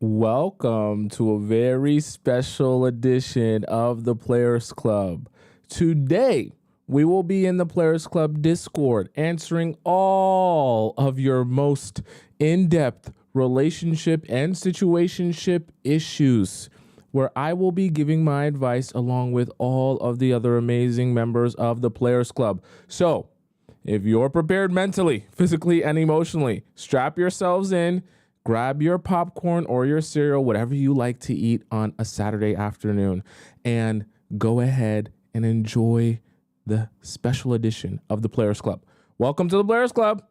Welcome to a very special edition of the Players Club. Today, we will be in the Players Club Discord answering all of your most in-depth relationship and situationship issues, where I will be giving my advice along with all of the other amazing members of the Players Club. So, if you're prepared mentally, physically, and emotionally, strap yourselves in. Grab your popcorn or your cereal, whatever you like to eat on a Saturday afternoon, and go ahead and enjoy the special edition of the Players Club. Welcome to the Players Club.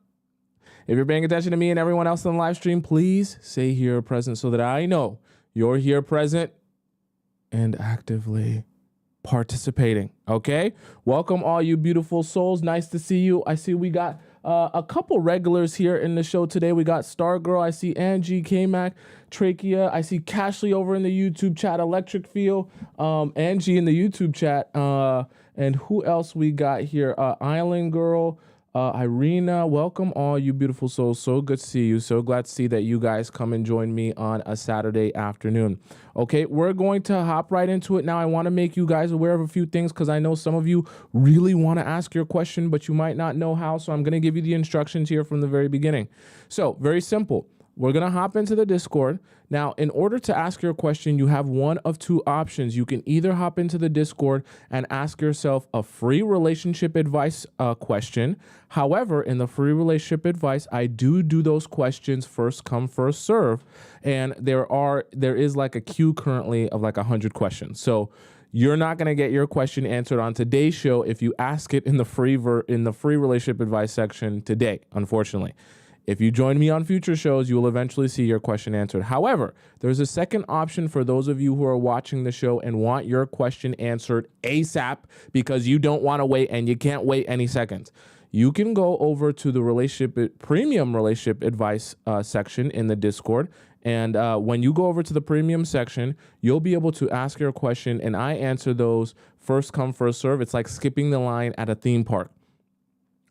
If you're paying attention to me and everyone else on the live stream, please say here present so that I know you're here present and actively participating. Okay? Welcome all you beautiful souls. Nice to see you. I see we got a couple regulars here in the show today. We got Stargirl. I see Angie, K-Mac, Trachea. I see Cashley over in the YouTube chat, Electric Feel, Angie in the YouTube chat. And who else we got here? Island Girl, Irina. Welcome all you beautiful souls. So good to see you. So glad to see that you guys come and join me on a Saturday afternoon. Okay, we're going to hop right into it now. I want to make you guys aware of a few things because I know some of you really want to ask your question, but you might not know how. So I'm going to give you the instructions here from the very beginning. So very simple. We're going to hop into the Discord. Now, in order to ask your question, you have one of two options. You can either hop into the Discord and ask yourself a free relationship advice question. However, in the free relationship advice, I do those questions first come, first serve. And there is like a queue currently of like 100 questions. So you're not going to get your question answered on today's show if you ask it in the free relationship advice section today, unfortunately. If you join me on future shows, you will eventually see your question answered. However, there's a second option for those of you who are watching the show and want your question answered ASAP because you don't want to wait and you can't wait any seconds. You can go over to the premium relationship advice section in the Discord. And when you go over to the premium section, you'll be able to ask your question and I answer those first come, first serve. It's like skipping the line at a theme park.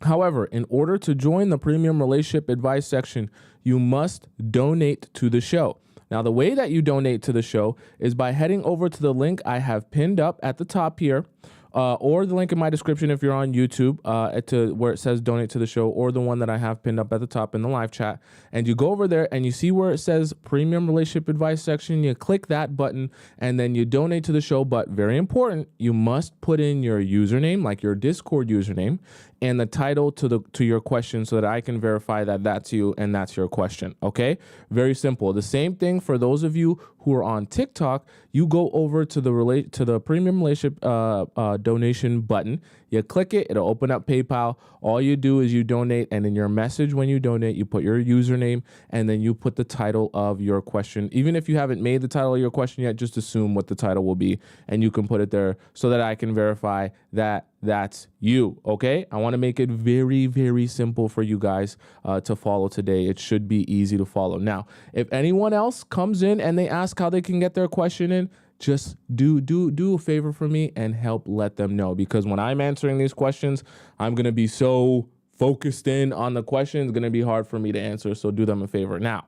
However, in order to join the premium relationship advice section, you must donate to the show. Now, the way that you donate to the show is by heading over to the link I have pinned up at the top here, or the link in my description if you're on YouTube, to where it says donate to the show, or the one that I have pinned up at the top in the live chat. And you go over there and you see where it says premium relationship advice section. You click that button and then you donate to the show. But very important, you must put in your username, like your Discord username, and the title to your question so that I can verify that that's you and that's your question. Okay, very simple. The same thing for those of you who are on TikTok. You go over to the premium relationship donation button. You click it, it'll open up PayPal. All you do is you donate, and in your message when you donate, you put your username and then you put the title of your question. Even if you haven't made the title of your question yet, just assume what the title will be and you can put it there so that I can verify that that's you. Okay, I want to make it very, very simple for you guys to follow today. It should be easy to follow. Now, if anyone else comes in and they ask how they can get their question in, just do a favor for me and help let them know, because when I'm answering these questions, I'm going to be so focused in on the question, it's going to be hard for me to answer. So do them a favor. Now,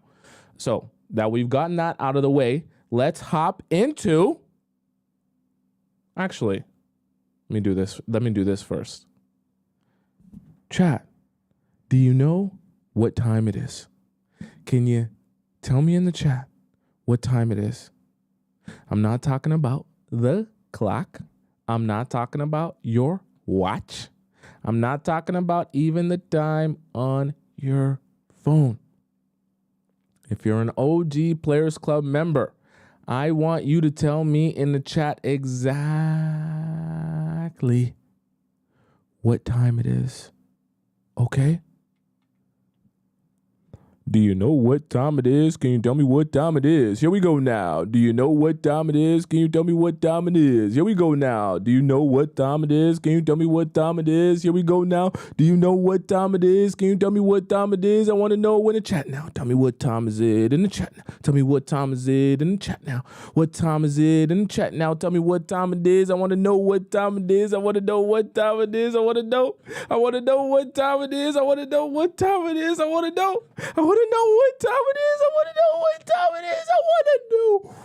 so that we've gotten that out of the way, let's hop into, actually, let me do this first. Chat, do you know what time it is? Can you tell me in the chat what time it is? I'm not talking about the clock. I'm not talking about your watch. I'm not talking about even the time on your phone. If you're an OG Players Club member, I want you to tell me in the chat exactly what time it is. Okay? Do you know what time it is? Can you tell me what time it is? Here we go now. Do you know what time it is? Can you tell me what time it is? Here we go now. Do you know what time it is? Can you tell me what time it is? Here we go now. Do you know what time it is? Can you tell me what time it is? I want to know in the chat now. Tell me what time is it in the chat now. Tell me what time is it in the chat now. What time is it in the chat now? Tell me what time it is. I want to know what time it is. I want to know what time it is. I want to know. I want to know what time it is. I want to know what time it is. I want to know. I want to know what time it is. I want to know what time it is. I want to know.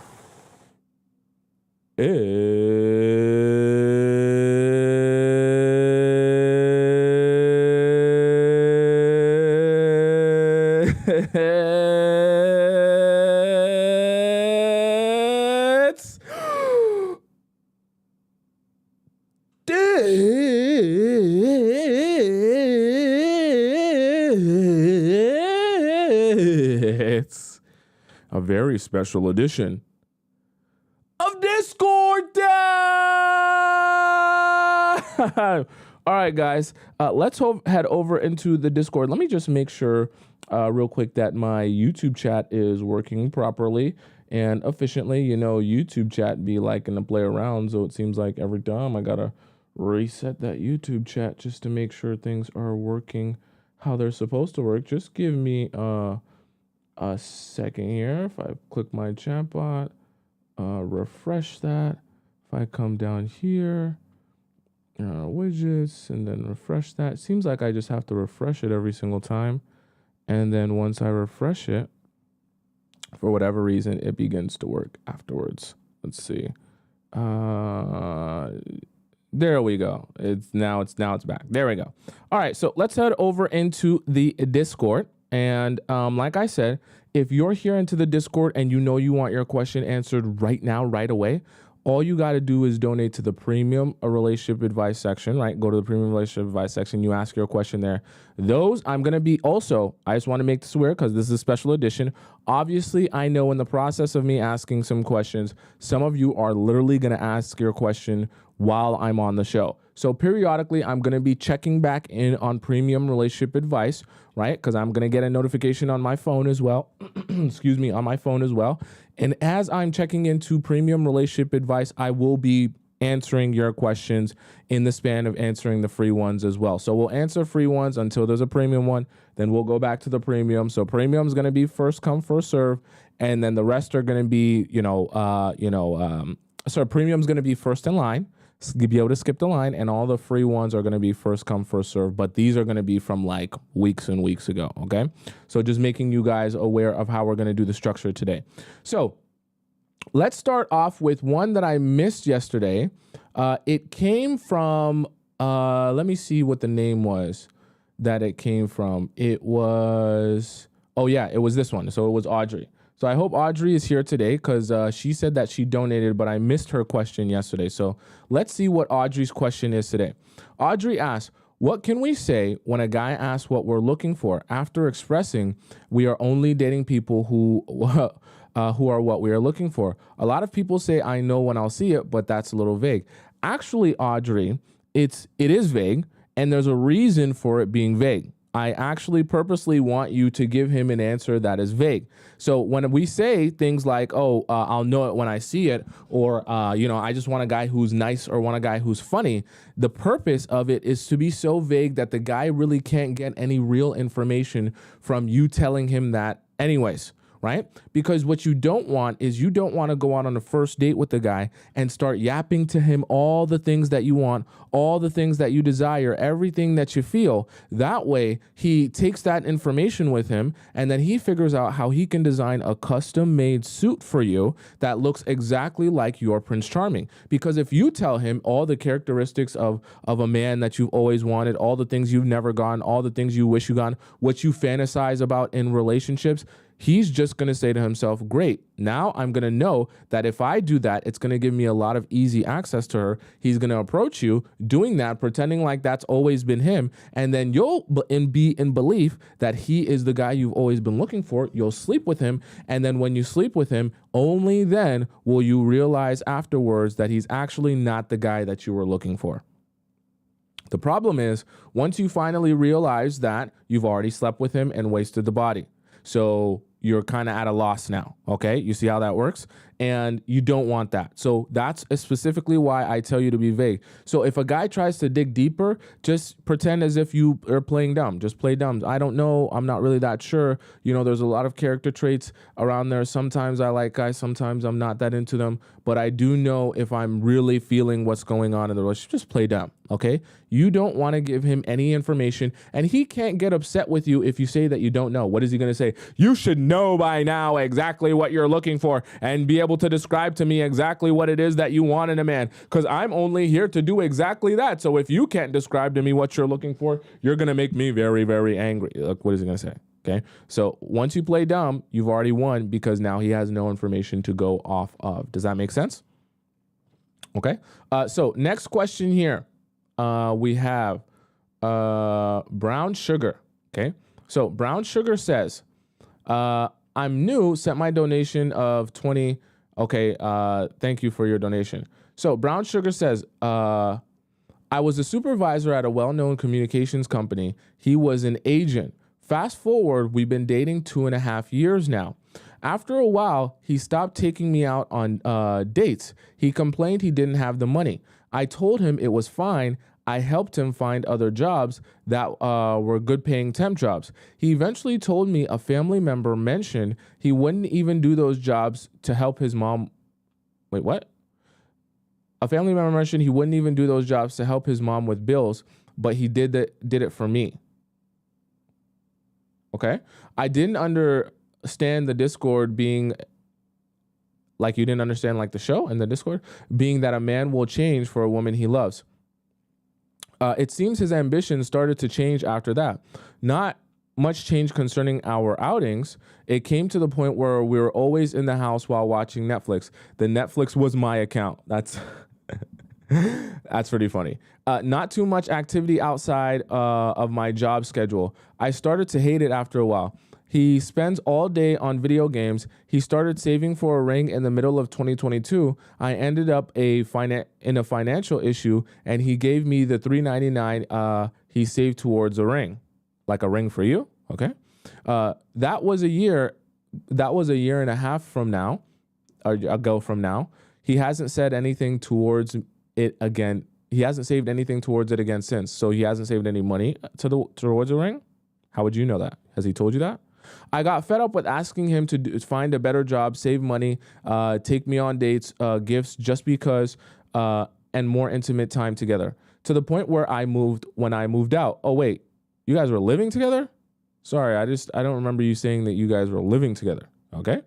It's a very special edition of Discord time. All right, guys, let's head over into the Discord. Let me just make sure real quick that my YouTube chat is working properly and efficiently. You know, YouTube chat be liking to play around, so it seems like every time I gotta reset that YouTube chat just to make sure things are working how they're supposed to work. Just give me a second here. If I click my chat bot, refresh that. If I come down here, widgets, and then refresh that. Seems like I just have to refresh it every single time. And then once I refresh it, for whatever reason, it begins to work afterwards. Let's see. There we go. It's back. There we go. All right, so let's head over into the Discord. And like I said, if you're here into the Discord and you know you want your question answered right now, right away, all you got to do is donate to the premium relationship advice section, right? Go to the premium relationship advice section. You ask your question there. Those I'm going to be also, I just want to make this aware because this is a special edition. Obviously, I know in the process of me asking some questions, some of you are literally going to ask your question while I'm on the show. So periodically, I'm going to be checking back in on premium relationship advice, right? Because I'm going to get a notification on my phone as well. Excuse me, on my phone as well. And as I'm checking into premium relationship advice, I will be answering your questions in the span of answering the free ones as well. So we'll answer free ones until there's a premium one. Then we'll go back to the premium. So premium is going to be first come, first serve. And then the rest are going to be, premium is going to be first in line. You'll be able to skip the line, and all the free ones are going to be first come, first serve, but these are going to be from like weeks and weeks ago, okay? So just making you guys aware of how we're going to do the structure today. So let's start off with one that I missed yesterday. It came from, let me see what the name was that it came from. It was, oh yeah, it was this one. So it was Audrey. So I hope Audrey is here today because she said that she donated, but I missed her question yesterday. So let's see what Audrey's question is today. Audrey asks, what can we say when a guy asks what we're looking for after expressing we are only dating people who are what we are looking for? A lot of people say, I know when I'll see it, but that's a little vague. Actually, Audrey, it is vague, and there's a reason for it being vague. I actually purposely want you to give him an answer that is vague. So when we say things like, I'll know it when I see it, or, I just want a guy who's nice or want a guy who's funny, the purpose of it is to be so vague that the guy really can't get any real information from you telling him that anyways. Right? Because what you don't want is you don't want to go out on a first date with the guy and start yapping to him all the things that you want, all the things that you desire, everything that you feel. That way, he takes that information with him and then he figures out how he can design a custom-made suit for you that looks exactly like your Prince Charming. Because if you tell him all the characteristics of a man that you've always wanted, all the things you've never gotten, all the things you wish you got, what you fantasize about in relationships, he's just going to say to himself, great, now I'm going to know that if I do that, it's going to give me a lot of easy access to her. He's going to approach you doing that, pretending like that's always been him. And then you'll be in belief that he is the guy you've always been looking for. You'll sleep with him. And then when you sleep with him, only then will you realize afterwards that he's actually not the guy that you were looking for. The problem is, once you finally realize that, you've already slept with him and wasted the body. So you're kind of at a loss now, okay? You see how that works? and you don't want that. So that's specifically why I tell you to be vague. So if a guy tries to dig deeper, just pretend as if you are playing dumb. Just play dumb. I don't know. I'm not really that sure. You know, there's a lot of character traits around there. Sometimes I like guys, sometimes I'm not that into them, but I do know if I'm really feeling what's going on in the relationship. Just play dumb, okay? You don't want to give him any information, and he can't get upset with you if you say that you don't know. What is he going to say? You should know by now exactly what you're looking for and be able to describe to me exactly what it is that you want in a man, because I'm only here to do exactly that. So if you can't describe to me what you're looking for, you're going to make me very, very angry. Look, what is he going to say? Okay. So once you play dumb, you've already won because now he has no information to go off of. Does that make sense? Okay. So next question here. We have Brown Sugar. Okay. So Brown Sugar says, I'm new, sent my donation of 20. Okay. Thank you for your donation. So Brown Sugar says, I was a supervisor at a well-known communications company. He was an agent. Fast forward, we've been dating 2.5 years now. After a while, he stopped taking me out on dates. He complained he didn't have the money. I told him it was fine. I helped him find other jobs that were good paying temp jobs. He eventually told me a family member mentioned he wouldn't even do those jobs to help his mom. Wait, what? A family member mentioned he wouldn't even do those jobs to help his mom with bills, but he did it for me. Okay. I didn't understand the Discord being like you didn't understand like the show and the Discord being that a man will change for a woman he loves. It seems his ambition started to change after that. Not much change concerning our outings. It came to the point where we were always in the house while watching Netflix. The Netflix was my account. That's that's pretty funny. Not too much activity outside of my job schedule. I started to hate it after a while. He spends all day on video games. He started saving for a ring in the middle of 2022. I ended up in a financial issue, and he gave me the $399 he saved towards a ring. Like a ring for you? Okay. That was a year and a half from now, or ago from now. He hasn't said anything towards it again. He hasn't saved anything towards it again since. So he hasn't saved any money towards a ring? How would you know that? Has he told you that? I got fed up with asking him to find a better job, save money, take me on dates, gifts, just because, and more intimate time together. To the point where when I moved out. Oh, wait, you guys were living together? Sorry, I don't remember you saying that you guys were living together. Okay.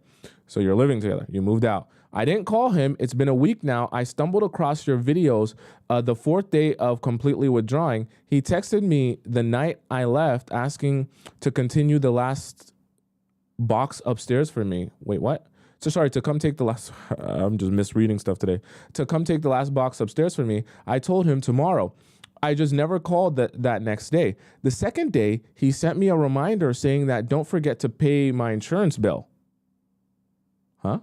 So you're living together. You moved out. I didn't call him. It's been a week now. I stumbled across your videos the fourth day of completely withdrawing. He texted me the night I left asking to continue the last box upstairs for me. Wait, what? So sorry, to come take the last, I'm just misreading stuff today. To come take the last box upstairs for me. I told him tomorrow. I just never called that next day. The second day, he sent me a reminder saying that don't forget to pay my insurance bill. Huh?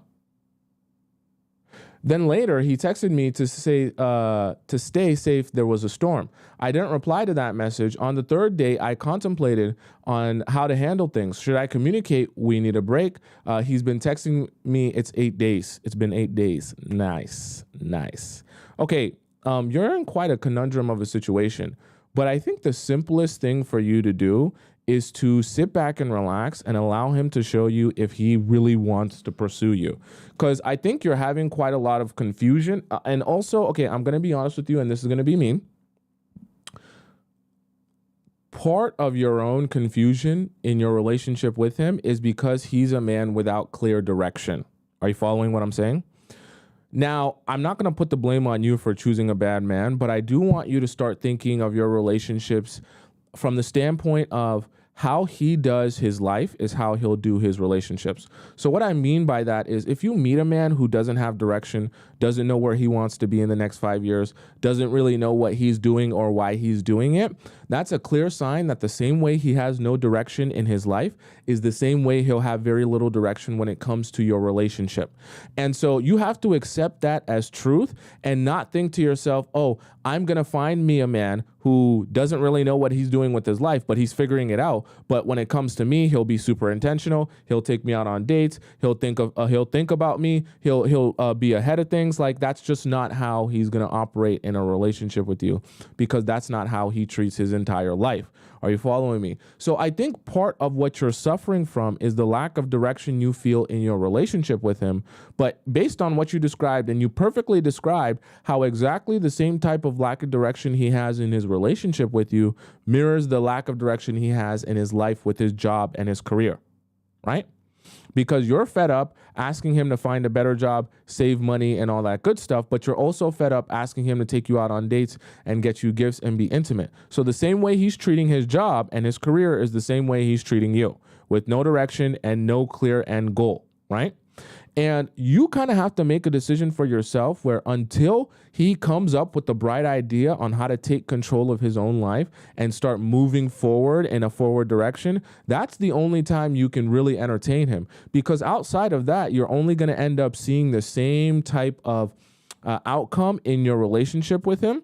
Then later, he texted me to say to stay safe. There was a storm. I didn't reply to that message. On the third day, I contemplated on how to handle things. Should I communicate? We need a break. He's been texting me. It's 8 days. It's been 8 days. Nice. Okay, you're in quite a conundrum of a situation. But I think the simplest thing for you to do is to sit back and relax and allow him to show you if he really wants to pursue you. Because I think you're having quite a lot of confusion. And also, okay, I'm going to be honest with you, and this is going to be mean. Part of your own confusion in your relationship with him is because he's a man without clear direction. Are you following what I'm saying? Now, I'm not going to put the blame on you for choosing a bad man, but I do want you to start thinking of your relationships from the standpoint of how he does his life is how he'll do his relationships. So what I mean by that is if you meet a man who doesn't have direction, doesn't know where he wants to be in the next 5 years, doesn't really know what he's doing or why he's doing it, that's a clear sign that the same way he has no direction in his life is the same way he'll have very little direction when it comes to your relationship. And so you have to accept that as truth and not think to yourself, oh, I'm going to find me a man who doesn't really know what he's doing with his life, but he's figuring it out. But when it comes to me, he'll be super intentional. He'll take me out on dates. He'll think about me. He'll be ahead of things. Like, that's just not how he's going to operate in a relationship with you, because that's not how he treats his entire life. Are you following me? So I think part of what you're suffering from is the lack of direction you feel in your relationship with him. But based on what you described, and you perfectly described how exactly the same type of lack of direction he has in his relationship with you mirrors the lack of direction he has in his life with his job and his career, right? Because you're fed up asking him to find a better job, save money, and all that good stuff, but you're also fed up asking him to take you out on dates and get you gifts and be intimate. So the same way he's treating his job and his career is the same way he's treating you, with no direction and no clear end goal, right? And you kind of have to make a decision for yourself where, until he comes up with the bright idea on how to take control of his own life and start moving forward in a forward direction, that's the only time you can really entertain him. Because outside of that, you're only going to end up seeing the same type of outcome in your relationship with him,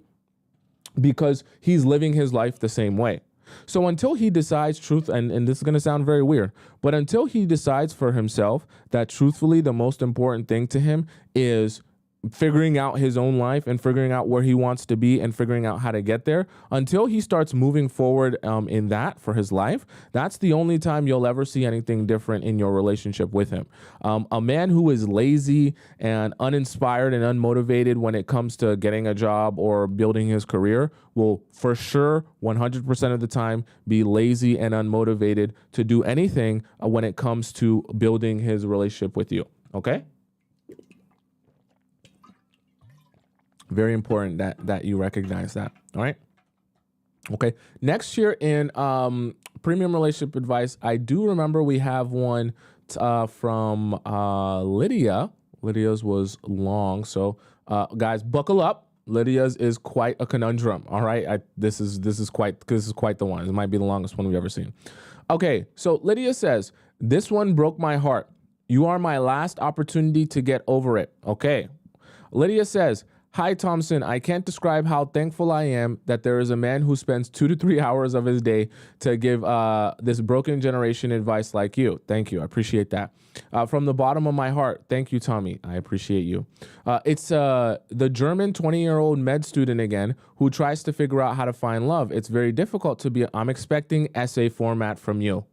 because he's living his life the same way. So until he decides and this is going to sound very weird, but until he decides for himself that truthfully the most important thing to him is figuring out his own life and figuring out where he wants to be and figuring out how to get there, until he starts moving forward in that for his life, that's the only time you'll ever see anything different in your relationship with him. A man who is lazy and uninspired and unmotivated when it comes to getting a job or building his career will for sure 100% of the time be lazy and unmotivated to do anything when it comes to building his relationship with you. Okay? Very important that you recognize that. All right. Okay. Next here in premium relationship advice, I do remember we have one from Lydia. Lydia's was long, so guys, buckle up. Lydia's is quite a conundrum. All right. This is quite the one. It might be the longest one we've ever seen. Okay. So Lydia says, "This one broke my heart. You are my last opportunity to get over it." Okay. Lydia says, "Hi, Tomisin. I can't describe how thankful I am that there is a man who spends 2 to 3 hours of his day to give this broken generation advice like you." Thank you. I appreciate that. From the bottom of my heart, thank you, Tommy. I appreciate you. It's the German 20-year-old med student again who tries to figure out how to find love. It's very difficult to be. I'm expecting essay format from you.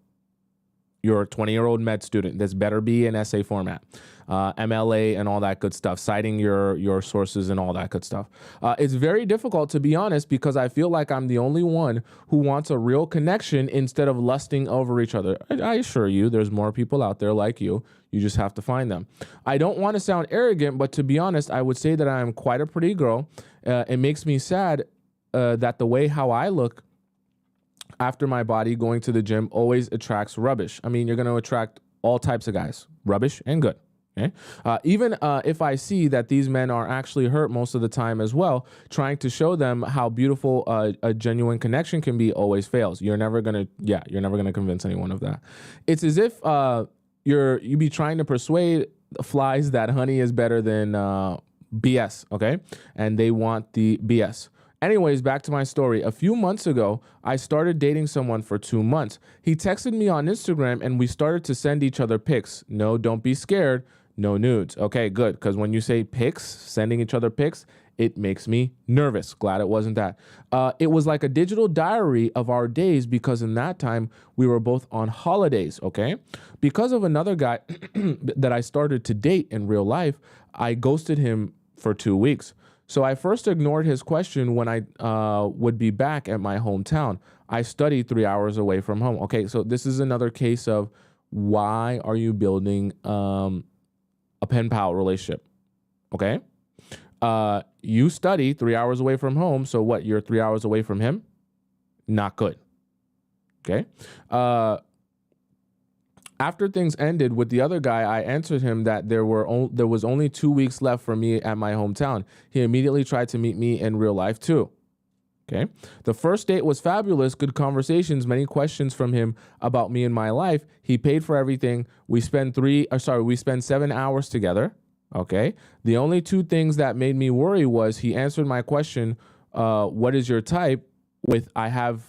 You're a 20-year-old med student. This better be an essay format. MLA and all that good stuff, citing your sources and all that good stuff. It's very difficult, to be honest, because I feel like I'm the only one who wants a real connection instead of lusting over each other. I assure you, there's more people out there like you. You just have to find them. I don't want to sound arrogant, but to be honest, I would say that I am quite a pretty girl. It makes me sad that the way how I look after my body going to the gym always attracts rubbish. I mean, you're going to attract all types of guys, rubbish and good. Okay. Even if I see that these men are actually hurt most of the time as well, trying to show them how beautiful a genuine connection can be always fails. You're never gonna convince anyone of that. It's as if you be trying to persuade flies that honey is better than BS. Okay, and they want the BS. Anyways, back to my story. A few months ago, I started dating someone for 2 months. He texted me on Instagram and we started to send each other pics. No, don't be scared. No nudes. Okay, good. Because when you say pics, sending each other pics, it makes me nervous. Glad it wasn't that. It was like a digital diary of our days, because in that time we were both on holidays. Okay. Because of another guy that I started to date in real life, I ghosted him for 2 weeks. So I first ignored his question when I would be back at my hometown. I studied 3 hours away from home. Okay, so this is another case of, why are you building a pen pal relationship? Okay, you study 3 hours away from home. So what? You're 3 hours away from him? Not good. Okay. After things ended with the other guy, I answered him that there was only 2 weeks left for me at my hometown. He immediately tried to meet me in real life too. Okay. The first date was fabulous. Good conversations, many questions from him about me and my life. He paid for everything. We spent 7 hours together. Okay. The only 2 things that made me worry was he answered my question, what is your type? with I have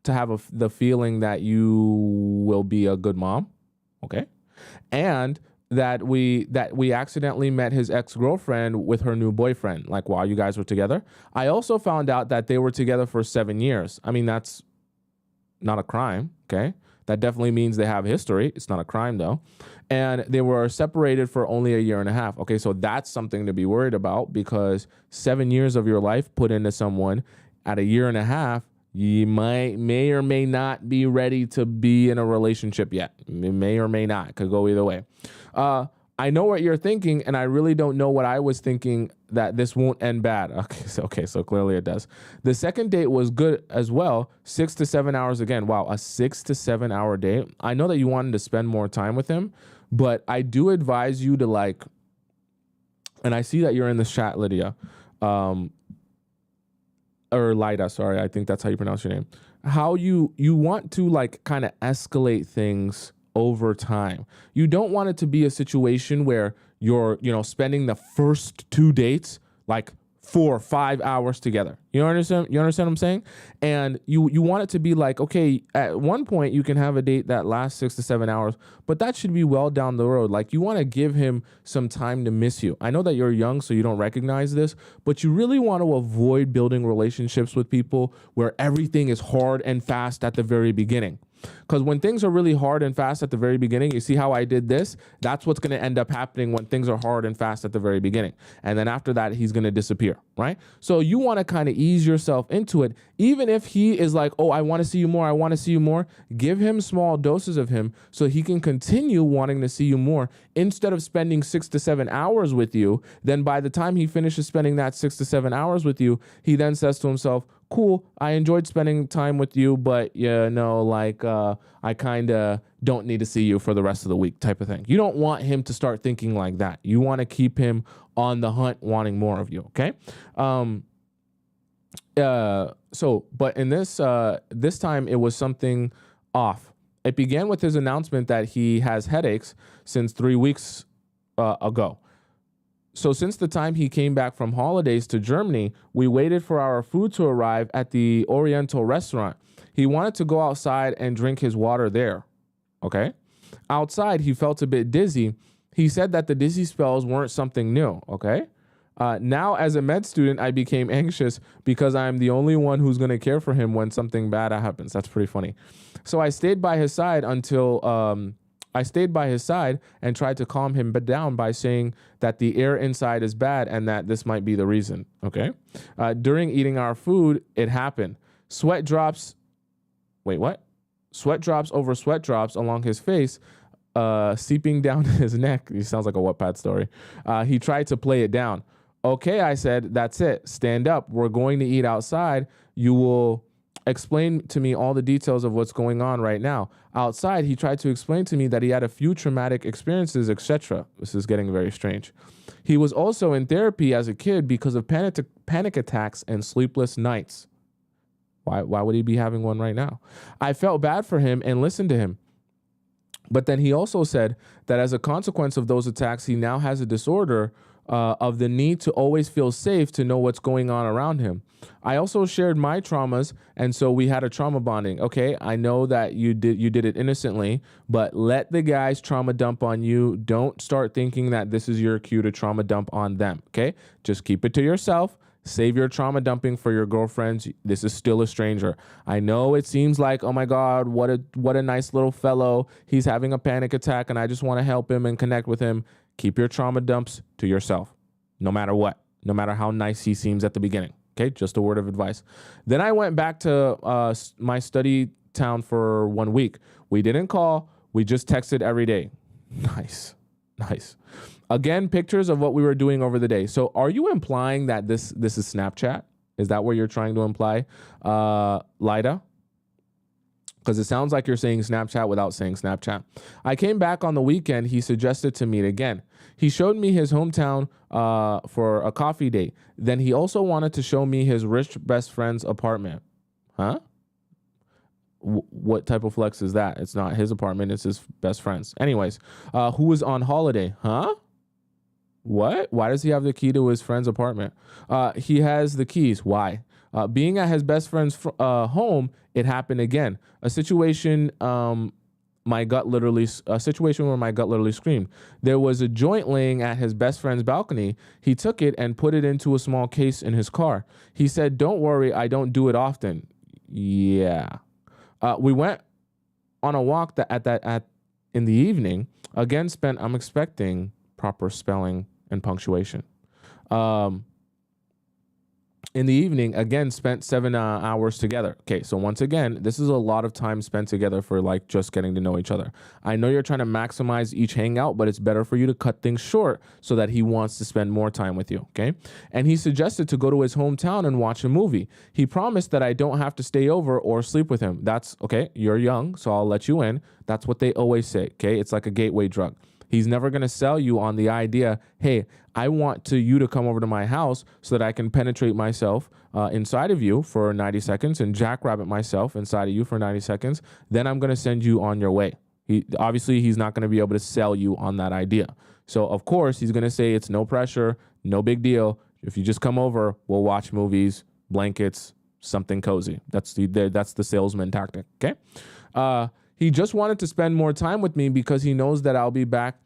to have the feeling that you will be a good mom, okay? And that we accidentally met his ex-girlfriend with her new boyfriend, like while you guys were together. I also found out that they were together for 7 years. I mean, that's not a crime, okay? That definitely means they have history. It's not a crime though. And they were separated for only a year and a half. Okay, so that's something to be worried about, because 7 years of your life put into someone at a year and a half, you may or may not be ready to be in a relationship yet. It may or may not. Could go either way. I know what you're thinking, and I really don't know what I was thinking, that this won't end bad. Okay, so clearly it does. The second date was good as well. 6 to 7 hours again. Wow, a 6 to 7 hour date. I know that you wanted to spend more time with him, but I do advise you to like, and I see that you're in the chat, Lydia. Or Lida, sorry, I think that's how you pronounce your name. How you want to like kind of escalate things over time. You don't want it to be a situation where you're, spending the first 2 dates like 4 or 5 hours together. You understand what I'm saying? And you want it to be like, okay, at one point you can have a date that lasts 6 to 7 hours, but that should be well down the road. Like, you want to give him some time to miss you. I know that you're young, so you don't recognize this, but you really want to avoid building relationships with people where everything is hard and fast at the very beginning. Because when things are really hard and fast at the very beginning, you see how I did this? That's what's going to end up happening when things are hard and fast at the very beginning. And then after that, he's going to disappear, right? So you want to kind of ease yourself into it. Even if he is like, oh, I want to see you more, I want to see you more, give him small doses of him so he can continue wanting to see you more. Instead of spending 6 to 7 hours with you, then by the time he finishes spending that 6 to 7 hours with you, he then says to himself, cool, I enjoyed spending time with you, but I kind of don't need to see you for the rest of the week type of thing. You don't want him to start thinking like that. You want to keep him on the hunt, wanting more of you, okay? But in this time, it was something off. It began with his announcement that he has headaches since 3 weeks ago. So since the time he came back from holidays to Germany, we waited for our food to arrive at the Oriental restaurant. He wanted to go outside and drink his water there. Okay. Outside, he felt a bit dizzy. He said that the dizzy spells weren't something new. Okay. Now, as a med student, I became anxious because I'm the only one who's going to care for him when something bad happens. That's pretty funny. So I stayed by his side and tried to calm him down by saying that the air inside is bad and that this might be the reason. Okay. During eating our food, it happened. Sweat drops over sweat drops along his face, seeping down his neck. He sounds like a Wattpad story. He tried to play it down. Okay, I said, that's it. Stand up. We're going to eat outside. You will explain to me all the details of what's going on right now. Outside, he tried to explain to me that he had a few traumatic experiences, etc. This is getting very strange. He was also in therapy as a kid because of panic attacks and sleepless nights. Why would he be having one right now? I felt bad for him and listened to him. But then he also said that as a consequence of those attacks, he now has a disorder of the need to always feel safe to know what's going on around him. I also shared my traumas, and so we had a trauma bonding. Okay, I know that you did it innocently, but let the guys trauma dump on you. Don't start thinking that this is your cue to trauma dump on them. Okay, just keep it to yourself. Save your trauma dumping for your girlfriends. This is still a stranger. I know it seems like, oh my God, what a nice little fellow. He's having a panic attack and I just want to help him and connect with him. Keep your trauma dumps to yourself, no matter what, no matter how nice he seems at the beginning. Okay, just a word of advice. Then I went back to my study town for 1 week. We didn't call. We just texted every day. Nice. Again, pictures of what we were doing over the day. So are you implying that this is Snapchat? Is that what you're trying to imply, Lida? Because it sounds like you're saying Snapchat without saying Snapchat. I came back on the weekend. He suggested to meet again. He showed me his hometown for a coffee date. Then he also wanted to show me his rich best friend's apartment. Huh? What type of flex is that? It's not his apartment. It's his best friend's. Anyways, who was on holiday? Huh? What? Why does he have the key to his friend's apartment? He has the keys. Why? Being at his best friend's home, it happened again. A situation where my gut literally screamed. There was a joint laying at his best friend's balcony. He took it and put it into a small case in his car. He said, "Don't worry, I don't do it often." Yeah. We went on a walk in the evening. Again, I'm expecting proper spelling and punctuation. In the evening, again, spent 7 hours together. Okay, so once again, this is a lot of time spent together for like just getting to know each other. I know you're trying to maximize each hangout, but it's better for you to cut things short so that he wants to spend more time with you, okay? And he suggested to go to his hometown and watch a movie. He promised that I don't have to stay over or sleep with him. That's, okay, you're young, so I'll let you in. That's what they always say, okay? It's like a gateway drug. He's never going to sell you on the idea, hey, I want you to come over to my house so that I can penetrate myself inside of you for 90 seconds and jackrabbit myself inside of you for 90 seconds. Then I'm going to send you on your way. He's not going to be able to sell you on that idea. So, of course, he's going to say it's no pressure, no big deal. If you just come over, we'll watch movies, blankets, something cozy. That's the salesman tactic, okay? He just wanted to spend more time with me because he knows that I'll be back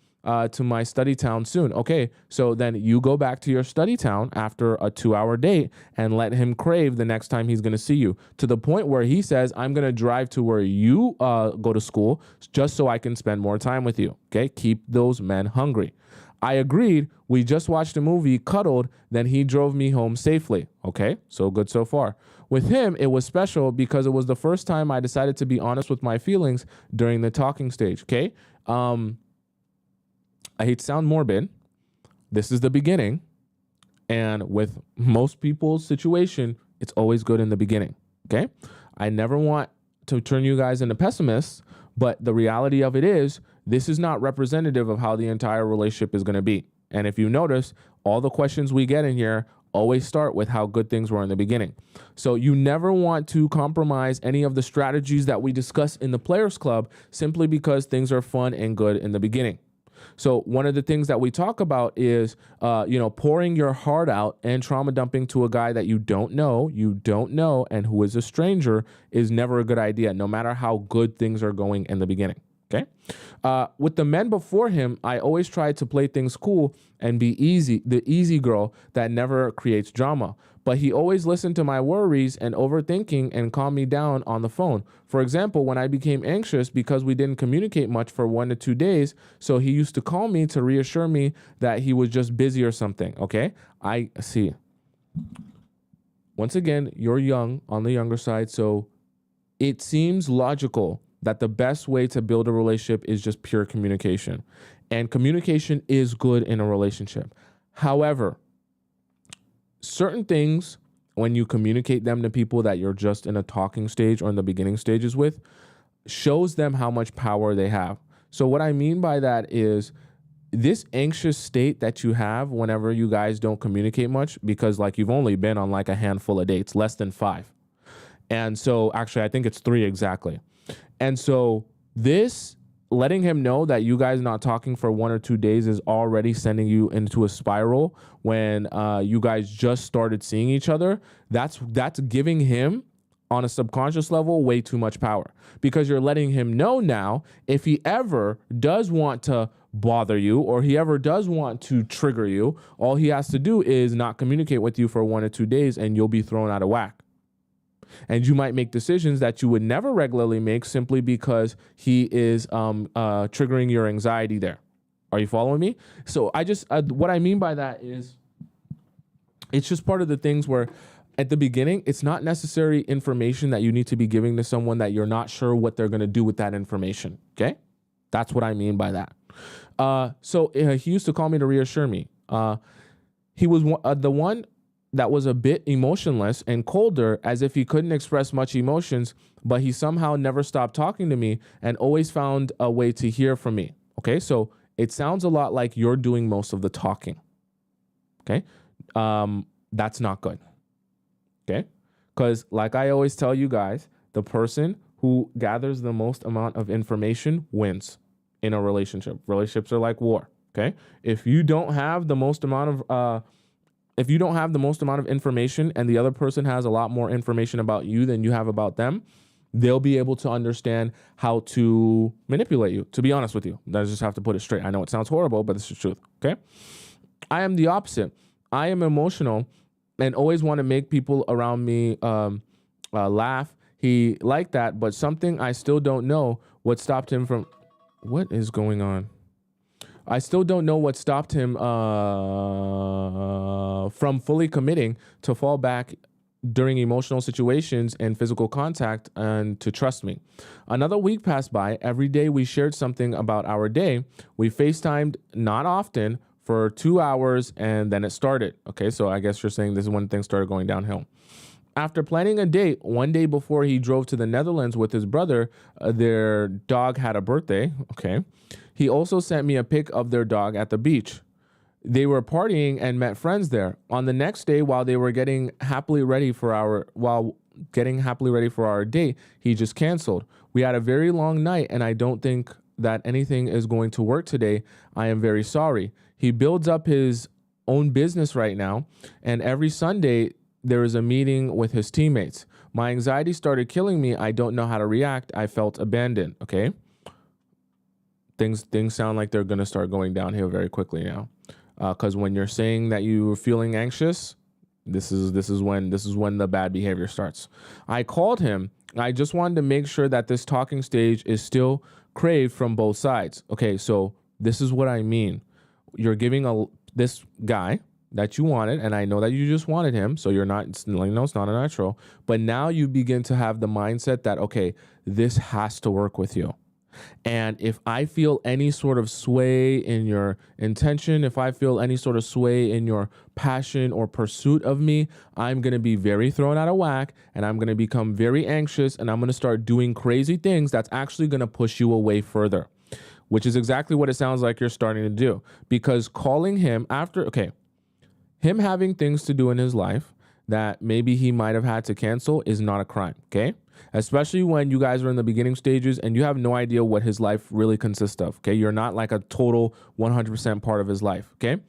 to my study town soon. Okay, so then you go back to your study town after a 2-hour date and let him crave the next time he's going to see you, to the point where he says, I'm going to drive to where you go to school just so I can spend more time with you. Okay, keep those men hungry. I agreed. We just watched a movie, cuddled, then he drove me home safely. Okay, so good so far. With him, it was special because it was the first time I decided to be honest with my feelings during the talking stage. Okay, I hate to sound morbid. This is the beginning. And with most people's situation, it's always good in the beginning. Okay. I never want to turn you guys into pessimists, but the reality of it is this is not representative of how the entire relationship is going to be. And if you notice, all the questions we get in here always start with how good things were in the beginning. So you never want to compromise any of the strategies that we discuss in the Players Club simply because things are fun and good in the beginning. So one of the things that we talk about is, pouring your heart out and trauma dumping to a guy that you don't know, and who is a stranger is never a good idea, no matter how good things are going in the beginning. Okay. With the men before him, I always tried to play things cool and be the easy girl that never creates drama. But he always listened to my worries and overthinking and calmed me down on the phone. For example, when I became anxious because we didn't communicate much for 1 to 2 days, so he used to call me to reassure me that he was just busy or something. Okay, I see. Once again, you're young, on the younger side, so it seems logical that the best way to build a relationship is just pure communication. And communication is good in a relationship. However, certain things, when you communicate them to people that you're just in a talking stage or in the beginning stages with, shows them how much power they have. So what I mean by that is this anxious state that you have whenever you guys don't communicate much, because like you've only been on like a handful of dates, less than 5. And so actually, I think it's 3 exactly. And so this letting him know that you guys not talking for 1 or 2 days is already sending you into a spiral when you guys just started seeing each other. That's giving him on a subconscious level way too much power, because you're letting him know now if he ever does want to bother you or he ever does want to trigger you, all he has to do is not communicate with you for 1 or 2 days and you'll be thrown out of whack. And you might make decisions that you would never regularly make simply because he is triggering your anxiety there. Are you following me? So what I mean by that is it's just part of the things where at the beginning, it's not necessary information that you need to be giving to someone that you're not sure what they're going to do with that information. Okay? That's what I mean by that. So he used to call me to reassure me. He was the one that was a bit emotionless and colder, as if he couldn't express much emotions, but he somehow never stopped talking to me and always found a way to hear from me. Okay, so it sounds a lot like you're doing most of the talking. Okay, that's not good. Okay, because like I always tell you guys, the person who gathers the most amount of information wins in a relationship. Relationships are like war. Okay, if you don't have the most amount of if you don't have the most amount of information and the other person has a lot more information about you than you have about them, they'll be able to understand how to manipulate you, to be honest with you. I just have to put it straight. I know it sounds horrible, but it's the truth, okay? I am the opposite. I am emotional and always want to make people around me laugh. He liked that, but something I still don't know what stopped him from... What is going on? I still don't know what stopped him from fully committing to fall back during emotional situations and physical contact and to trust me. Another week passed by. Every day we shared something about our day. We FaceTimed not often for 2 hours and then it started. Okay, so I guess you're saying this is when things started going downhill. After planning a date, one day before he drove to the Netherlands with his brother, their dog had a birthday. Okay. He also sent me a pic of their dog at the beach. They were partying and met friends there. On the next day, while they were getting happily ready for our date, he just canceled. We had a very long night and I don't think that anything is going to work today. I am very sorry. He builds up his own business right now, and every Sunday there is a meeting with his teammates. My anxiety started killing me. I don't know how to react. I felt abandoned. Okay. Things sound like they're going to start going downhill very quickly now. Because when you're saying that you're feeling anxious, this is when the bad behavior starts. I called him. I just wanted to make sure that this talking stage is still craved from both sides. Okay, so this is what I mean. You're giving this guy that you wanted, and I know that you just wanted him, so you're not, it's not a natural. But now you begin to have the mindset that, okay, this has to work with you. And if I feel any sort of sway in your intention, if I feel any sort of sway in your passion or pursuit of me, I'm going to be very thrown out of whack and I'm going to become very anxious and I'm going to start doing crazy things that's actually going to push you away further, which is exactly what it sounds like you're starting to do. Because calling him after, okay, him having things to do in his life that maybe he might have had to cancel is not a crime, okay? Especially when you guys are in the beginning stages and you have no idea what his life really consists of, okay? You're not like a total 100% part of his life, okay?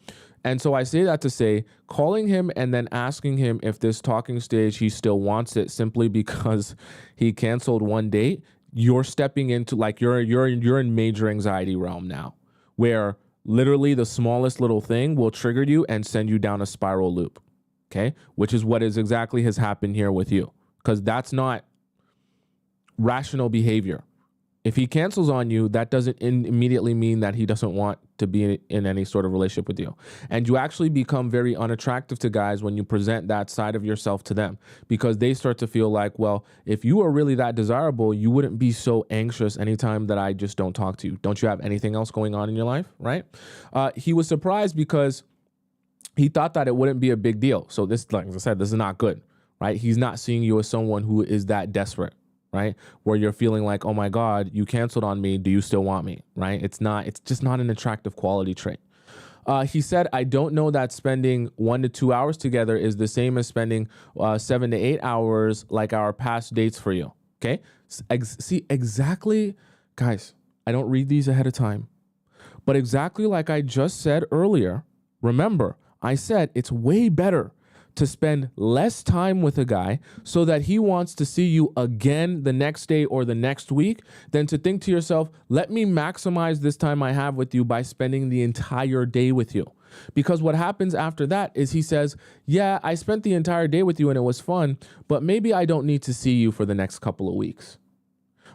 And so I say that to say, calling him and then asking him if this talking stage, he still wants it simply because he canceled one date, you're stepping into like, you're in major anxiety realm now, where literally the smallest little thing will trigger you and send you down a spiral loop, okay? Which is what is exactly has happened here with you, because that's not rational behavior. If he cancels on you, that doesn't immediately mean that he doesn't want to be in any sort of relationship with you. And you actually become very unattractive to guys when you present that side of yourself to them, because they start to feel like, well, if you are really that desirable, you wouldn't be so anxious anytime that I just don't talk to you. Don't you have anything else going on in your life, right? He was surprised because he thought that it wouldn't be a big deal. So this, like I said, this is not good, right? He's not seeing you as someone who is that desperate, right? Where you're feeling like, oh my God, you canceled on me. Do you still want me? Right? It's just not an attractive quality trait. He said, I don't know that spending 1 to 2 hours together is the same as spending 7 to 8 hours like our past dates for you. Okay. See, exactly, guys, I don't read these ahead of time, but exactly like I just said earlier, remember, I said it's way better to spend less time with a guy so that he wants to see you again the next day or the next week than to think to yourself, let me maximize this time I have with you by spending the entire day with you. Because what happens after that is he says, yeah, I spent the entire day with you and it was fun, but maybe I don't need to see you for the next couple of weeks.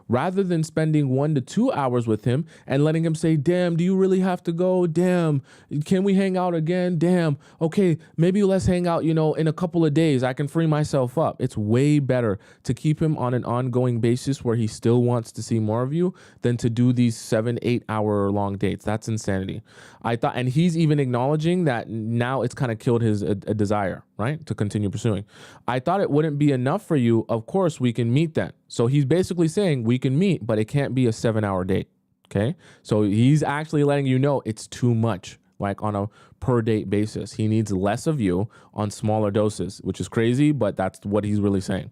Rather than spending 1 to 2 hours with him and letting him say, damn, do you really have to go? Damn, can we hang out again? Damn, okay, maybe let's hang out, in a couple of days. I can free myself up. It's way better to keep him on an ongoing basis where he still wants to see more of you than to do these 7-8 hour long dates. That's insanity. I thought, and he's even acknowledging that now it's kind of killed his a desire, right, to continue pursuing. I thought it wouldn't be enough for you. Of course, we can meet then. So he's basically saying we can meet, but it can't be a 7-hour date. Okay. So he's actually letting you know it's too much, like on a per date basis. He needs less of you on smaller doses, which is crazy, but that's what he's really saying.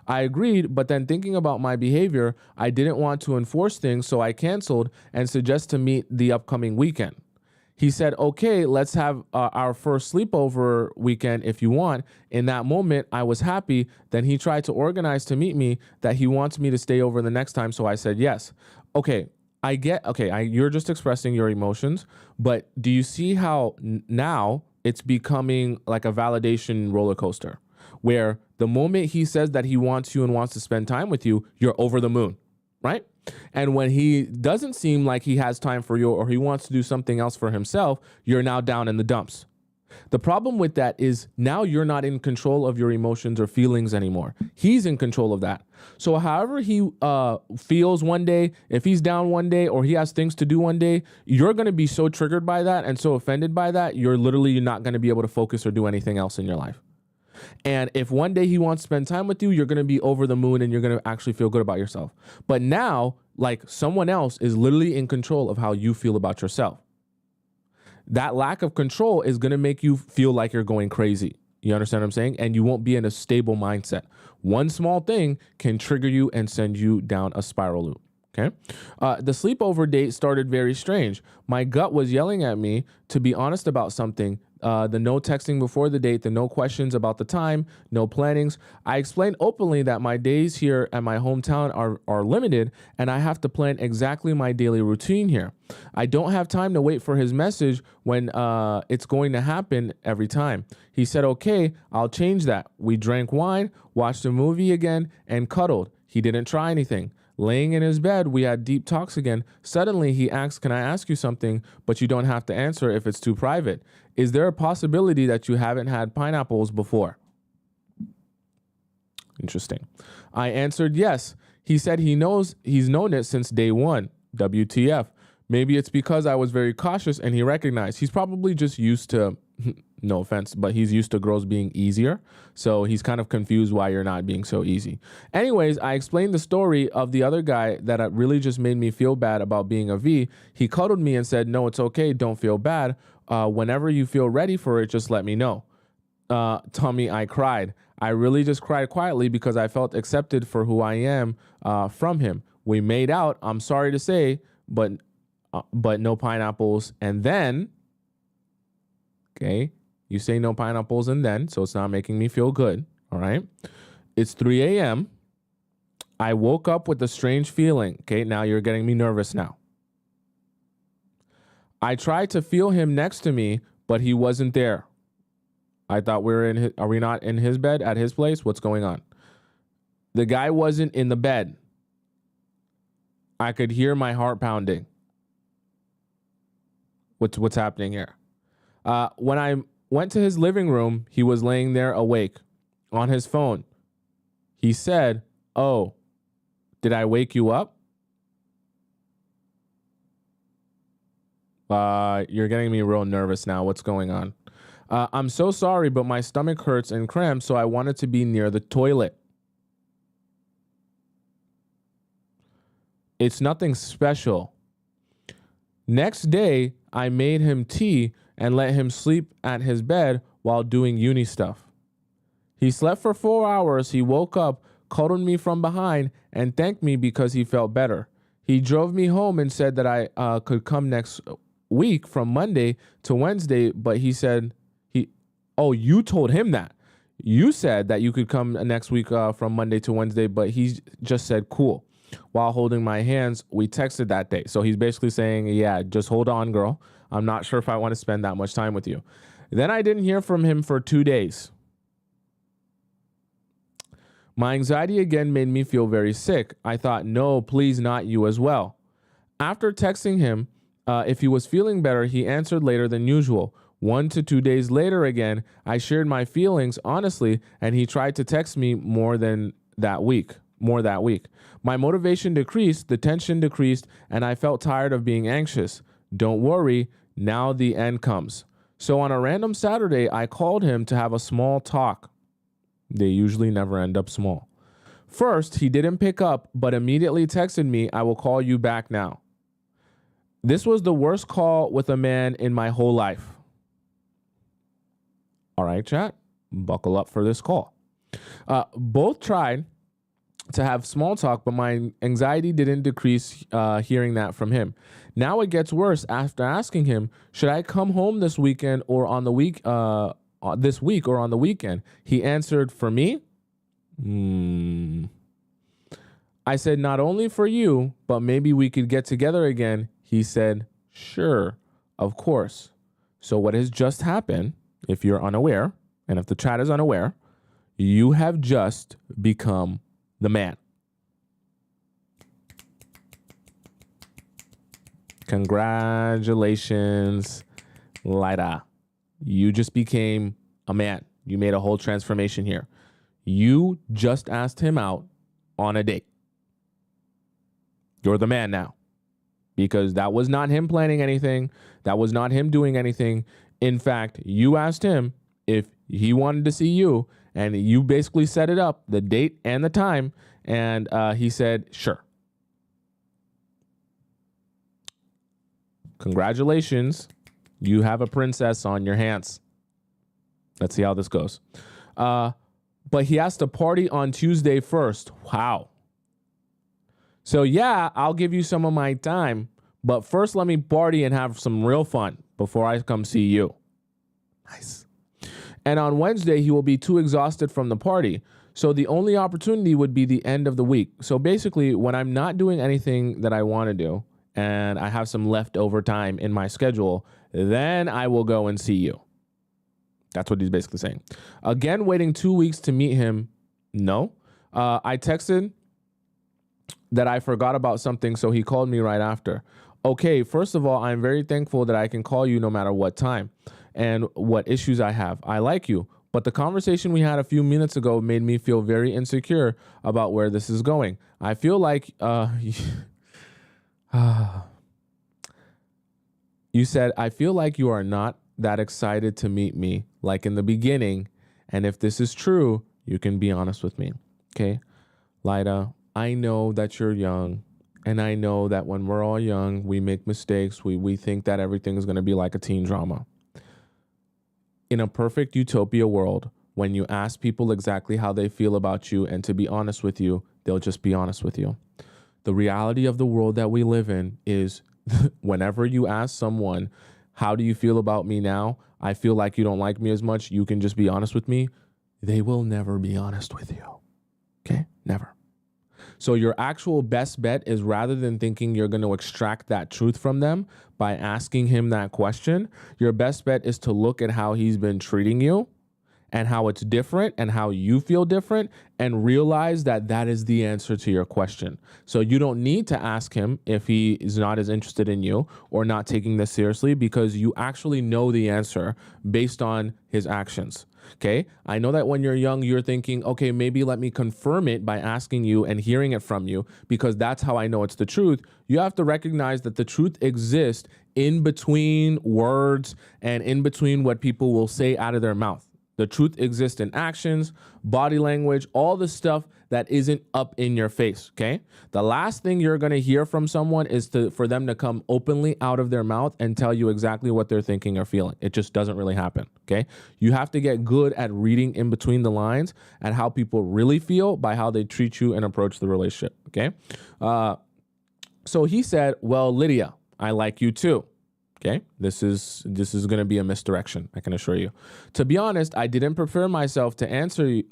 I agreed, but then thinking about my behavior, I didn't want to enforce things, so I canceled and suggest to meet the upcoming weekend. He said, okay, let's have our first sleepover weekend if you want. In that moment, I was happy. Then he tried to organize to meet me that he wants me to stay over the next time. So I said yes. Okay, you're just expressing your emotions, but do you see how now it's becoming like a validation roller coaster where the moment he says that he wants you and wants to spend time with you, you're over the moon, right? And when he doesn't seem like he has time for you or he wants to do something else for himself, you're now down in the dumps. The problem with that is now you're not in control of your emotions or feelings anymore. He's in control of that. So however he feels one day, if he's down one day or he has things to do one day, you're going to be so triggered by that and so offended by that, you're literally not going to be able to focus or do anything else in your life. And if one day he wants to spend time with you, you're going to be over the moon and you're going to actually feel good about yourself. But now, like, someone else is literally in control of how you feel about yourself. That lack of control is going to make you feel like you're going crazy. You understand what I'm saying? And you won't be in a stable mindset. One small thing can trigger you and send you down a spiral loop. Okay. The sleepover date started very strange. My gut was yelling at me to be honest about something. The no texting before the date, the no questions about the time, no plannings. I explained openly that my days here at my hometown are limited and I have to plan exactly my daily routine here. I don't have time to wait for his message when it's going to happen every time. He said, okay, I'll change that. We drank wine, watched a movie again, and cuddled. He didn't try anything. Laying in his bed, we had deep talks again. Suddenly, he asked, can I ask you something? But you don't have to answer if it's too private. Is there a possibility that you haven't had pineapples before? Interesting. I answered yes. He said he's known it since day one. WTF. Maybe it's because I was very cautious and he recognized. He's probably just used to, no offense, but he's used to girls being easier. So he's kind of confused why you're not being so easy. Anyways, I explained the story of the other guy that really just made me feel bad about being a V. He cuddled me and said, no, it's okay. Don't feel bad. Whenever you feel ready for it, just let me know. Tommy, I cried. I really just cried quietly because I felt accepted for who I am from him. We made out, I'm sorry to say, but no pineapples. And then, okay, you say no pineapples and then, so it's not making me feel good, all right? It's 3 a.m. I woke up with a strange feeling. Okay, now you're getting me nervous now. I tried to feel him next to me, but he wasn't there. I thought are we not in his bed at his place? What's going on? The guy wasn't in the bed. I could hear my heart pounding. What's happening here? When I went to his living room, he was laying there awake on his phone. He said, oh, did I wake you up? You're getting me real nervous now. What's going on? I'm so sorry, but my stomach hurts and cramps, so I wanted to be near the toilet. It's nothing special. Next day, I made him tea and let him sleep at his bed while doing uni stuff. He slept for 4 hours. He woke up, cuddled me from behind, and thanked me because he felt better. He drove me home and said that I could come next week from Monday to Wednesday, but he said you told him that. You said that you could come next week from Monday to Wednesday, but he just said cool. While holding my hands, we texted that day. So he's basically saying, yeah, just hold on, girl. I'm not sure if I want to spend that much time with you. Then I didn't hear from him for 2 days. My anxiety again made me feel very sick. I thought, no, please not you as well. After texting him, if he was feeling better, he answered later than usual. 1 to 2 days later again, I shared my feelings honestly, and he tried to text me more that week. My motivation decreased, the tension decreased, and I felt tired of being anxious. Don't worry, now the end comes. So on a random Saturday, I called him to have a small talk. They usually never end up small. First, he didn't pick up, but immediately texted me, I will call you back now. This was the worst call with a man in my whole life. All right, chat, buckle up for this call. Both tried to have small talk, but my anxiety didn't decrease hearing that from him. Now it gets worse after asking him, should I come home this weekend or on the week, this week or on the weekend? He answered, for me? I said, not only for you, but maybe we could get together again. He said, sure, of course. So what has just happened, if you're unaware, and if the chat is unaware, you have just become the man. Congratulations, Lida. You just became a man. You made a whole transformation here. You just asked him out on a date. You're the man now, because that was not him planning anything. That was not him doing anything. In fact, you asked him if he wanted to see you, and you basically set it up, the date and the time, and he said, sure. Congratulations. You have a princess on your hands. Let's see how this goes. But he has to party on Tuesday first. Wow. So yeah, I'll give you some of my time, but first let me party and have some real fun before I come see you. Nice. And on Wednesday, he will be too exhausted from the party. So the only opportunity would be the end of the week. So basically, when I'm not doing anything that I want to do and I have some leftover time in my schedule, then I will go and see you. That's what he's basically saying. Again, waiting 2 weeks to meet him. No. I texted that I forgot about something, so he called me right after. Okay, first of all, I'm very thankful that I can call you no matter what time and what issues I have. I like you, but the conversation we had a few minutes ago made me feel very insecure about where this is going. I feel like you said, I feel like you are not that excited to meet me like in the beginning, and if this is true, you can be honest with me. Okay, Lida, I know that you're young, and I know that when we're all young, we make mistakes. We think that everything is going to be like a teen drama. In a perfect utopia world, when you ask people exactly how they feel about you and to be honest with you, they'll just be honest with you. The reality of the world that we live in is whenever you ask someone, how do you feel about me now? I feel like you don't like me as much. You can just be honest with me. They will never be honest with you. Okay? Never. So your actual best bet is, rather than thinking you're going to extract that truth from them by asking him that question, your best bet is to look at how he's been treating you and how it's different and how you feel different, and realize that that is the answer to your question. So you don't need to ask him if he is not as interested in you or not taking this seriously, because you actually know the answer based on his actions. Okay, I know that when you're young, you're thinking, okay, maybe let me confirm it by asking you and hearing it from you, because that's how I know it's the truth. You have to recognize that the truth exists in between words and in between what people will say out of their mouth. The truth exists in actions, body language, all the stuff that isn't up in your face, okay? The last thing you're going to hear from someone is for them to come openly out of their mouth and tell you exactly what they're thinking or feeling. It just doesn't really happen, okay? You have to get good at reading in between the lines and how people really feel by how they treat you and approach the relationship, okay? So he said, well, Lydia, I like you too. Okay, this is going to be a misdirection, I can assure you. To be honest, I didn't prepare myself to answer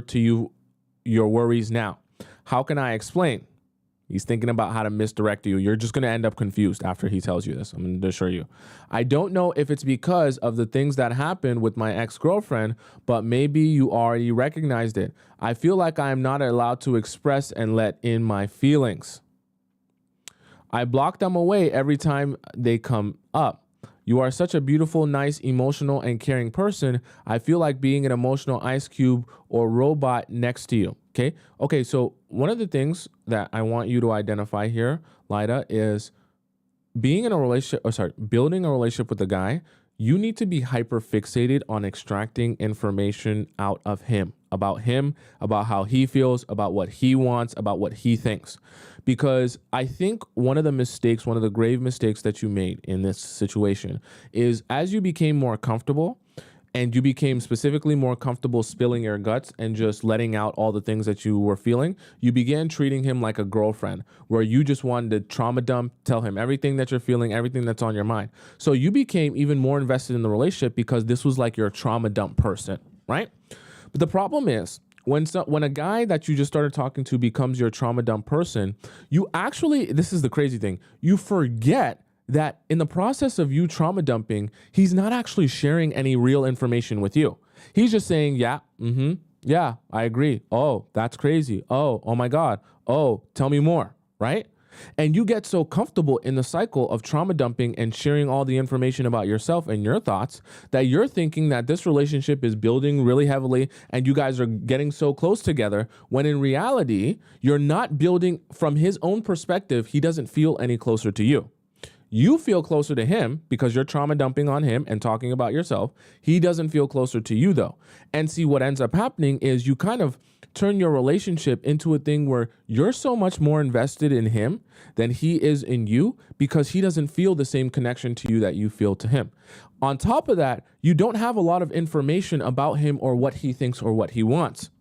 to you your worries now. How can I explain? He's thinking about how to misdirect you. You're just going to end up confused after he tells you this. I'm going to assure you. I don't know if it's because of the things that happened with my ex-girlfriend, but maybe you already recognized it. I feel like I am not allowed to express and let in my feelings. I block them away every time they come up. You are such a beautiful, nice, emotional, and caring person. I feel like being an emotional ice cube or robot next to you. Okay, so one of the things that I want you to identify here, Lida, is building a relationship with a guy. You need to be hyper fixated on extracting information out of him, about how he feels, about what he wants, about what he thinks. Because I think one of the grave mistakes that you made in this situation is, as you became more comfortable and you became specifically more comfortable spilling your guts and just letting out all the things that you were feeling, you began treating him like a girlfriend, where you just wanted to trauma dump, tell him everything that you're feeling, everything that's on your mind. So you became even more invested in the relationship because this was like your trauma dump person, right? But the problem is, when a guy that you just started talking to becomes your trauma dump person, you actually, this is the crazy thing, you forget that in the process of you trauma dumping, he's not actually sharing any real information with you. He's just saying, yeah, yeah, I agree. Oh, that's crazy. Oh my God. Oh, tell me more, right? And you get so comfortable in the cycle of trauma dumping and sharing all the information about yourself and your thoughts that you're thinking that this relationship is building really heavily and you guys are getting so close together, when in reality, you're not building. From his own perspective, he doesn't feel any closer to you. You feel closer to him because you're trauma dumping on him and talking about yourself. He doesn't feel closer to you though. And see, what ends up happening is you kind of turn your relationship into a thing where you're so much more invested in him than he is in you, because he doesn't feel the same connection to you that you feel to him. On top of that, you don't have a lot of information about him or what he thinks or what he wants.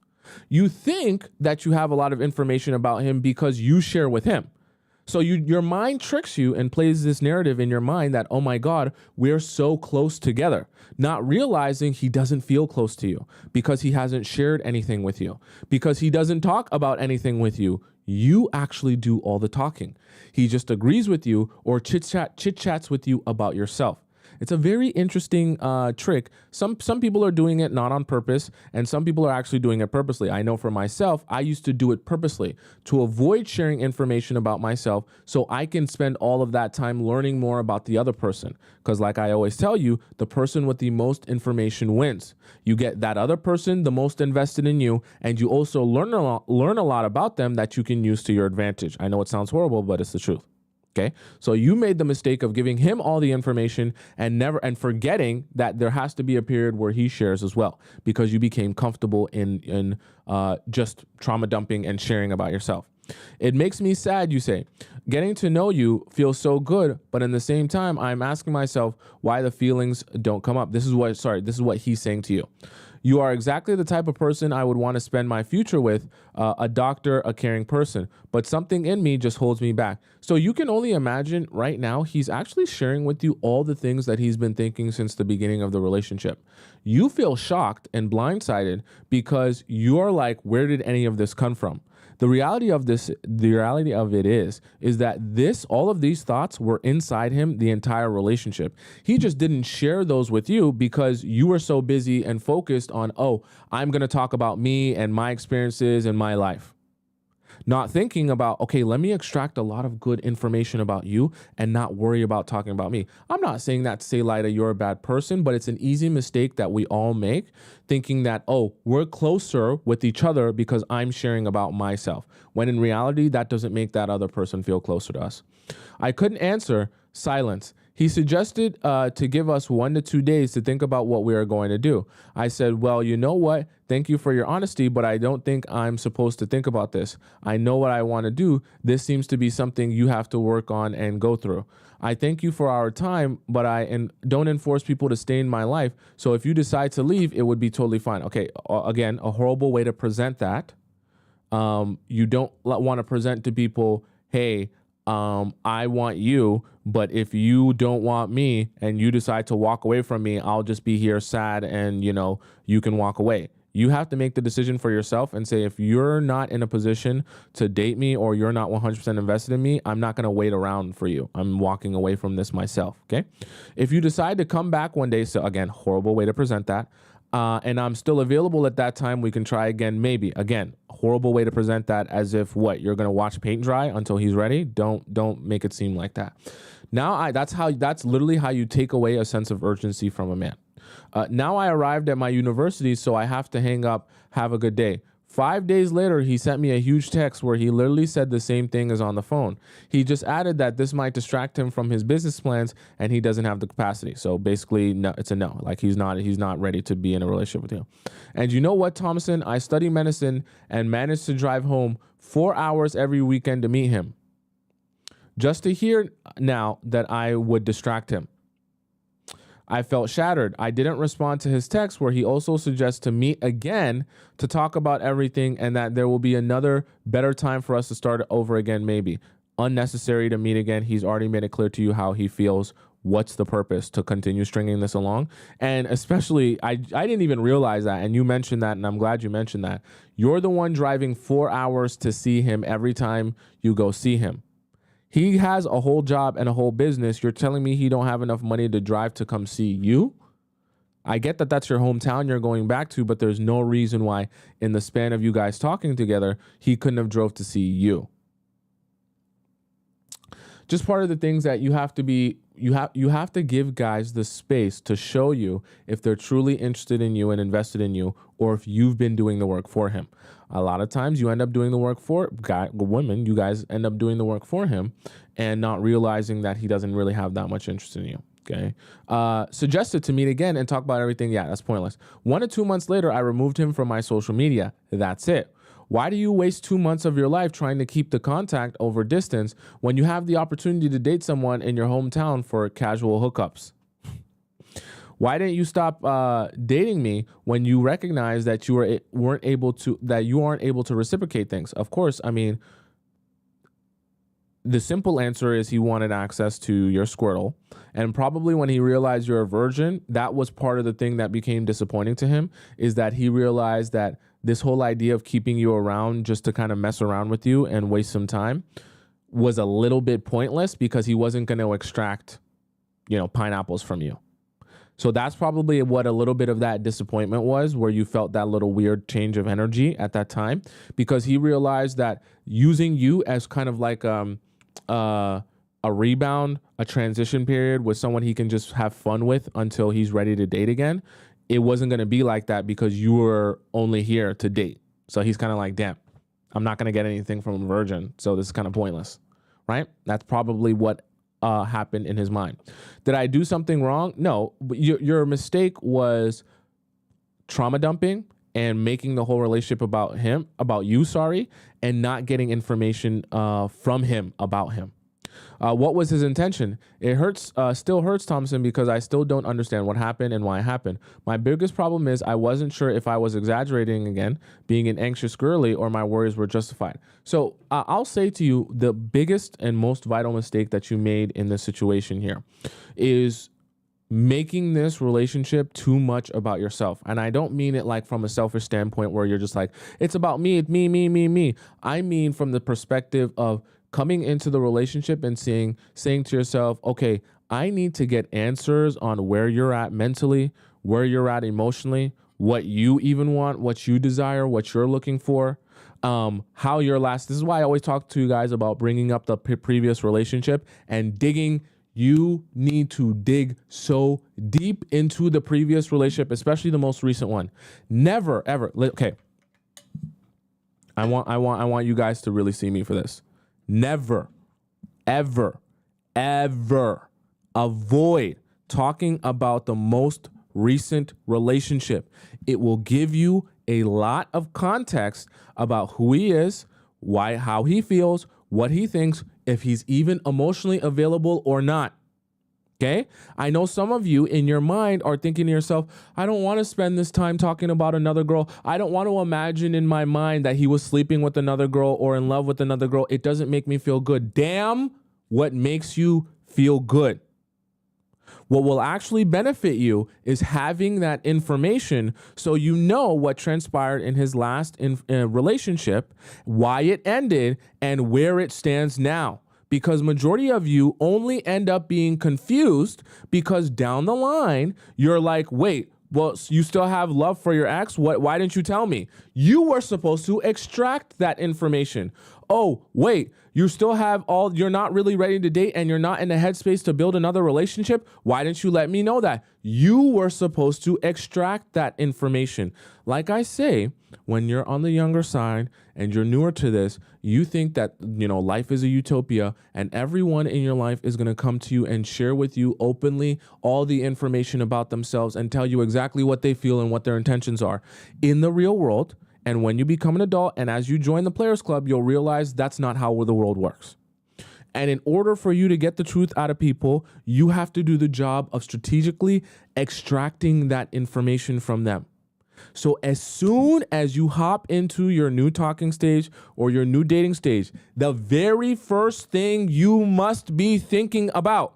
You think that you have a lot of information about him because you share with him. So your mind tricks you and plays this narrative in your mind that, oh my God, we're so close together, not realizing he doesn't feel close to you because he hasn't shared anything with you, because he doesn't talk about anything with you. You actually do all the talking. He just agrees with you or chit-chats with you about yourself. It's a very interesting trick. Some people are doing it not on purpose, and some people are actually doing it purposely. I know for myself, I used to do it purposely to avoid sharing information about myself so I can spend all of that time learning more about the other person. Because like I always tell you, the person with the most information wins. You get that other person the most invested in you, and you also learn a lot about them that you can use to your advantage. I know it sounds horrible, but it's the truth. Okay, so you made the mistake of giving him all the information and forgetting that there has to be a period where he shares as well, because you became comfortable in just trauma dumping and sharing about yourself. It makes me sad, you say. Getting to know you feels so good, but in the same time, I'm asking myself why the feelings don't come up. This is what he's saying to you. You are exactly the type of person I would want to spend my future with, a doctor, a caring person, but something in me just holds me back. So you can only imagine right now, he's actually sharing with you all the things that he's been thinking since the beginning of the relationship. You feel shocked and blindsided because you're like, where did any of this come from? The reality of it is that all of these thoughts were inside him the entire relationship. He just didn't share those with you because you were so busy and focused on, oh, I'm going to talk about me and my experiences and my life. Not thinking about, okay, let me extract a lot of good information about you and not worry about talking about me. I'm not saying that to say, Lyda, you're a bad person, but it's an easy mistake that we all make, thinking that, oh, we're closer with each other because I'm sharing about myself, when in reality, that doesn't make that other person feel closer to us. I couldn't answer. Silence. He suggested to give us 1 to 2 days to think about what we are going to do. I said, well, you know what? Thank you for your honesty, but I don't think I'm supposed to think about this. I know what I want to do. This seems to be something you have to work on and go through. I thank you for our time, but I don't enforce people to stay in my life. So if you decide to leave, it would be totally fine. Okay, again, a horrible way to present that. You don't want to present to people, hey, I want you, but if you don't want me and you decide to walk away from me, I'll just be here sad and, you can walk away. You have to make the decision for yourself and say, if you're not in a position to date me or you're not 100% invested in me, I'm not going to wait around for you. I'm walking away from this myself. Okay. If you decide to come back one day, so again, horrible way to present that. And I'm still available at that time, we can try again, maybe. Again, horrible way to present that, as if what, you're gonna watch paint dry until he's ready. Don't make it seem like that. Now that's literally how you take away a sense of urgency from a man. Now I arrived at my university, so I have to hang up. Have a good day. 5 days later, he sent me a huge text where he literally said the same thing as on the phone. He just added that this might distract him from his business plans and he doesn't have the capacity. So basically, no, it's a no. Like he's not ready to be in a relationship with you. And you know what, Tomisin? I study medicine and managed to drive home 4 hours every weekend to meet him, just to hear now that I would distract him. I felt shattered. I didn't respond to his text where he also suggests to meet again to talk about everything and that there will be another better time for us to start over again, maybe. Unnecessary to meet again. He's already made it clear to you how he feels. What's the purpose to continue stringing this along? And especially, I didn't even realize that. And you mentioned that, and I'm glad you mentioned that. You're the one driving 4 hours to see him every time you go see him. He has a whole job and a whole business. You're telling me he don't have enough money to drive to come see you? I get that that's your hometown you're going back to, but there's no reason why in the span of you guys talking together, he couldn't have drove to see you. Just part of the things that you have to be, you have to give guys the space to show you if they're truly interested in you and invested in you, or if you've been doing the work for him. A lot of times you end up doing the work for women, you guys end up doing the work for him and not realizing that he doesn't really have that much interest in you. Okay. Suggested to meet again and talk about everything. Yeah, that's pointless. 1 to 2 months later, I removed him from my social media. That's it. Why do you waste 2 months of your life trying to keep the contact over distance when you have the opportunity to date someone in your hometown for casual hookups? Why didn't you stop dating me when you recognized that you aren't able to reciprocate things? Of course, I mean, the simple answer is he wanted access to your Squirtle. And probably when he realized you're a virgin, that was part of the thing that became disappointing to him, is that he realized that this whole idea of keeping you around just to kind of mess around with you and waste some time was a little bit pointless because he wasn't going to extract, pineapples from you. So that's probably what a little bit of that disappointment was, where you felt that little weird change of energy at that time, because he realized that using you as kind of like a rebound, a transition period with someone he can just have fun with until he's ready to date again, it wasn't going to be like that because you were only here to date. So he's kind of like, damn, I'm not going to get anything from a virgin, so this is kind of pointless, right? That's probably what happened in his mind. Did I do something wrong? No. Your mistake was trauma dumping and making the whole relationship about you, and not getting information from him about him. What was his intention? It still hurts, Tomisin, because I still don't understand what happened and why it happened. My biggest problem is I wasn't sure if I was exaggerating again, being an anxious girly, or my worries were justified. So I'll say to you, the biggest and most vital mistake that you made in this situation here is making this relationship too much about yourself. And I don't mean it like from a selfish standpoint where you're just like, it's about me, it's me. I mean from the perspective of coming into the relationship and saying to yourself, okay, I need to get answers on where you're at mentally, where you're at emotionally, what you even want, what you desire, what you're looking for, how your this is why I always talk to you guys about bringing up the previous relationship and digging. You need to dig so deep into the previous relationship, especially the most recent one. Never, ever. Okay. I want you guys to really see me for this. Never, ever, ever avoid talking about the most recent relationship. It will give you a lot of context about who he is, how he feels, what he thinks, if he's even emotionally available or not. Okay? I know some of you in your mind are thinking to yourself, I don't want to spend this time talking about another girl. I don't want to imagine in my mind that he was sleeping with another girl or in love with another girl. It doesn't make me feel good. Damn, what makes you feel good? What will actually benefit you is having that information so you know what transpired in his last relationship, why it ended, and where it stands now. Because majority of you only end up being confused because down the line, you're like, wait, well, you still have love for your ex? Why didn't you tell me? You were supposed to extract that information. Oh, wait, you still have you're not really ready to date and you're not in the headspace to build another relationship? Why didn't you let me know that? You were supposed to extract that information. Like I say, when you're on the younger side and you're newer to this, you think that, life is a utopia and everyone in your life is going to come to you and share with you openly all the information about themselves and tell you exactly what they feel and what their intentions are. In the real world, and when you become an adult and as you join the Players Club, you'll realize that's not how the world works. And in order for you to get the truth out of people, you have to do the job of strategically extracting that information from them. So as soon as you hop into your new talking stage or your new dating stage, the very first thing you must be thinking about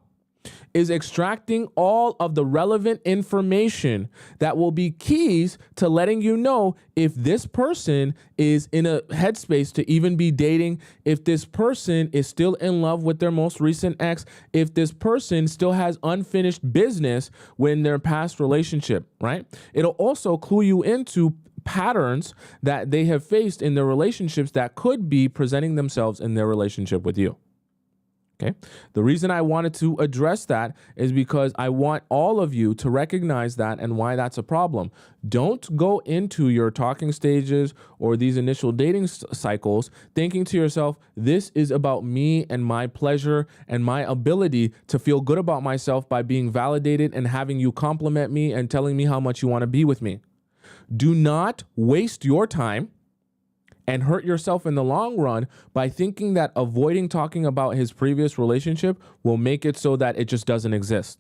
is extracting all of the relevant information that will be keys to letting you know if this person is in a headspace to even be dating, if this person is still in love with their most recent ex, if this person still has unfinished business in their past relationship, right? It'll also clue you into patterns that they have faced in their relationships that could be presenting themselves in their relationship with you. Okay. The reason I wanted to address that is because I want all of you to recognize that and why that's a problem. Don't go into your talking stages or these initial dating cycles thinking to yourself, this is about me and my pleasure and my ability to feel good about myself by being validated and having you compliment me and telling me how much you want to be with me. Do not waste your time and hurt yourself in the long run by thinking that avoiding talking about his previous relationship will make it so that it just doesn't exist.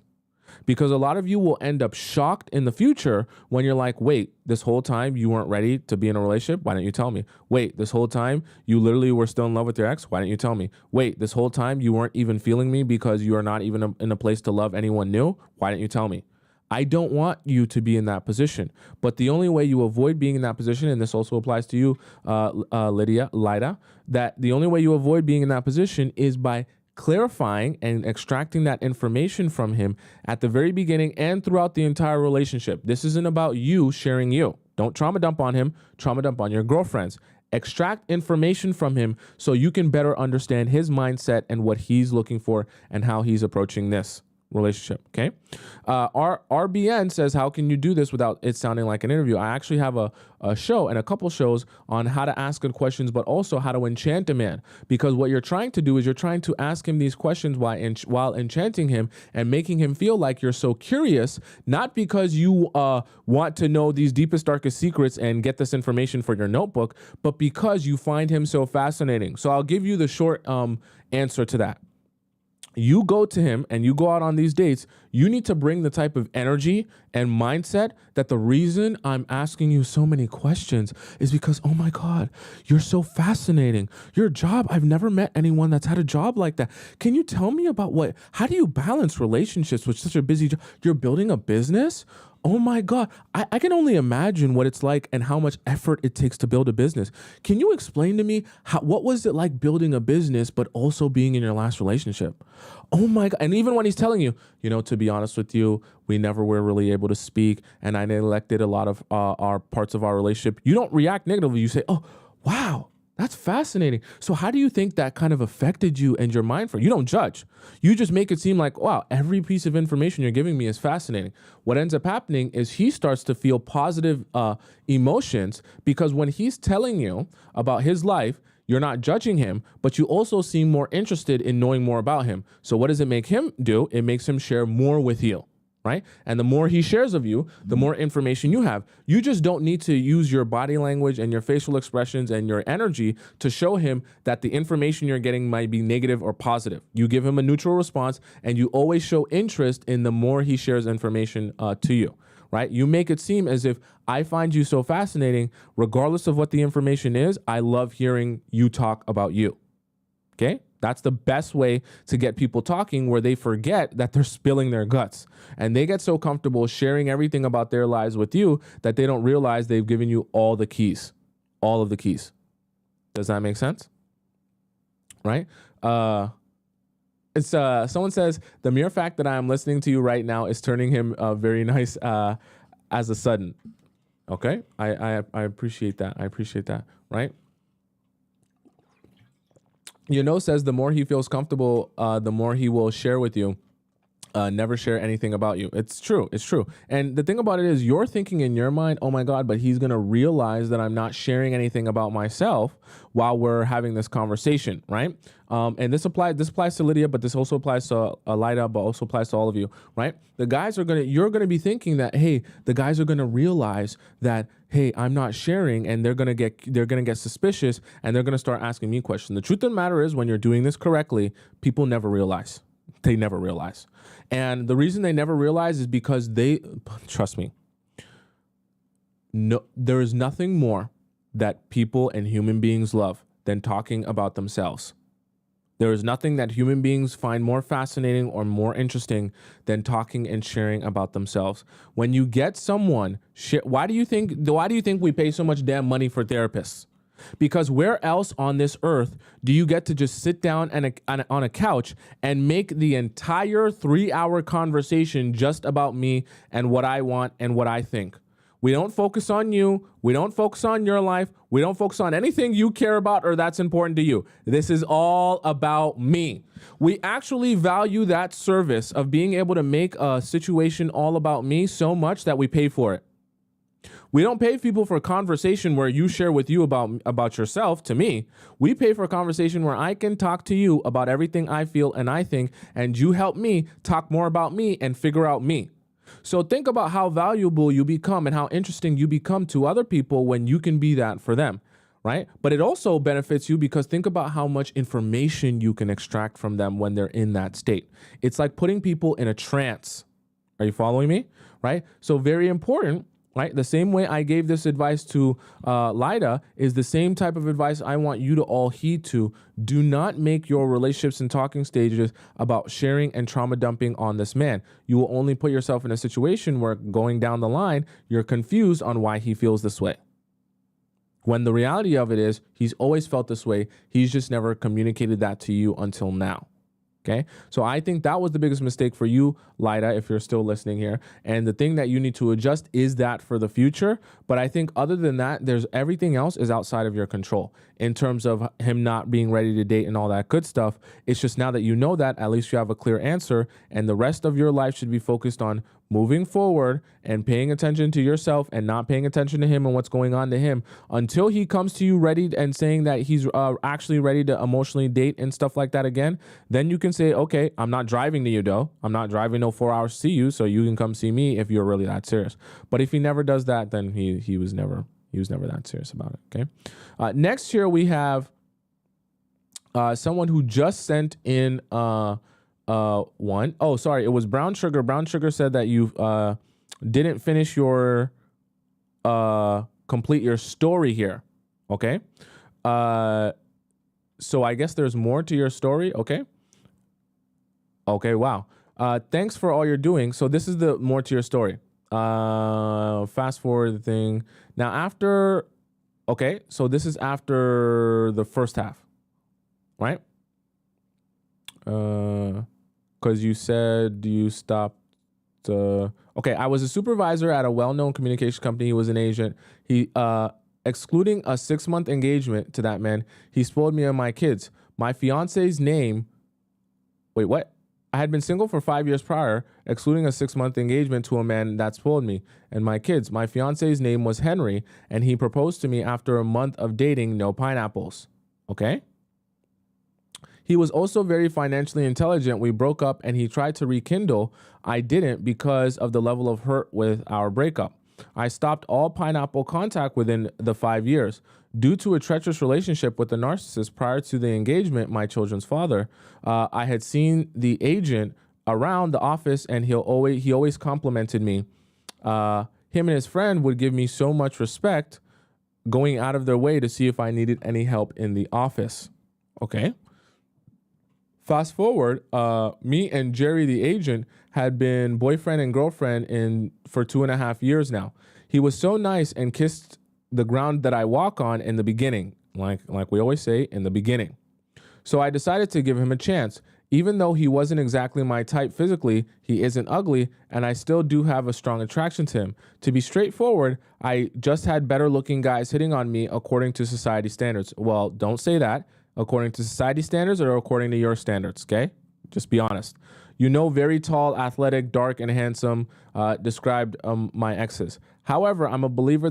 Because a lot of you will end up shocked in the future when you're like, wait, this whole time you weren't ready to be in a relationship? Why didn't you tell me? Wait, this whole time you literally were still in love with your ex? Why didn't you tell me? Wait, this whole time you weren't even feeling me because you are not even in a place to love anyone new? Why didn't you tell me? I don't want you to be in that position. But the only way you avoid being in that position, and this also applies to you, Lida, that the only way you avoid being in that position is by clarifying and extracting that information from him at the very beginning and throughout the entire relationship. This isn't about you sharing you. Don't trauma dump on him, trauma dump on your girlfriends. Extract information from him so you can better understand his mindset and what he's looking for and how he's approaching this relationship. Okay. Our RBN says, how can you do this without it sounding like an interview? I actually have a show and a couple shows on how to ask good questions, but also how to enchant a man. Because what you're trying to do is you're trying to ask him these questions while enchanting him and making him feel like you're so curious, not because you want to know these deepest, darkest secrets and get this information for your notebook, but because you find him so fascinating. So I'll give you the short answer to that. You go to him and you go out on these dates, you need to bring the type of energy and mindset that the reason I'm asking you so many questions is because, oh my God, you're so fascinating. Your job, I've never met anyone that's had a job like that. Can you tell me about how do you balance relationships with such a busy job? You're building a business? Oh my God, I can only imagine what it's like and how much effort it takes to build a business. Can you explain to me what was it like building a business, but also being in your last relationship? Oh my God. And even when he's telling you, to be honest with you, we never were really able to speak and I neglected a lot of our parts of our relationship. You don't react negatively. You say, oh, wow. That's fascinating. So how do you think that kind of affected you and your mind? You don't judge. You just make it seem like, wow, every piece of information you're giving me is fascinating. What ends up happening is he starts to feel positive emotions because when he's telling you about his life, you're not judging him, but you also seem more interested in knowing more about him. So what does it make him do? It makes him share more with you. Right? And the more he shares of you, the more information you have. You just don't need to use your body language and your facial expressions and your energy to show him that the information you're getting might be negative or positive. You give him a neutral response and you always show interest in the more he shares information to you. Right? You make it seem as if I find you so fascinating, regardless of what the information is. I love hearing you talk about you. Okay? That's the best way to get people talking, where they forget that they're spilling their guts and they get so comfortable sharing everything about their lives with you that they don't realize they've given you all the keys, all of the keys. Does that make sense? Right? Someone says the mere fact that I'm listening to you right now is turning him very nice as a sudden. Okay. I appreciate that. I appreciate that. Right. Says the more he feels comfortable, the more he will share with you. never share anything about you. It's true. It's true. And the thing about it is you're thinking in your mind, oh my God, but he's going to realize that I'm not sharing anything about myself while we're having this conversation, right? And this applies to Lydia, but this also applies to Lida, but also applies to all of you, right? You're going to be thinking that, hey, the guys are going to realize that, hey, I'm not sharing, and they're going to get suspicious, and they're going to start asking me questions. The truth of the matter is, when you're doing this correctly, people never realize. They never realize. And the reason they never realize is because trust me, no, there is nothing more that people and human beings love than talking about themselves. There is nothing that human beings find more fascinating or more interesting than talking and sharing about themselves. When you get someone, why do you think we pay so much damn money for therapists? Because where else on this earth do you get to just sit down on a couch and make the entire 3-hour conversation just about me and what I want and what I think? We don't focus on you. We don't focus on your life. We don't focus on anything you care about or that's important to you. This is all about me. We actually value that service of being able to make a situation all about me so much that we pay for it. We don't pay people for a conversation where you share with you about yourself to me. We pay for a conversation where I can talk to you about everything I feel and I think, and you help me talk more about me and figure out me. So think about how valuable you become and how interesting you become to other people when you can be that for them, right? But it also benefits you because think about how much information you can extract from them when they're in that state. It's like putting people in a trance. Are you following me? Right? So very important. Right? The same way I gave this advice to Lida is the same type of advice I want you to all heed to. Do not make your relationships and talking stages about sharing and trauma dumping on this man. You will only put yourself in a situation where going down the line, you're confused on why he feels this way. When the reality of it is he's always felt this way. He's just never communicated that to you until now. Okay, so I think that was the biggest mistake for you, Lida, if you're still listening here. And the thing that you need to adjust is that for the future. But I think other than that, there's everything else is outside of your control in terms of him not being ready to date and all that good stuff. It's just now that you know that, at least you have a clear answer. And the rest of your life should be focused on moving forward and paying attention to yourself and not paying attention to him and what's going on to him until he comes to you ready and saying that he's actually ready to emotionally date and stuff like that again. Then you can say, okay, I'm not driving to you though. I'm not driving no 4 hours to see you, so you can come see me if you're really that serious. But if he never does that, then he was never that serious about it. Okay. Next here we have someone who just sent in one. Oh, sorry, it was Brown Sugar. Brown Sugar said that you didn't finish your complete your story here. Okay. So I guess there's more to your story. Okay. Okay. Wow. Thanks for all you're doing. So this is the more to your story. Fast forward the thing now after. Okay. So this is after the first half, right? Because you said you stopped. Okay, I was a supervisor at a well-known communication company. He was an agent. He, excluding a 6-month engagement to that man, he spoiled me and my kids. My fiance's name. Wait, what? I had been single for 5 years prior, excluding a 6-month engagement to a man that spoiled me and my kids. My fiance's name was Henry, and he proposed to me after a month of dating. No pineapples. Okay. He was also very financially intelligent. We broke up and he tried to rekindle. I didn't because of the level of hurt with our breakup. I stopped all pineapple contact within the 5 years. Due to a treacherous relationship with the narcissist prior to the engagement, my children's father, I had seen the agent around the office and he always complimented me. Him and his friend would give me so much respect, going out of their way to see if I needed any help in the office. Okay. Fast forward, me and Jerry, the agent, had been boyfriend and girlfriend for 2.5 years now. He was so nice and kissed the ground that I walk on in the beginning, like we always say, in the beginning. So I decided to give him a chance. Even though he wasn't exactly my type physically, he isn't ugly, and I still do have a strong attraction to him. To be straightforward, I just had better looking guys hitting on me according to society standards. Well, don't say that. According to society standards or according to your standards, okay? Just be honest. You know, very tall, athletic, dark, and handsome, described my exes. However, I'm a believer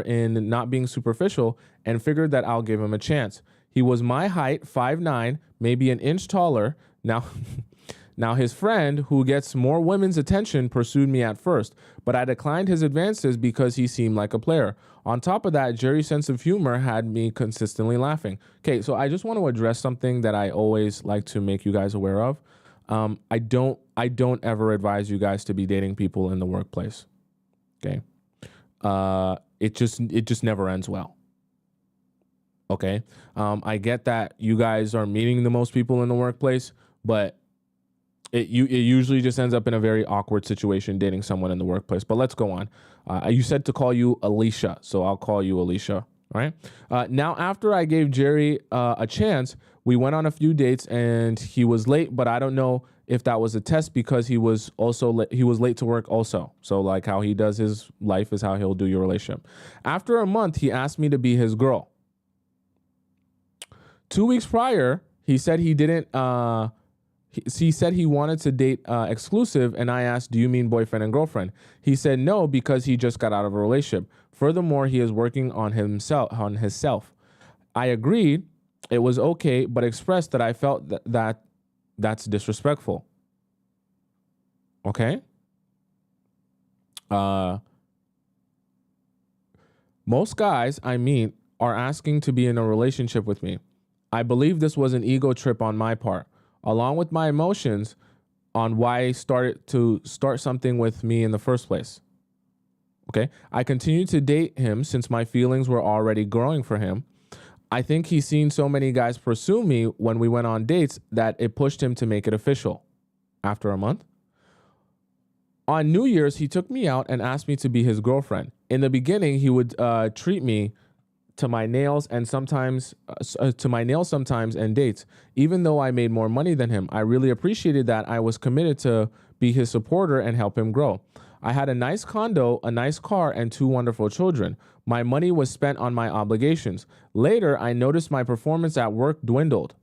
in not being superficial and figured that I'll give him a chance. He was my height, 5'9", maybe an inch taller. Now, now his friend, who gets more women's attention, pursued me at first, but I declined his advances because he seemed like a player. On top of that, Jerry's sense of humor had me consistently laughing. Okay, so I just want to address something that I always like to make you guys aware of. I don't ever advise you guys to be dating people in the workplace. Okay. It just never ends well. Okay. I get that you guys are meeting the most people in the workplace, but it usually just ends up in a very awkward situation dating someone in the workplace. But let's go on. You said to call you Alicia, so I'll call you Alicia. All right. Now, after I gave Jerry a chance, we went on a few dates and he was late, but I don't know if that was a test because he was late to work also. So like how he does his life is how he'll do your relationship. After a month, he asked me to be his girl. 2 weeks prior, he said he didn't. He said he wanted to date exclusive, and I asked, "Do you mean boyfriend and girlfriend?" He said no because he just got out of a relationship. Furthermore, he is working on himself. I agreed it was okay, but expressed that I felt that's disrespectful. Okay. Most guys I meet are asking to be in a relationship with me. I believe this was an ego trip on my part, along with my emotions on why I started to start something with me in the first place. Okay. I continued to date him since my feelings were already growing for him. I think he's seen so many guys pursue me when we went on dates that it pushed him to make it official. After a month, on New Year's, he took me out and asked me to be his girlfriend. In the beginning, he would treat me to my nails sometimes and dates. Even though I made more money than him, I really appreciated that I was committed to be his supporter and help him grow. I had a nice condo, a nice car, and 2 wonderful children. My money was spent on my obligations. Later, I noticed my performance at work dwindled.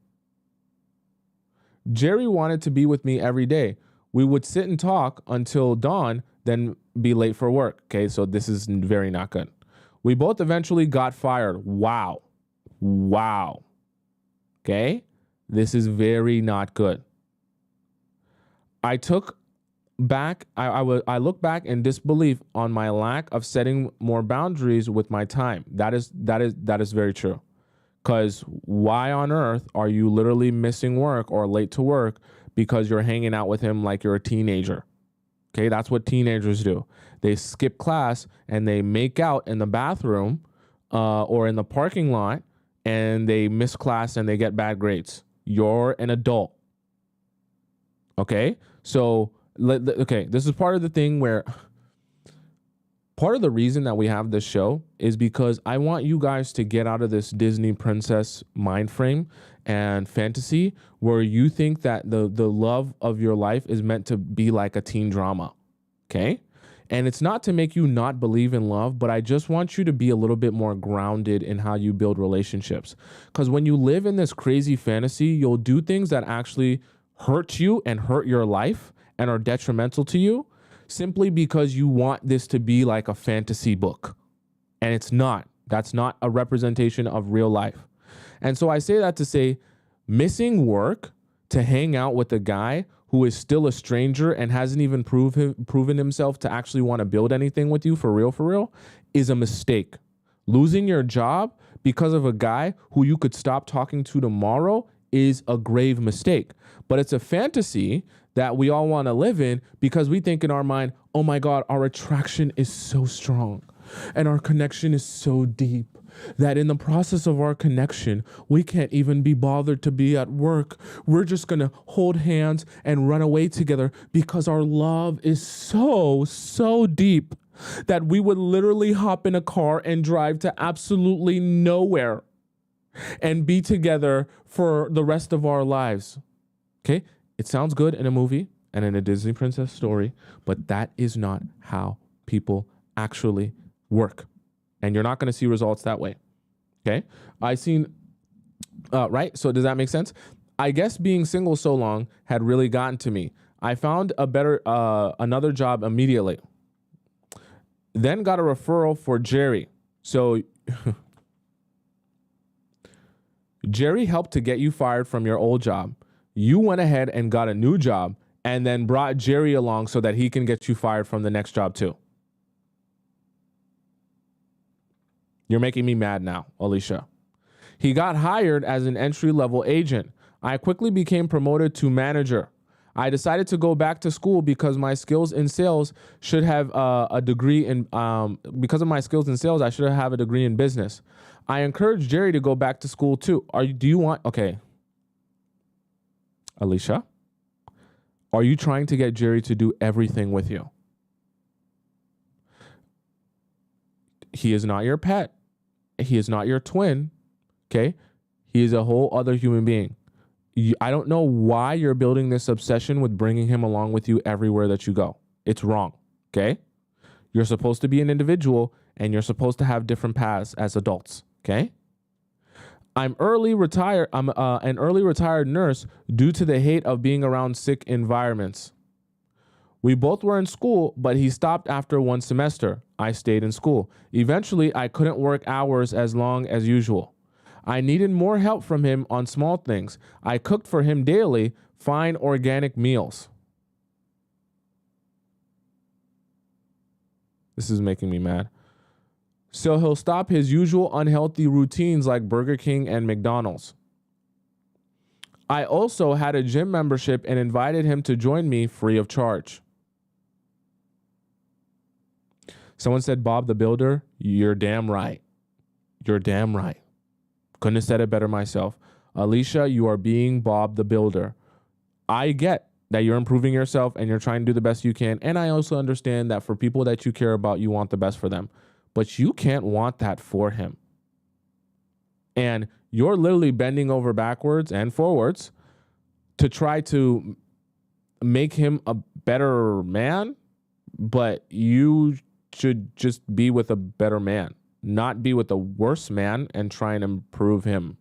Jerry wanted to be with me every day. We would sit and talk until dawn, then be late for work. Okay, so this is very not good. We both eventually got fired. Wow. Okay, this is very not good. I look back in disbelief on my lack of setting more boundaries with my time. That is very true. Because why on earth are you literally missing work or late to work because you're hanging out with him like you're a teenager? Okay, that's what teenagers do. They skip class and they make out in the bathroom or in the parking lot, and they miss class and they get bad grades. You're an adult. Okay, so this is part of the thing where part of the reason that we have this show is because I want you guys to get out of this Disney princess mind frame and fantasy where you think that the love of your life is meant to be like a teen drama. Okay? And it's not to make you not believe in love, but I just want you to be a little bit more grounded in how you build relationships. Because when you live in this crazy fantasy, you'll do things that actually hurt you and hurt your life and are detrimental to you simply because you want this to be like a fantasy book. And it's not. That's not a representation of real life. And so I say that to say missing work to hang out with a guy who is still a stranger and hasn't even proven himself to actually want to build anything with you for real, is a mistake. Losing your job because of a guy who you could stop talking to tomorrow is a grave mistake. But it's a fantasy that we all want to live in because we think in our mind, oh my God, our attraction is so strong and our connection is so deep that in the process of our connection, we can't even be bothered to be at work. We're just going to hold hands and run away together because our love is so deep that we would literally hop in a car and drive to absolutely nowhere and be together for the rest of our lives. Okay? It sounds good in a movie and in a Disney princess story, but that is not how people actually work. And you're not going to see results that way. Okay? Right? So does that make sense? I guess being single so long had really gotten to me. I found another job immediately. Then got a referral for Jerry. So Jerry helped to get you fired from your old job. You went ahead and got a new job and then brought Jerry along so that he can get you fired from the next job too. You're making me mad now, Alicia. He got hired as an entry-level agent. I quickly became promoted to manager. I decided to go back to school because my skills in sales should have a degree in, because of my skills in sales, I should have a degree in business. I encouraged Jerry to go back to school too. Okay. Alicia, are you trying to get Jerry to do everything with you? He is not your pet. He is not your twin. Okay. He is a whole other human being. I don't know why you're building this obsession with bringing him along with you everywhere that you go. It's wrong. Okay. You're supposed to be an individual and you're supposed to have different paths as adults. Okay. I'm an early retired nurse due to the hate of being around sick environments. We both were in school, but he stopped after one semester. I stayed in school. Eventually, I couldn't work hours as long as usual. I needed more help from him on small things. I cooked for him daily, fine organic meals. This is making me mad. So he'll stop his usual unhealthy routines like Burger King and McDonald's. I also had a gym membership and invited him to join me free of charge. Someone said, Bob the Builder, you're damn right. You're damn right. Couldn't have said it better myself. Alicia, you are being Bob the Builder. I get that you're improving yourself and you're trying to do the best you can. And I also understand that for people that you care about, you want the best for them. But you can't want that for him. And you're literally bending over backwards and forwards to try to make him a better man. But you should just be with a better man, not be with a worse man and try and improve him.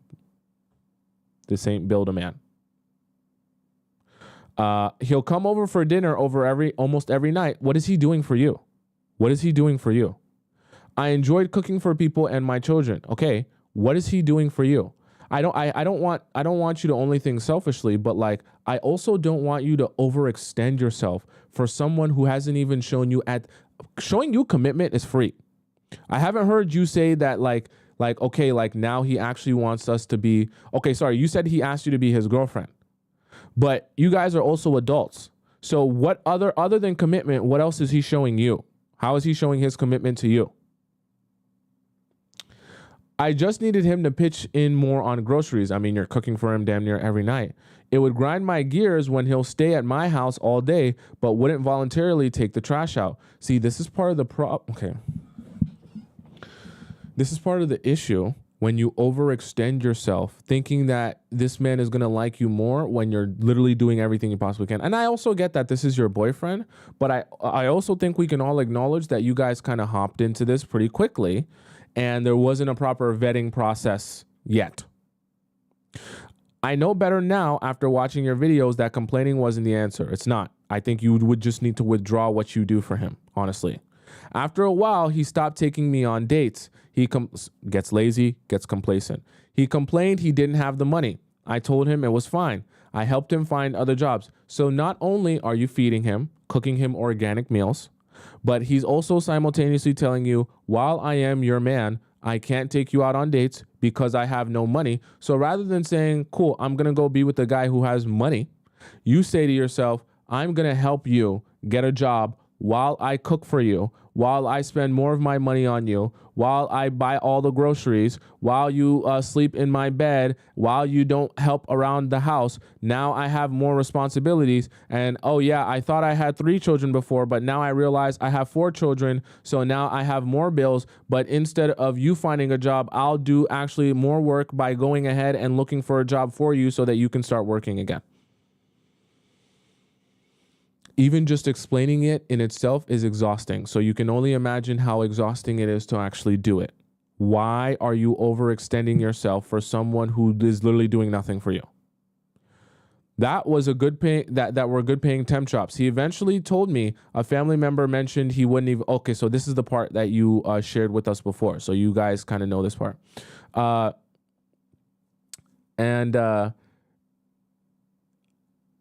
This ain't build a man. He'll come over for dinner almost every night. What is he doing for you? What is he doing for you? I enjoyed cooking for people and my children. Okay, what is he doing for you? I don't want you to only think selfishly, but like I also don't want you to overextend yourself for someone who hasn't even shown you commitment is free. I haven't heard you say that okay, like now he actually wants us to be, okay, sorry, you said he asked you to be his girlfriend, but you guys are also adults. So what other than commitment, what else is he showing you? How is he showing his commitment to you? I just needed him to pitch in more on groceries. I mean, you're cooking for him damn near every night. It would grind my gears when he'll stay at my house all day, but wouldn't voluntarily take the trash out. See, this is part of the problem. Okay. This is part of the issue when you overextend yourself thinking that this man is going to like you more when you're literally doing everything you possibly can. And I also get that this is your boyfriend, but I also think we can all acknowledge that you guys kind of hopped into this pretty quickly and there wasn't a proper vetting process yet. I know better now after watching your videos that complaining wasn't the answer. It's not. I think you would just need to withdraw what you do for him, honestly. After a while, he stopped taking me on dates. He gets lazy, gets complacent. He complained he didn't have the money. I told him it was fine. I helped him find other jobs. So not only are you feeding him, cooking him organic meals, but he's also simultaneously telling you, while I am your man, I can't take you out on dates because I have no money. So rather than saying, cool, I'm going to go be with the guy who has money, you say to yourself, I'm going to help you get a job while I cook for you, while I spend more of my money on you, while I buy all the groceries, while you sleep in my bed, while you don't help around the house. Now I have more responsibilities. And oh yeah, I thought I had 3 children before, but now I realize I have 4 children. So now I have more bills. But instead of you finding a job, I'll do actually more work by going ahead and looking for a job for you so that you can start working again. Even just explaining it in itself is exhausting. So you can only imagine how exhausting it is to actually do it. Why are you overextending yourself for someone who is literally doing nothing for you? That was a good pay that were good paying temp jobs. He eventually told me a family member mentioned he wouldn't even. Okay, so this is the part that you shared with us before. So you guys kind of know this part. And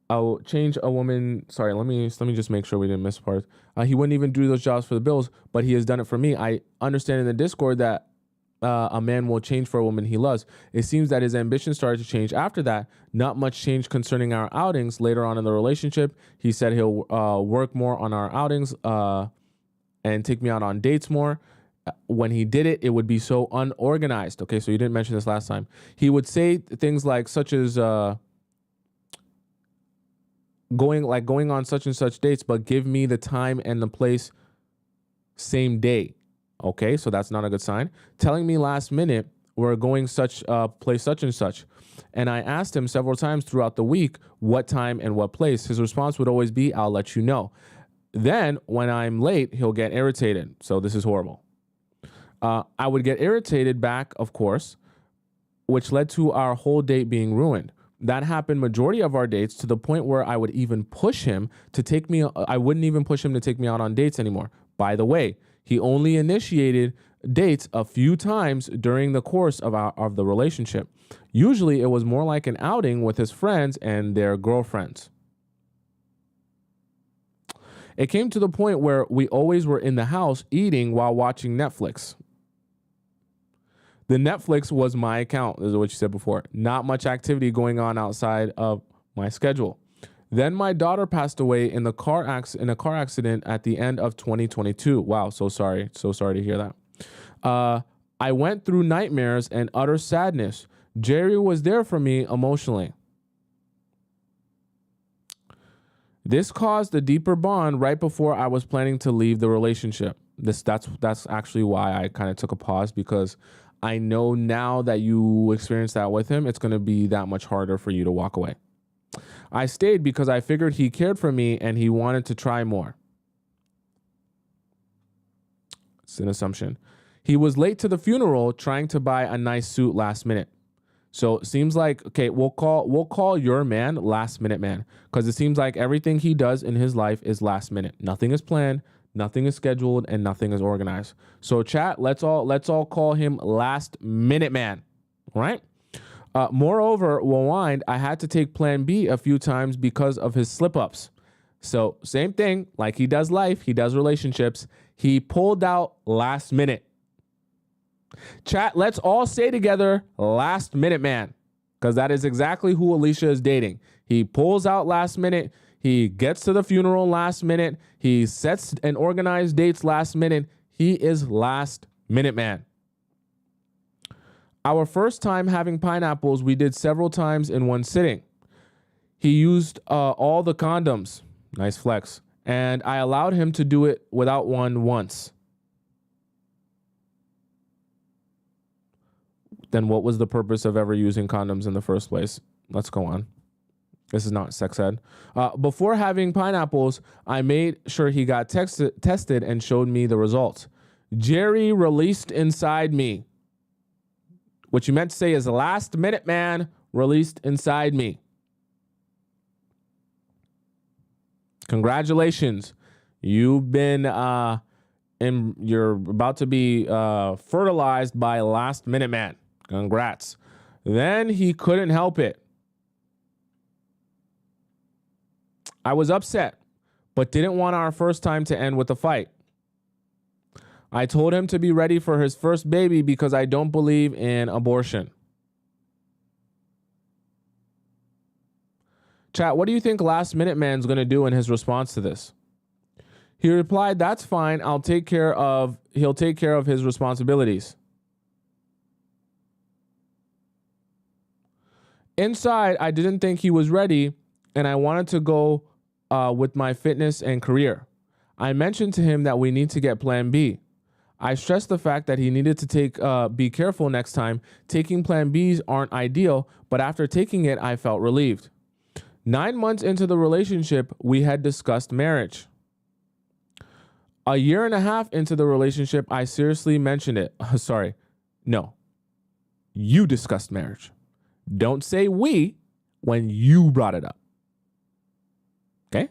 I'll change a woman. Sorry, let me just make sure we didn't miss parts. He wouldn't even do those jobs for the bills, but he has done it for me. I understand in the Discord that a man will change for a woman he loves. It seems that his ambition started to change after that. Not much change concerning our outings later on in the relationship. He said he'll work more on our outings and take me out on dates more. When he did it, it would be so unorganized. Okay, so you didn't mention this last time. He would say things like such as going on such and such dates, but give me the time and the place same day. Okay, so that's not a good sign. Telling me last minute we're going place such and such. And I asked him several times throughout the week what time and what place. His response would always be, I'll let you know. Then when I'm late, he'll get irritated. So this is horrible. I would get irritated back, of course, which led to our whole date being ruined. That happened majority of our dates to the point where I would even push him to take me. I wouldn't even push him to take me out on dates anymore. By the way, he only initiated dates a few times during the course of the relationship. Usually it was more like an outing with his friends and their girlfriends. It came to the point where we always were in the house eating while watching Netflix. The Netflix was my account, is what you said before. Not much activity going on outside of my schedule. Then my daughter passed away in a car accident at the end of 2022. Wow, so sorry. So sorry to hear that. I went through nightmares and utter sadness. Jerry was there for me emotionally. This caused a deeper bond right before I was planning to leave the relationship. That's actually why I kind of took a pause, because I know now that you experienced that with him, it's going to be that much harder for you to walk away. I stayed because I figured he cared for me and he wanted to try more. It's an assumption. He was late to the funeral trying to buy a nice suit last minute. So it seems like, okay, we'll call your man last minute man, because it seems like everything he does in his life is last minute. Nothing is planned, nothing is scheduled, and nothing is organized. So chat, let's all call him last minute man. All right? Moreover, rewind, I had to take plan B a few times because of his slip-ups. So same thing, like he does life, he does relationships. He pulled out last minute. Chat, let's all say together, last minute man, because that is exactly who Alicia is dating. He pulls out last minute. He gets to the funeral last minute. He sets and organized dates last minute. He is last minute man. Our first time having pineapples, we did several times in one sitting. He used all the condoms. Nice flex. And I allowed him to do it without one once. Then what was the purpose of ever using condoms in the first place? Let's go on. This is not sex ed. Before having pineapples, I made sure he got tested and showed me the results. Jerry released inside me. What you meant to say is last minute man released inside me. Congratulations. You've been, you're about to be fertilized by last minute man. Congrats. Then he couldn't help it. I was upset, but didn't want our first time to end with a fight. I told him to be ready for his first baby because I don't believe in abortion. Chat, what do you think last minute man's going to do in his response to this? He replied, that's fine. He'll take care of his responsibilities. Inside, I didn't think he was ready, and I wanted to go with my fitness and career. I mentioned to him that we need to get plan B. I stressed the fact that he needed to be careful next time. Taking plan Bs aren't ideal, but after taking it, I felt relieved. 9 months into the relationship, we had discussed marriage. A year and a half into the relationship, I seriously mentioned it. Sorry. No. You discussed marriage. Don't say we when you brought it up. Okay?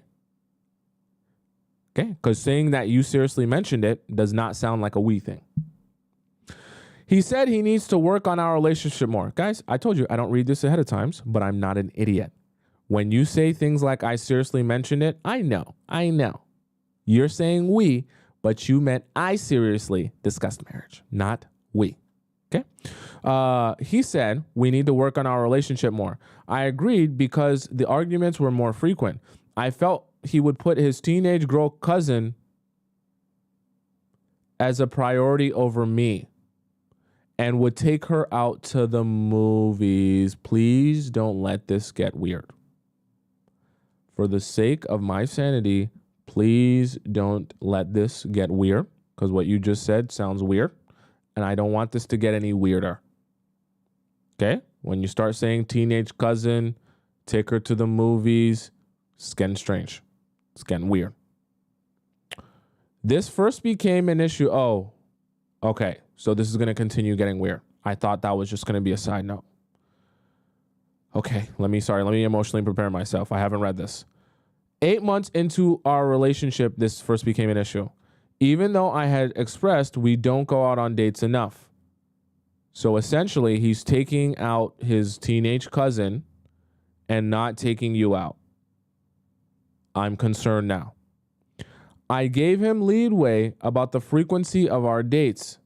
Okay? Because saying that you seriously mentioned it does not sound like a we thing. He said he needs to work on our relationship more. Guys, I told you I don't read this ahead of times, but I'm not an idiot. When you say things like I seriously mentioned it, I know. You're saying we, but you meant I seriously discussed marriage, not we. Okay? He said we need to work on our relationship more. I agreed because the arguments were more frequent. I felt he would put his teenage girl cousin as a priority over me and would take her out to the movies. Please don't let this get weird. For the sake of my sanity, please don't let this get weird, because what you just said sounds weird, and I don't want this to get any weirder. Okay? When you start saying teenage cousin, take her to the movies, it's getting strange. It's getting weird. This first became an issue. Oh, okay. So this is going to continue getting weird. I thought that was just going to be a side note. Okay, let me emotionally prepare myself. I haven't read this. 8 months into our relationship, this first became an issue. Even though I had expressed we don't go out on dates enough. So essentially, he's taking out his teenage cousin and not taking you out. I'm concerned now. I gave him leeway about the frequency of our dates,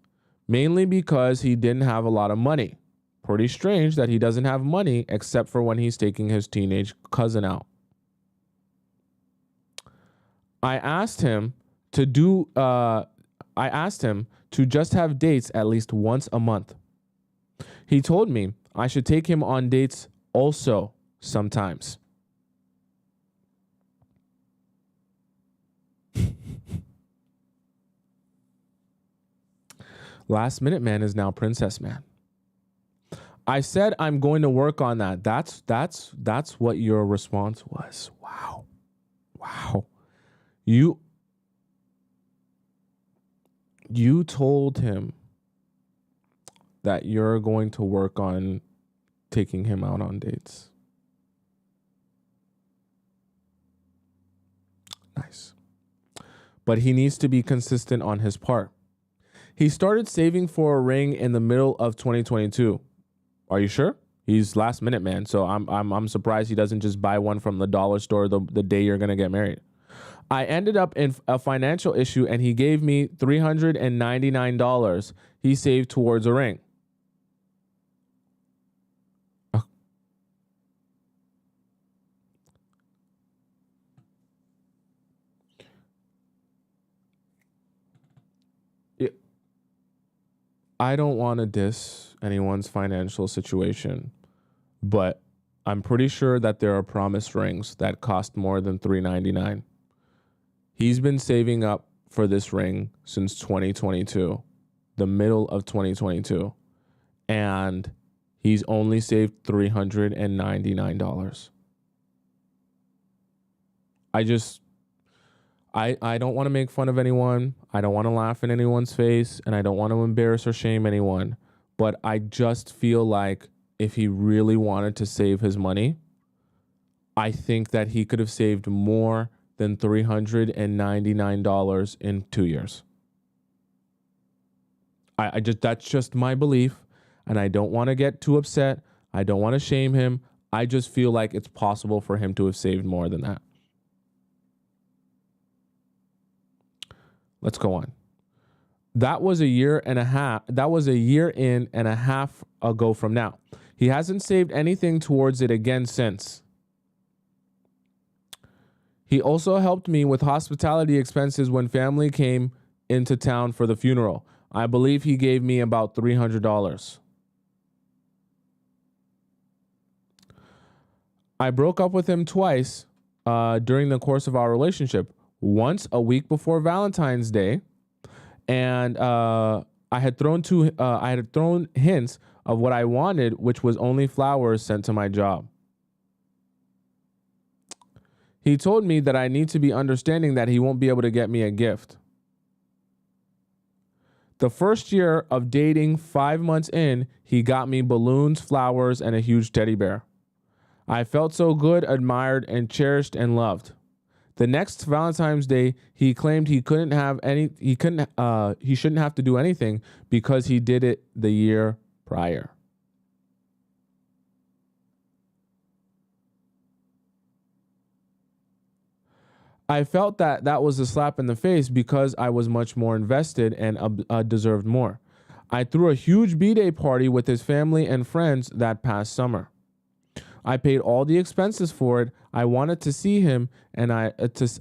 mainly because he didn't have a lot of money. Pretty strange that he doesn't have money except for when he's taking his teenage cousin out. I asked him to just have dates at least once a month. He told me I should take him on dates also sometimes. Last minute man is now princess man. I said I'm going to work on that. That's what your response was. Wow. You told him that you're going to work on taking him out on dates. Nice. But he needs to be consistent on his part. He started saving for a ring in the middle of 2022. Are you sure? He's last minute man, so I'm surprised he doesn't just buy one from the dollar store the day you're gonna get married. I ended up in a financial issue and he gave me $399 he saved towards a ring. I don't want to diss anyone's financial situation, but I'm pretty sure that there are promise rings that cost more than $399. He's been saving up for this ring since 2022, the middle of 2022, and he's only saved $399. I don't want to make fun of anyone. I don't want to laugh in anyone's face, and I don't want to embarrass or shame anyone. But I just feel like if he really wanted to save his money, I think that he could have saved more than $399 in 2 years. That's just my belief, and I don't want to get too upset. I don't want to shame him. I just feel like it's possible for him to have saved more than that. Let's go on. That was a year in and a half ago from now. He hasn't saved anything towards it again since. He also helped me with hospitality expenses when family came into town for the funeral. I believe he gave me about $300. I broke up with him twice during the course of our relationship. Once a week before Valentine's Day, and I had thrown hints of what I wanted, which was only flowers sent to my job. He told me that I need to be understanding that he won't be able to get me a gift. The first year of dating, 5 months in, he got me balloons, flowers, and a huge teddy bear. I felt so good, admired, and cherished and loved. The next Valentine's Day, he claimed he shouldn't have to do anything because he did it the year prior. I felt that was a slap in the face because I was much more invested and deserved more. I threw a huge B-Day party with his family and friends that past summer. I paid all the expenses for it. I wanted to see him, and I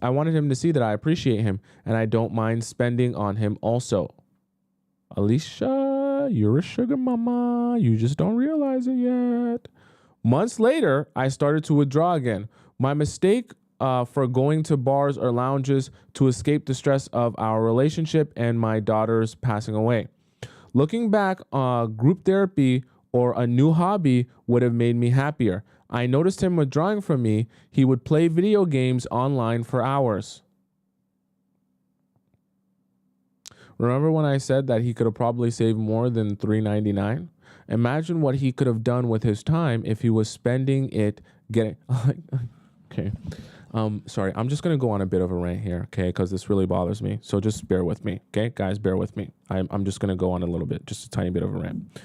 wanted him to see that I appreciate him, and I don't mind spending on him also. Alicia, you're a sugar mama. You just don't realize it yet. Months later, I started to withdraw again. My mistake for going to bars or lounges to escape the stress of our relationship and my daughter's passing away. Looking back, group therapy or a new hobby would have made me happier. I noticed him withdrawing from me. He would play video games online for hours. Remember when I said that he could have probably saved more than $3.99? Imagine what he could have done with his time if he was spending it getting... Okay. Sorry, I'm just going to go on a bit of a rant here, okay, because this really bothers me. So just bear with me, okay? Guys, bear with me. I'm just going to go on a little bit, just a tiny bit of a rant.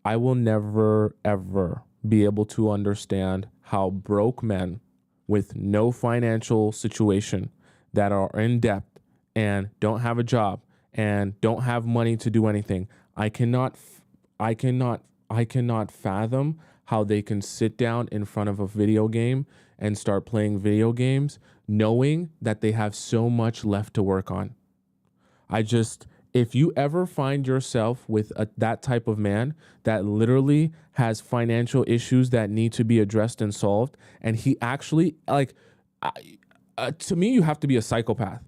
I will never, ever be able to understand how broke men with no financial situation that are in debt and don't have a job and don't have money to do anything. I cannot fathom how they can sit down in front of a video game and start playing video games knowing that they have so much left to work on. If you ever find yourself with that type of man that literally has financial issues that need to be addressed and solved, and he actually, to me, you have to be a psychopath.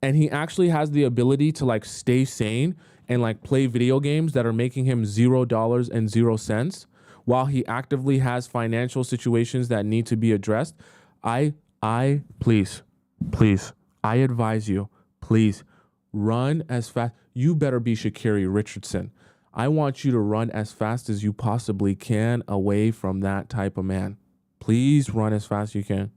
And he actually has the ability to stay sane and play video games that are making him $0 and 0 cents while he actively has financial situations that need to be addressed. Please, I advise you, please run as fast. You better be Sha'Carri Richardson. I want you to run as fast as you possibly can away from that type of man. Please run as fast as you can.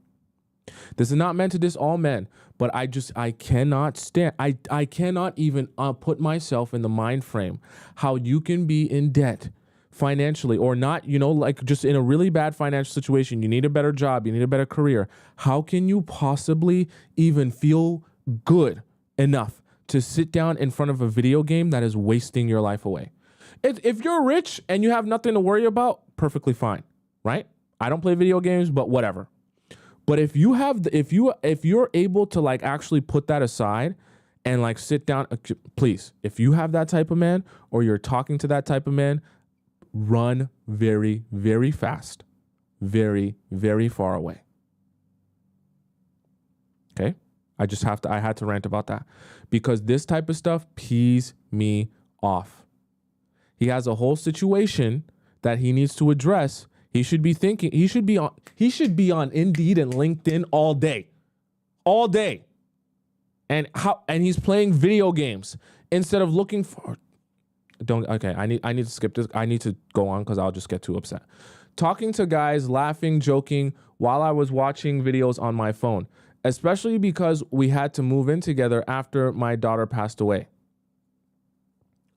This is not meant to diss all men, but I cannot stand. I cannot even put myself in the mind frame how you can be in debt financially or not, just in a really bad financial situation. You need a better job. You need a better career. How can you possibly even feel good enough to sit down in front of a video game that is wasting your life away? If you're rich and you have nothing to worry about, perfectly fine, right? I don't play video games, but whatever. But if you're able to actually put that aside and sit down, please, if you have that type of man or you're talking to that type of man, run very, very fast, very, very far away. Okay? I had to rant about that because this type of stuff pees me off. He has a whole situation that he needs to address. He should be thinking, he should be on Indeed and LinkedIn all day. And he's playing video games instead of looking for, I need to skip this. I need to go on because I'll just get too upset. Talking to guys, laughing, joking while I was watching videos on my phone, especially because we had to move in together after my daughter passed away.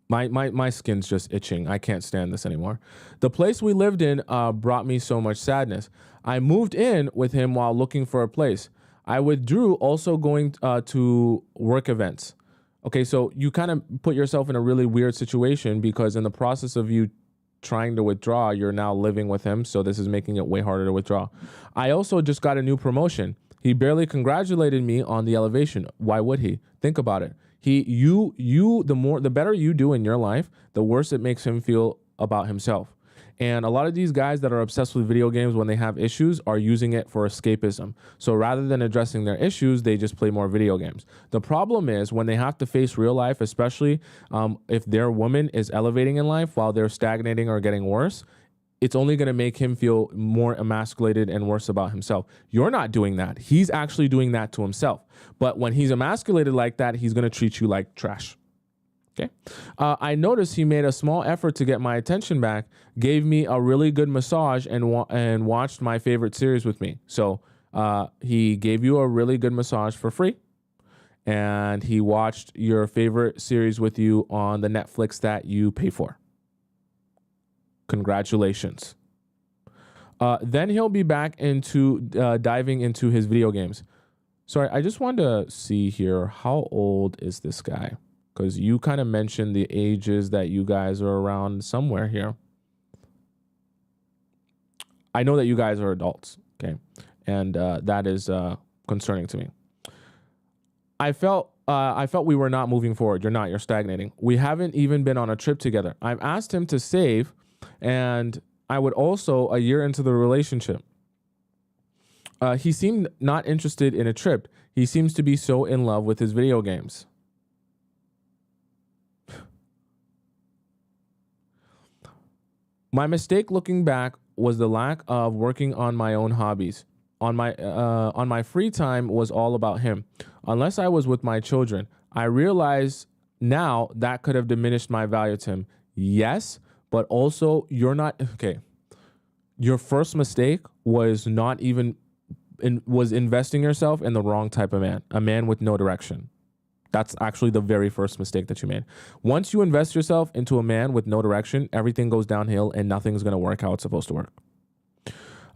My skin's just itching. I can't stand this anymore. The place we lived in brought me so much sadness. I moved in with him while looking for a place. I withdrew also going to work events. Okay, so you kind of put yourself in a really weird situation because in the process of you trying to withdraw, you're now living with him. So this is making it way harder to withdraw. I also just got a new promotion. He barely congratulated me on the elevation. Why would he? Think about it. The better you do in your life, the worse it makes him feel about himself. And a lot of these guys that are obsessed with video games when they have issues are using it for escapism. So rather than addressing their issues, they just play more video games. The problem is when they have to face real life, especially if their woman is elevating in life while they're stagnating or getting worse, it's only going to make him feel more emasculated and worse about himself. You're not doing that. He's actually doing that to himself. But when he's emasculated like that, he's going to treat you like trash. Okay. I noticed he made a small effort to get my attention back, gave me a really good massage and watched my favorite series with me. So He gave you a really good massage for free, and he watched your favorite series with you on the Netflix that you pay for. Congratulations. Then he'll be back into diving into his video games. Sorry, I just wanted to see here, how old is this guy? Because you kind of mentioned the ages that you guys are around somewhere here. I know that you guys are adults, okay? And that is concerning to me. I felt we were not moving forward. You're not. You're stagnating. We haven't even been on a trip together. I've asked him to save, and I would also, a year into the relationship. He seemed not interested in a trip. He seems to be so in love with his video games. My mistake looking back was the lack of working on my own hobbies. On my free time was all about him. Unless I was with my children, I realize now that could have diminished my value to him. Yes, but also you're not okay. Your first mistake was was investing yourself in the wrong type of man, a man with no direction. That's actually the very first mistake that you made. Once you invest yourself into a man with no direction, everything goes downhill and nothing's going to work how it's supposed to work.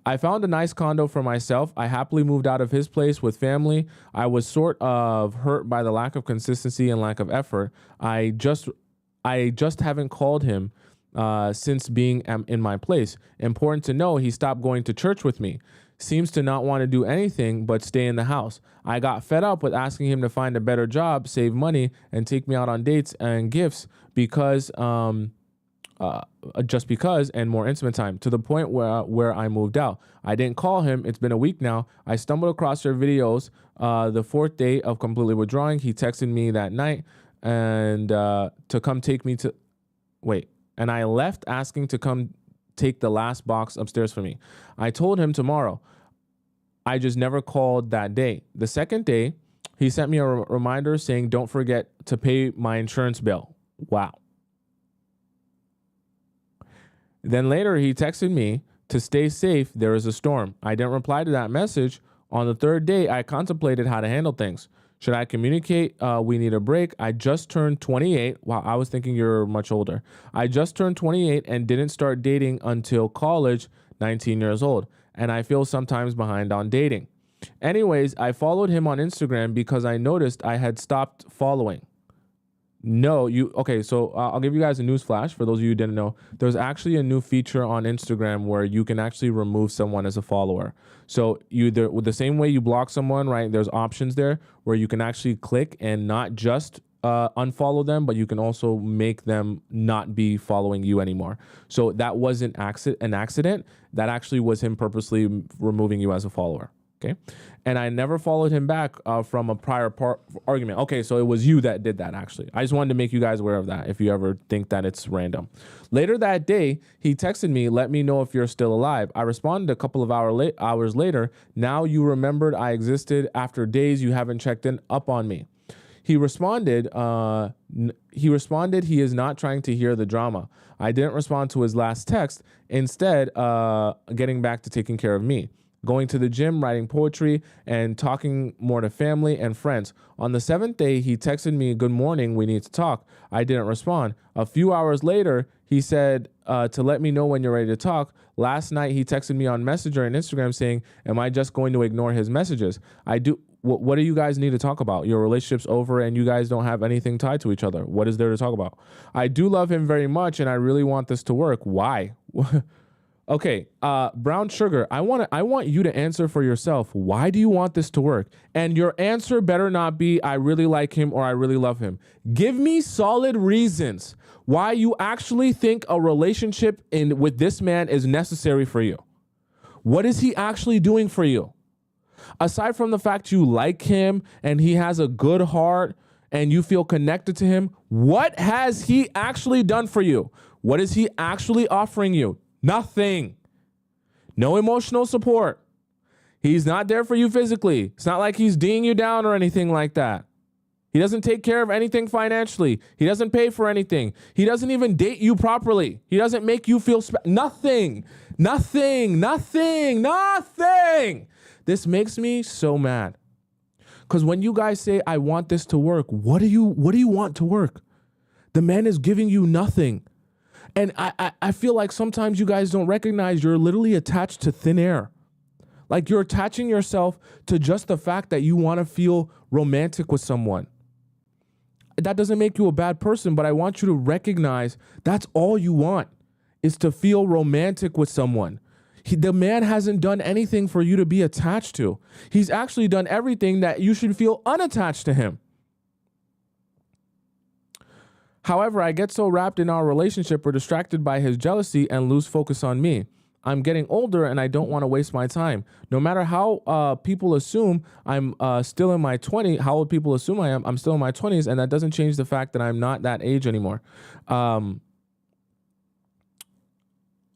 I found a nice condo for myself. I happily moved out of his place with family. I was sort of hurt by the lack of consistency and lack of effort. I just haven't called him since being in my place. Important to know, he stopped going to church with me. Seems to not want to do anything but stay in the house. I got fed up with asking him to find a better job, save money, and take me out on dates and gifts just because, and more intimate time, to the point where I moved out. I didn't call him. It's been a week now. I stumbled across your videos the fourth day of completely withdrawing. He texted me that night and to come take me to and I left asking to come take the last box upstairs for me. I told him tomorrow. I just never called that day. The second day, he sent me a reminder saying, don't forget to pay my insurance bill. Wow. Then later he texted me to stay safe. There is a storm. I didn't reply to that message. On the third day, I contemplated how to handle things. Should I communicate? We need a break. I just turned 28. Wow, I was thinking you're much older. I just turned 28 and didn't start dating until college, 19 years old. And I feel sometimes behind on dating. Anyways, I followed him on Instagram because I noticed I had stopped following. So I'll give you guys a news flash. For those of you who didn't know, there's actually a new feature on Instagram where you can actually remove someone as a follower. So with the same way you block someone, right? There's options there where you can actually click and not just unfollow them, but you can also make them not be following you anymore. So that wasn't an accident. That actually was him purposely removing you as a follower. Okay. And I never followed him back from a prior argument. Okay, so it was you that did that, actually. I just wanted to make you guys aware of that if you ever think that it's random. Later that day, he texted me, let me know if you're still alive. I responded a couple of hours later. Now you remembered I existed after days you haven't checked in up on me. He responded he is not trying to hear the drama. I didn't respond to his last text. Instead, getting back to taking care of me. Going to the gym, writing poetry, and talking more to family and friends. On the seventh day, he texted me, good morning, we need to talk. I didn't respond. A few hours later, he said to let me know when you're ready to talk. Last night, he texted me on Messenger and Instagram saying, am I just going to ignore his messages? What do you guys need to talk about? Your relationship's over and you guys don't have anything tied to each other. What is there to talk about? I do love him very much and I really want this to work. Why? Okay, Brown Sugar, I want you to answer for yourself. Why do you want this to work? And your answer better not be, I really like him or I really love him. Give me solid reasons why you actually think a relationship with this man is necessary for you. What is he actually doing for you? Aside from the fact you like him and he has a good heart and you feel connected to him, what has he actually done for you? What is he actually offering you? Nothing. No emotional support. He's not there for you physically. It's not like he's D'ing you down or anything like that. He doesn't take care of anything financially. He doesn't pay for anything. He doesn't even date you properly. He doesn't make you feel nothing. This makes me so mad. Because when you guys say, I want this to work, what do you want to work? The man is giving you nothing. And I feel like sometimes you guys don't recognize you're literally attached to thin air. Like you're attaching yourself to just the fact that you want to feel romantic with someone. That doesn't make you a bad person, but I want you to recognize that's all you want is to feel romantic with someone. The man hasn't done anything for you to be attached to. He's actually done everything that you should feel unattached to him. However, I get so wrapped in our relationship or distracted by his jealousy and lose focus on me. I'm getting older and I don't want to waste my time. No matter how people assume I'm still in my 20s, how old people assume I am, I'm still in my 20s, and that doesn't change the fact that I'm not that age anymore. I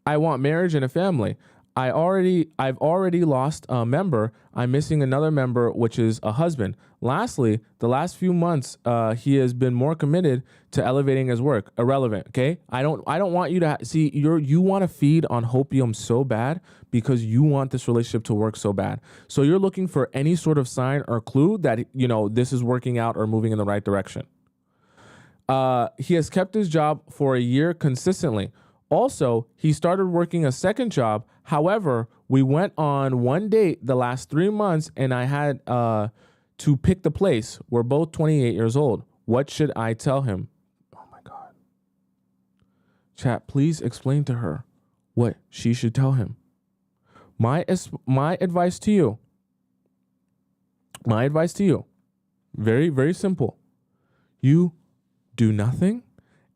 want marriage and a family. I've already lost a member. I'm missing another member, which is a husband. Lastly, the last few months, he has been more committed to elevating his work. Irrelevant. Okay. I don't want you to see you want to feed on hopium so bad because you want this relationship to work so bad. So you're looking for any sort of sign or clue that, this is working out or moving in the right direction. He has kept his job for a year consistently. Also, he started working a second job. However, we went on one date the last 3 months and I had to pick the place. We're both 28 years old. What should I tell him? Oh my God. Chat, please explain to her what she should tell him. My advice to you. Very, very simple. You do nothing.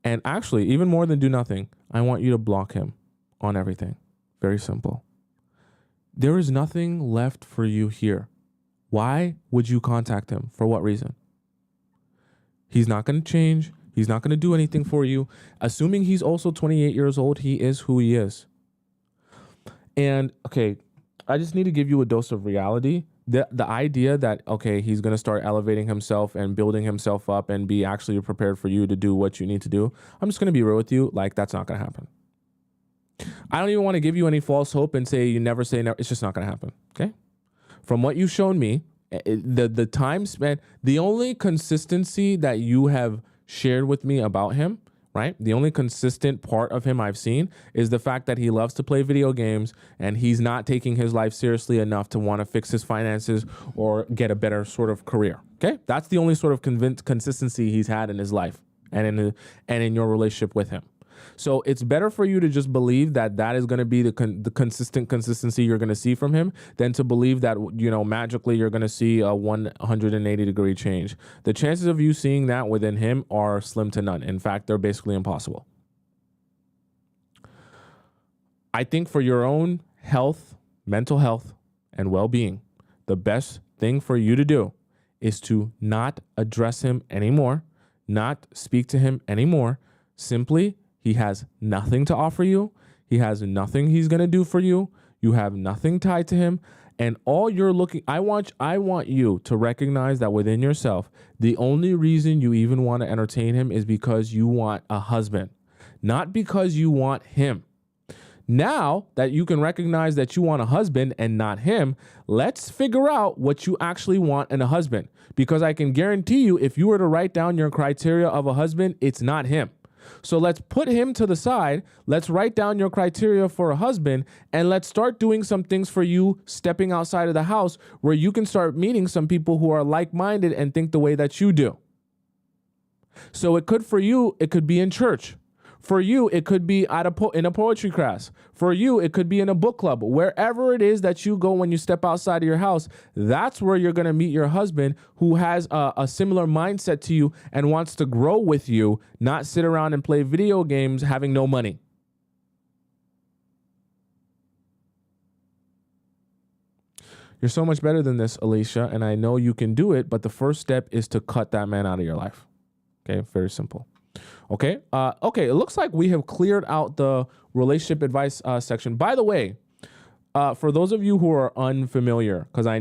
And actually, even more than do nothing, I want you to block him on everything. Very simple. There is nothing left for you here. Why would you contact him? For what reason? He's not going to change. He's not going to do anything for you. Assuming he's also 28 years old, he is who he is. And, okay, I just need to give you a dose of reality. The idea that, okay, he's going to start elevating himself and building himself up and be actually prepared for you to do what you need to do. I'm just going to be real with you. Like, that's not going to happen. I don't even want to give you any false hope and say you never say never. It's just not going to happen. Okay. From what you've shown me, the time spent, the only consistency that you have shared with me about him, right? The only consistent part of him I've seen is the fact that he loves to play video games and he's not taking his life seriously enough to want to fix his finances or get a better sort of career. Okay. That's the only sort of consistency he's had in his life and in your relationship with him. So it's better for you to just believe that that is going to be the consistency you're going to see from him than to believe that, magically you're going to see a 180-degree change. The chances of you seeing that within him are slim to none. In fact, they're basically impossible. I think for your own health, mental health, and well-being, the best thing for you to do is to not address him anymore, not speak to him anymore. Simply, he has nothing to offer you. He has nothing he's going to do for you. You have nothing tied to him. And all you're looking, I want you to recognize that within yourself, the only reason you even want to entertain him is because you want a husband, not because you want him. Now that you can recognize that you want a husband and not him, let's figure out what you actually want in a husband. Because I can guarantee you, if you were to write down your criteria of a husband, it's not him. So let's put him to the side. Let's write down your criteria for a husband and let's start doing some things for you, stepping outside of the house where you can start meeting some people who are like-minded and think the way that you do. So for you, it could be in church. For you, it could be in a poetry class. For you, it could be in a book club. Wherever it is that you go when you step outside of your house, that's where you're going to meet your husband who has a similar mindset to you and wants to grow with you, not sit around and play video games having no money. You're so much better than this, Alicia, and I know you can do it, but the first step is to cut that man out of your life. Okay, very simple. Okay. It looks like we have cleared out the relationship advice section. By the way, for those of you who are unfamiliar, because I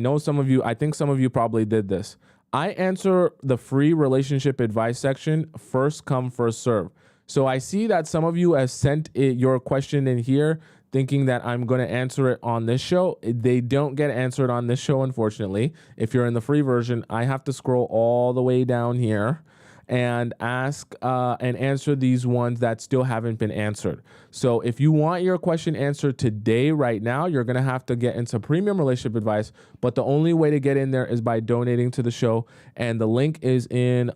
think some of you probably did this. I answer the free relationship advice section first come, first serve. So I see that some of you have sent your question in here thinking that I'm going to answer it on this show. They don't get answered on this show, unfortunately. If you're in the free version, I have to scroll all the way down here and ask and answer these ones that still haven't been answered. So if you want your question answered today, right now, you're going to have to get into premium relationship advice. But the only way to get in there is by donating to the show. And the link is in,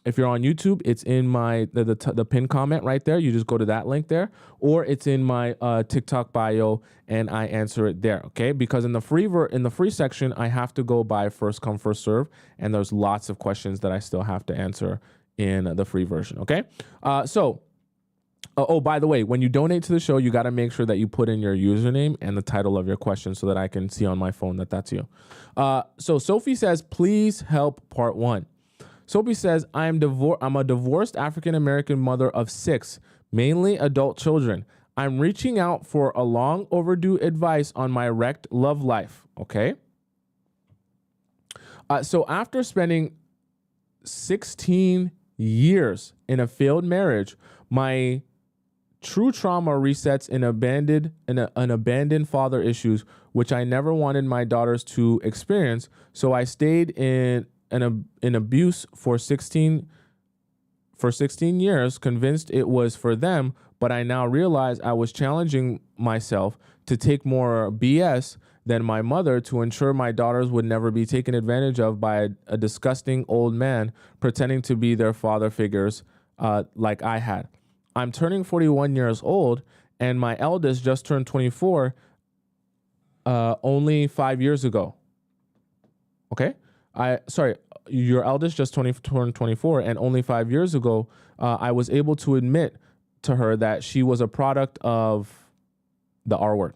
if you're on YouTube, it's in my the pinned comment right there. You just go to that link there, or it's in my TikTok bio, and I answer it there. Okay, because in the free section, I have to go by first come first serve, and there's lots of questions that I still have to answer in the free version. Okay, oh, by the way, when you donate to the show, you got to make sure that you put in your username and the title of your question so that I can see on my phone that that's you. So Sophie says, please help part 1. Sophie says, I'm a divorced African-American mother of 6, mainly adult children. I'm reaching out for a long overdue advice on my wrecked love life. Okay. So after spending 16 years in a failed marriage, my true trauma resets in abandoned father issues, which I never wanted my daughters to experience. So I stayed in abuse for 16 years, convinced it was for them, but I now realize I was challenging myself to take more BS than my mother to ensure my daughters would never be taken advantage of by a disgusting old man pretending to be their father figures like I had. I'm turning 41 years old, and my eldest just turned 24 only 5 years ago. Okay? Your eldest just turned 24, and only 5 years ago, I was able to admit to her that she was a product of the R word.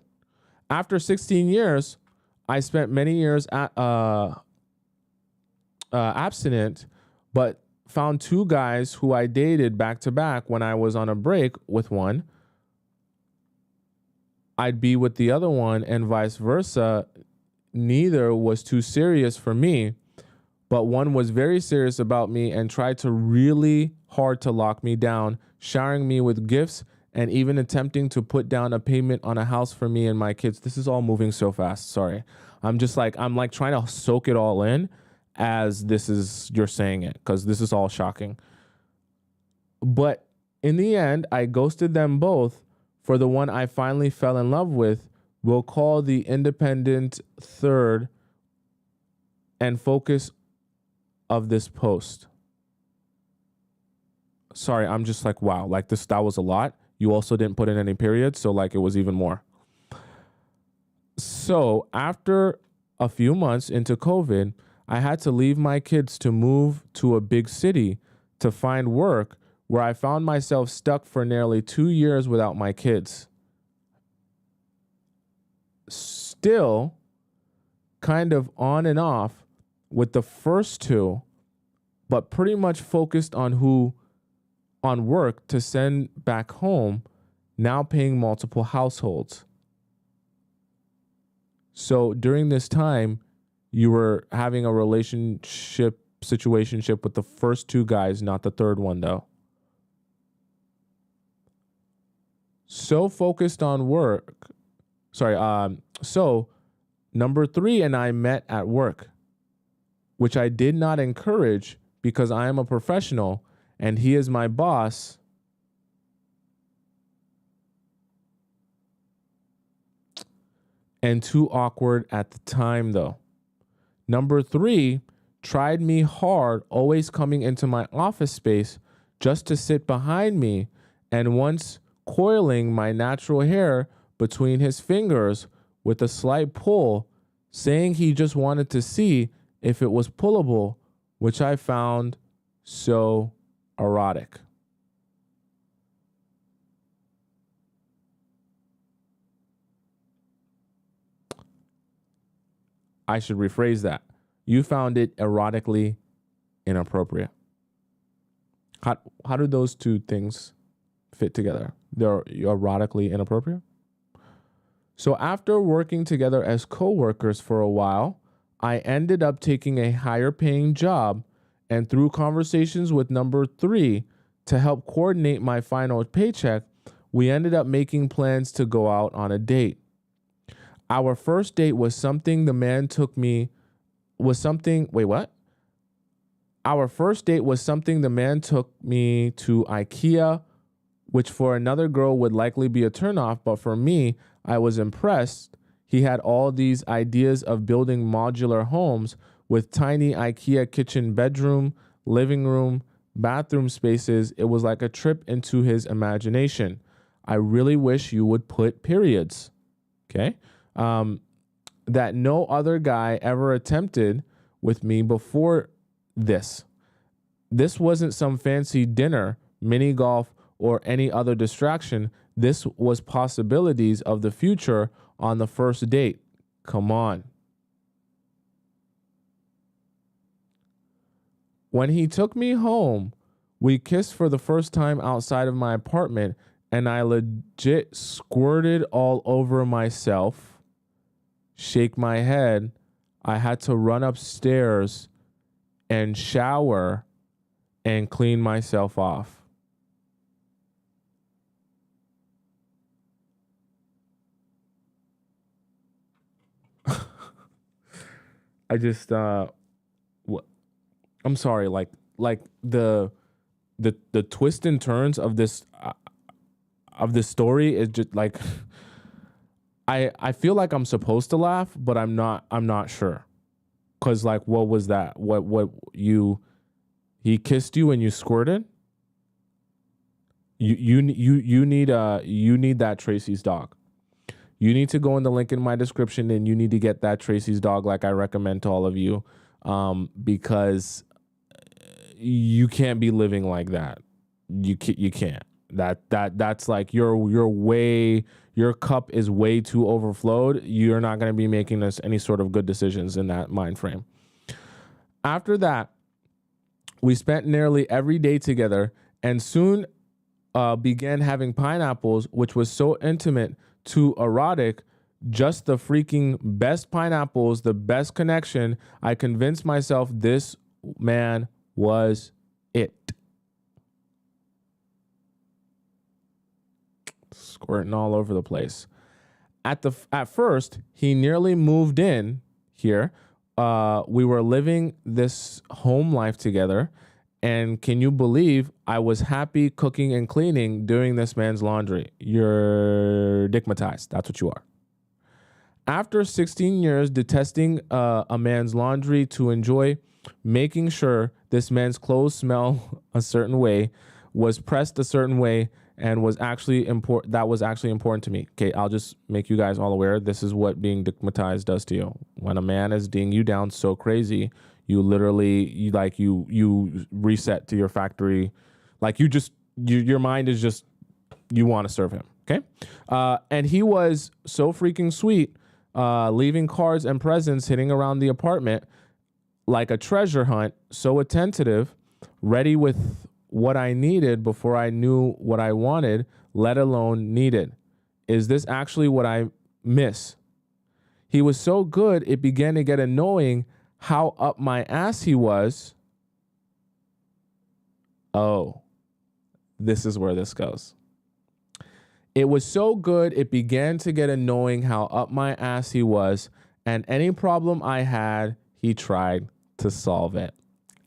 After 16 years, I spent many years abstinent, but found 2 guys who I dated back to back. When I was on a break with one, I'd be with the other one, and vice versa. Neither was too serious for me, but one was very serious about me and tried to really hard to lock me down, showering me with gifts and even attempting to put down a payment on a house for me and my kids. This is all moving so fast. Sorry. I'm trying to soak it all in as you're saying it, because this is all shocking. But in the end, I ghosted them both for the one I finally fell in love with. We'll call the independent third and focus of this post. Sorry, I'm just like, wow, like that was a lot. You also didn't put in any periods, so like it was even more. So after a few months into COVID, I had to leave my kids to move to a big city to find work, where I found myself stuck for nearly 2 years without my kids. Still kind of on and off with the first 2, but pretty much focused on work to send back home, now paying multiple households. So during this time, you were having a situationship with the first 2 guys, not the third one though. So focused on work. So number 3 and I met at work, which I did not encourage because I am a professional and he is my boss. And too awkward at the time though. Number 3 tried me hard, always coming into my office space just to sit behind me, and once coiling my natural hair between his fingers with a slight pull, saying he just wanted to see if it was pullable, which I found so erotic. I should rephrase that. You found it erotically inappropriate. How do those 2 things fit together? They're erotically inappropriate? So after working together as co-workers for a while, I ended up taking a higher paying job, and through conversations with number 3 to help coordinate my final paycheck, we ended up making plans to go out on a date. Our first date was something the man took me was something wait what? Our first date was something the man took me to IKEA, which for another girl would likely be a turnoff, but for me, I was impressed. He had all these ideas of building modular homes with tiny IKEA kitchen bedroom, living room, bathroom spaces. It was like a trip into his imagination. I really wish you would put periods. Okay. That no other guy ever attempted with me before this. This wasn't some fancy dinner, mini golf, or any other distraction. This was possibilities of the future on the first date. Come on. When he took me home, we kissed for the first time outside of my apartment, and I legit squirted all over myself. Shake my head. I had to run upstairs and shower and clean myself off. I just I'm sorry, like the twists and turns of this story is just like I feel like I'm supposed to laugh, but I'm not sure. Cause like what was that? He kissed you and you squirted? You need that Tracy's dog. You need to go in the link in my description and you need to get that Tracy's dog like I recommend to all of you, because you can't be living like that. You can't. That's like your cup is way too overflowed. You're not going to be making any sort of good decisions in that mind frame. After that, we spent nearly every day together and soon began having pineapples, which was so intimate to erotic, just the freaking best pineapples, the best connection. I convinced myself this man was it. Squirting all over the place. At first, he nearly moved in here. We were living this home life together. And can you believe I was happy cooking and cleaning, doing this man's laundry? You're dickmatized. That's what you are. After 16 years detesting a man's laundry to enjoy making sure this man's clothes smell a certain way, was pressed a certain way, and was actually important to me. Okay, I'll just make you guys all aware. This is what being dickmatized does to you. When a man is dinging you down so crazy, you literally you reset to your factory, like your mind is just, you want to serve him. Okay, and he was so freaking sweet, leaving cards and presents hitting around the apartment like a treasure hunt. So attentive, ready with what I needed before I knew what I wanted, let alone needed. Is this actually what I miss? He was so good, it began to get annoying how up my ass he was. Oh, this is where this goes. It was so good, it began to get annoying how up my ass he was, and any problem I had, he tried to solve it.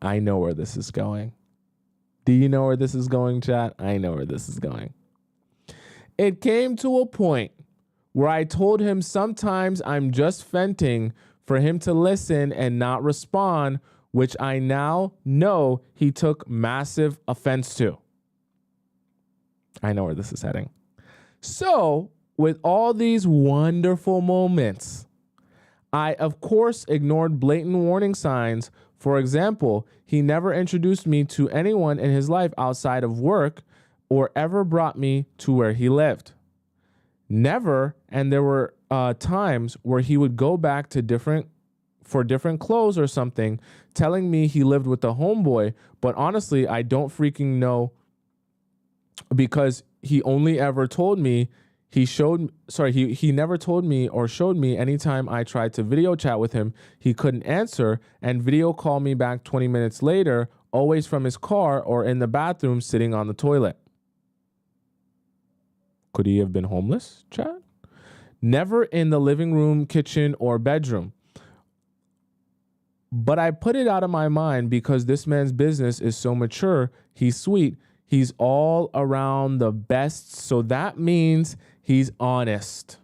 I know where this is going. Do you know where this is going, chat? I know where this is going. It came to a point where I told him sometimes I'm just venting for him to listen and not respond, which I now know he took massive offense to. I know where this is heading. So, with all these wonderful moments, I, of course, ignored blatant warning signs. For example, he never introduced me to anyone in his life outside of work or ever brought me to where he lived. Never, and there were times where he would go back to different clothes or something, telling me he lived with a homeboy, but honestly, I don't freaking know, because he only ever told me he never told me or showed me anytime I tried to video chat with him, he couldn't answer and video call me back 20 minutes later, always from his car or in the bathroom sitting on the toilet. Could he have been homeless, chat? Never in the living room, kitchen, or bedroom. But I put it out of my mind because this man's business is so mature. He's sweet. He's all around the best. So that means he's honest.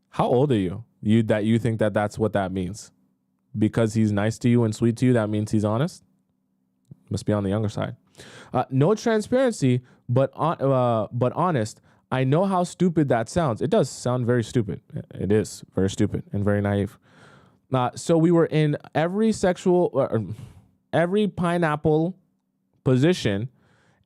How old are you? You think that that's what that means? Because he's nice to you and sweet to you, that means he's honest? Must be on the younger side. No transparency, but honest. I know how stupid that sounds. It does sound very stupid. It is very stupid and very naive. So we were in every every pineapple position.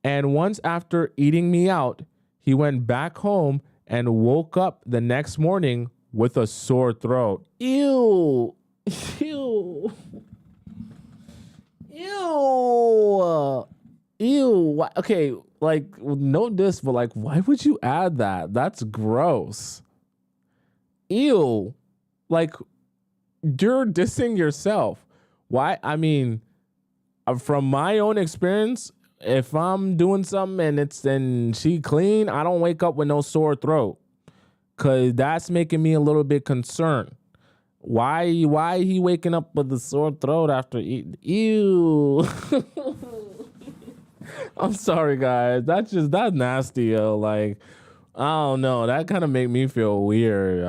And once after eating me out, he went back home and woke up the next morning with a sore throat. Ew. Ew. Ew. Ew. Okay, like, no diss, but like, why would you add that? That's gross. Ew. Like, you're dissing yourself. Why? I mean, from my own experience, if I'm doing something and she clean, I don't wake up with no sore throat, because that's making me a little bit concerned. Why he waking up with a sore throat after eating? Ew. I'm sorry, guys. That's nasty, yo. Like, I don't know. That kind of make me feel weird.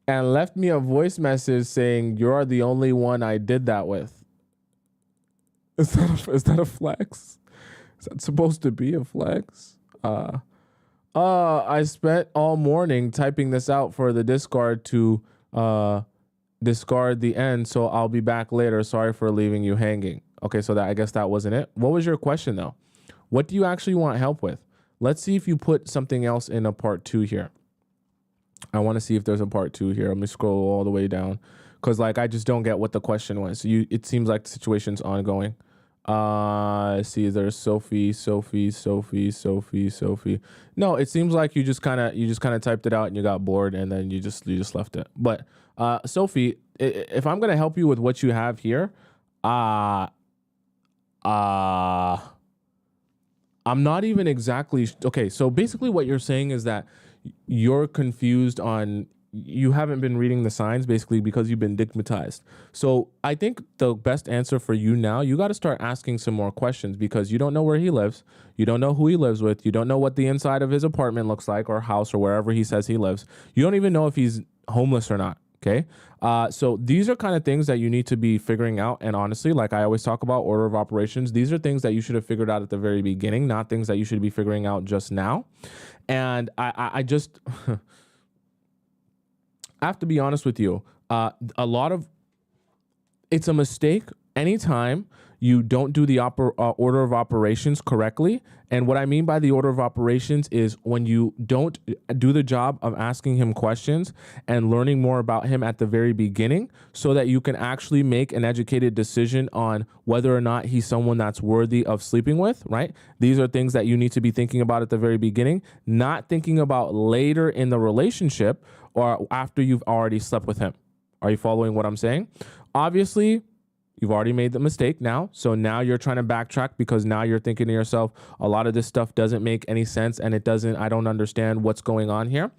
And left me a voice message saying, "You're the only one I did that with." Is that a flex? Is that supposed to be a flex? I spent all morning typing this out for the discard to discard the end, so I'll be back later. Sorry for leaving you hanging. Okay, so I guess that wasn't it. What was your question, though? What do you actually want help with? Let's see if you put something else in a part 2 here. I want to see if there's a part 2 here. Let me scroll all the way down, because like I just don't get what the question was. It seems like the situation's ongoing. See, there's Sophie. No, it seems like you just kind of typed it out and you got bored and then you just left it. But Sophie, if I'm gonna help you with what you have here, I'm not even exactly okay. So basically, what you're saying is that you're confused on. You haven't been reading the signs, basically, because you've been digmatized. So I think the best answer for you now, you got to start asking some more questions, because you don't know where he lives. You don't know who he lives with. You don't know what the inside of his apartment looks like, or house, or wherever he says he lives. You don't even know if he's homeless or not. Okay. So these are kind of things that you need to be figuring out. And honestly, like I always talk about order of operations, these are things that you should have figured out at the very beginning, not things that you should be figuring out just now. And I just... I have to be honest with you. It's a mistake anytime you don't do the order of operations correctly. And what I mean by the order of operations is when you don't do the job of asking him questions and learning more about him at the very beginning, so that you can actually make an educated decision on whether or not he's someone that's worthy of sleeping with, right? These are things that you need to be thinking about at the very beginning, not thinking about later in the relationship or after you've already slept with him. Are you following what I'm saying? Obviously, you've already made the mistake now. So now you're trying to backtrack, because now you're thinking to yourself, a lot of this stuff doesn't make any sense, and I don't understand what's going on here.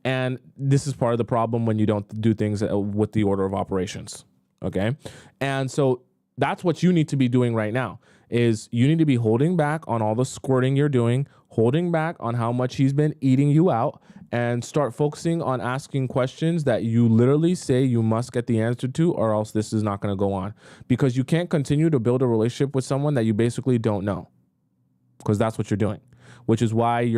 And this is part of the problem when you don't do things with the order of operations. Okay. And so that's what you need to be doing right now, is you need to be holding back on all the squirting you're doing, holding back on how much he's been eating you out, and start focusing on asking questions that you literally say you must get the answer to, or else this is not going to go on. Because you can't continue to build a relationship with someone that you basically don't know, because that's what you're doing, which is why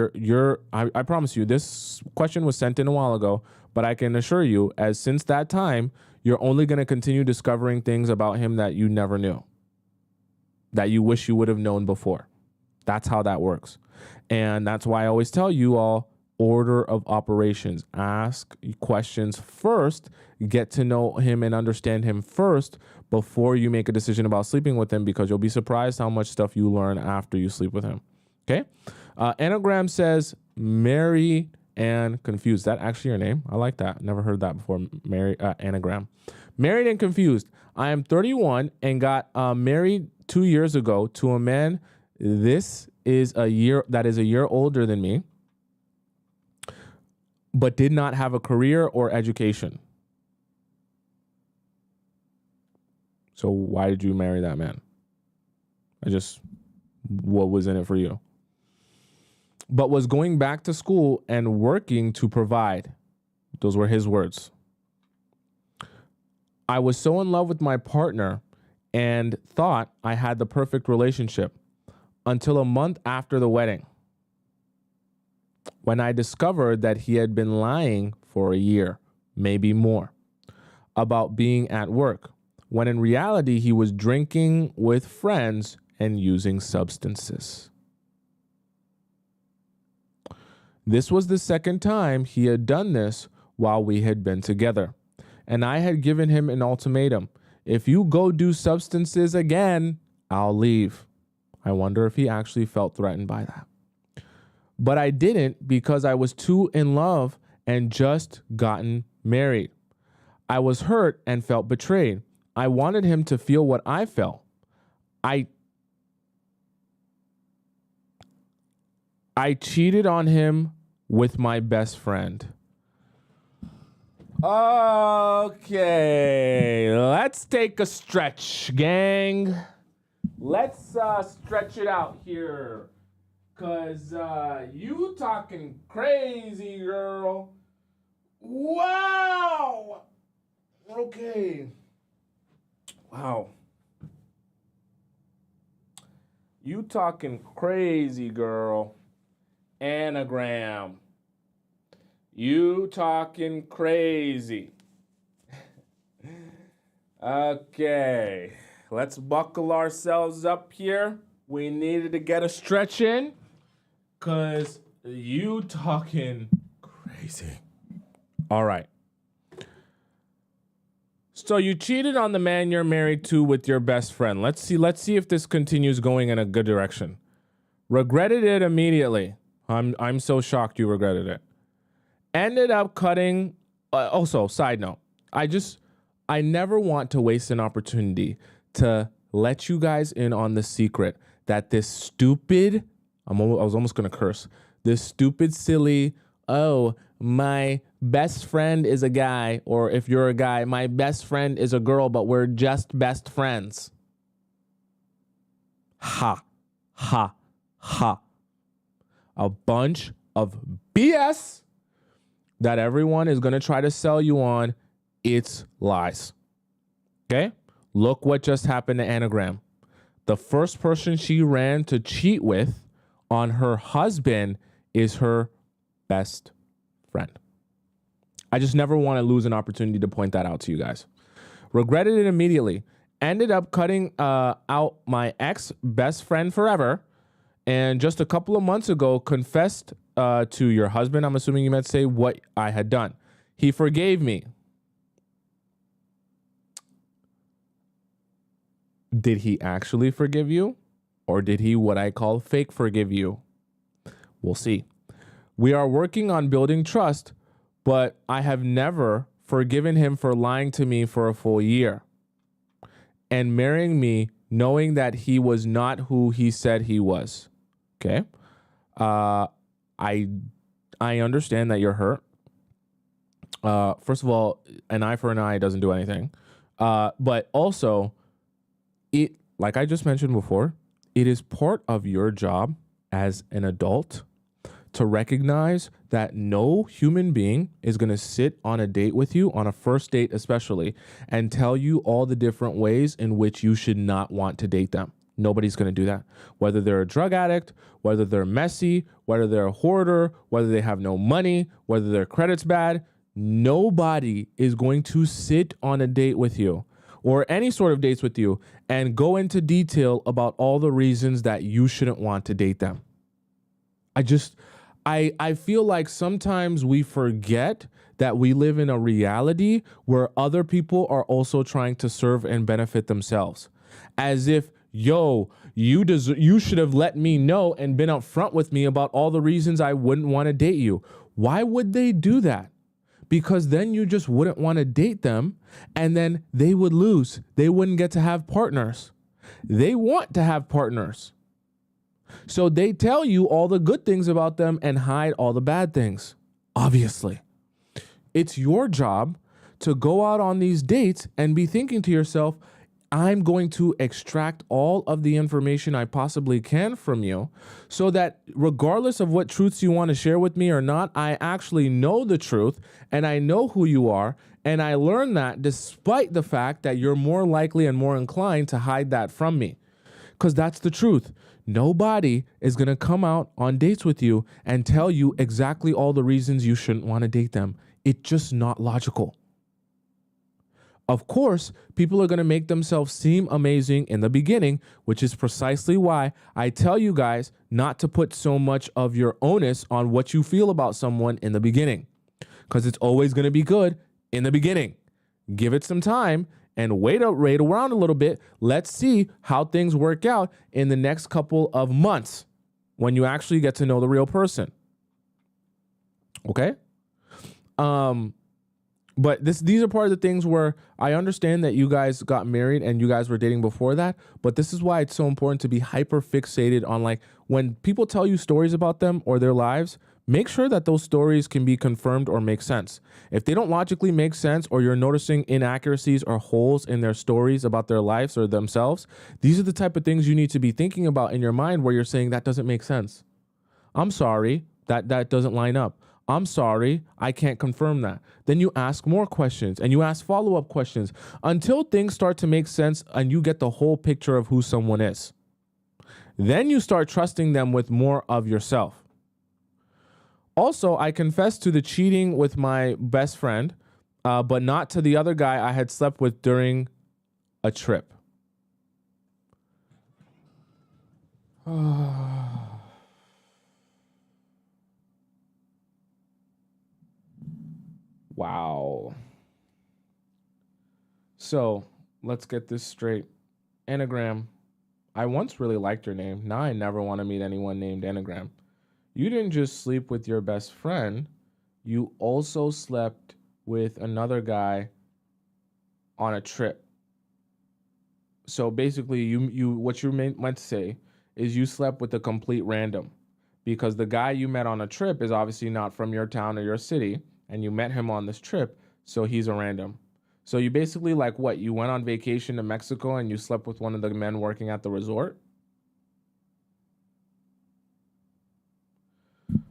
I promise you, this question was sent in a while ago, but I can assure you, since that time, you're only going to continue discovering things about him that you never knew, that you wish you would have known before. That's how that works. And that's why I always tell you all, order of operations. Ask questions first, get to know him and understand him first before you make a decision about sleeping with him, because you'll be surprised how much stuff you learn after you sleep with him. Okay. Anagram says married and confused. Is that actually your name? I like that. Never heard that before. Anagram. Married and confused. I am 31 and got married 2 years ago to a man. This is a year older than me, but did not have a career or education. So why did you marry that man? What was in it for you? But was going back to school and working to provide. Those were his words. I was so in love with my partner and thought I had the perfect relationship until a month after the wedding, when I discovered that he had been lying for a year, maybe more, about being at work, when in reality he was drinking with friends and using substances. This was the second time he had done this while we had been together, and I had given him an ultimatum. If you go do substances again, I'll leave. I wonder if he actually felt threatened by that. But I didn't, because I was too in love and just gotten married. I was hurt and felt betrayed. I wanted him to feel what I felt. I cheated on him with my best friend. Okay, let's take a stretch, gang. Let's stretch it out here. Cause you talking crazy, girl. Wow. Okay. Wow. You talking crazy, girl. Anagram. You talking crazy. Okay. Let's buckle ourselves up here. We needed to get a stretch in. Cause you talking crazy. All right. So you cheated on the man you're married to with your best friend. Let's see if this continues going in a good direction. Regretted it immediately. I'm so shocked you regretted it. Ended up cutting. Also, side note, I never want to waste an opportunity to let you guys in on the secret that this stupid, I was almost going to curse, this stupid, silly, oh, my best friend is a guy, or if you're a guy, my best friend is a girl, but we're just best friends. Ha, ha, ha. A bunch of BS that everyone is going to try to sell you on. It's lies. Okay? Look what just happened to Anagram. The first person she ran to cheat with on her husband is her best friend. I just never want to lose an opportunity to point that out to you guys. Regretted it immediately. Ended up cutting out my ex-best friend forever. And just a couple of months ago, confessed to your husband, I'm assuming you meant to say, what I had done. He forgave me. Did he actually forgive you? Or did he, what I call, fake forgive you? We'll see. We are working on building trust, but I have never forgiven him for lying to me for a full year and marrying me knowing that he was not who he said he was. Okay? I understand that you're hurt. First of all, an eye for an eye doesn't do anything. But also, like I just mentioned before, it is part of your job as an adult to recognize that no human being is going to sit on a date with you, on a first date especially, and tell you all the different ways in which you should not want to date them. Nobody's going to do that. Whether they're a drug addict, whether they're messy, whether they're a hoarder, whether they have no money, whether their credit's bad, nobody is going to sit on a date with you or any sort of dates with you and go into detail about all the reasons that you shouldn't want to date them. I feel like sometimes we forget that we live in a reality where other people are also trying to serve and benefit themselves. As if, yo, you should have let me know and been upfront with me about all the reasons I wouldn't want to date you. Why would they do that? Because then you just wouldn't want to date them, and then they would lose. They wouldn't get to have partners. They want to have partners. So they tell you all the good things about them and hide all the bad things. Obviously, it's your job to go out on these dates and be thinking to yourself, I'm going to extract all of the information I possibly can from you so that regardless of what truths you want to share with me or not, I actually know the truth and I know who you are. And I learn that despite the fact that you're more likely and more inclined to hide that from me. Because that's the truth. Nobody is going to come out on dates with you and tell you exactly all the reasons you shouldn't want to date them. It's just not logical. Of course, people are going to make themselves seem amazing in the beginning, which is precisely why I tell you guys not to put so much of your onus on what you feel about someone in the beginning, because it's always going to be good in the beginning. Give it some time and wait around a little bit. Let's see how things work out in the next couple of months when you actually get to know the real person. Okay? But these are part of the things where I understand that you guys got married and you guys were dating before that. But this is why it's so important to be hyper fixated on, like, when people tell you stories about them or their lives, make sure that those stories can be confirmed or make sense. If they don't logically make sense, or you're noticing inaccuracies or holes in their stories about their lives or themselves, these are the type of things you need to be thinking about in your mind where you're saying that doesn't make sense. I'm sorry, that doesn't line up. I'm sorry, I can't confirm that. Then you ask more questions and you ask follow-up questions until things start to make sense and you get the whole picture of who someone is. Then you start trusting them with more of yourself. Also, I confessed to the cheating with my best friend, but not to the other guy I had slept with during a trip. Wow. So let's get this straight. Anagram. I once really liked your name. Now I never want to meet anyone named Anagram. You didn't just sleep with your best friend. You also slept with another guy on a trip. So basically, you what you meant to say is you slept with a complete random, because the guy you met on a trip is obviously not from your town or your city, and you met him on this trip, so he's a random. So you basically, like, what, you went on vacation to Mexico and you slept with one of the men working at the resort?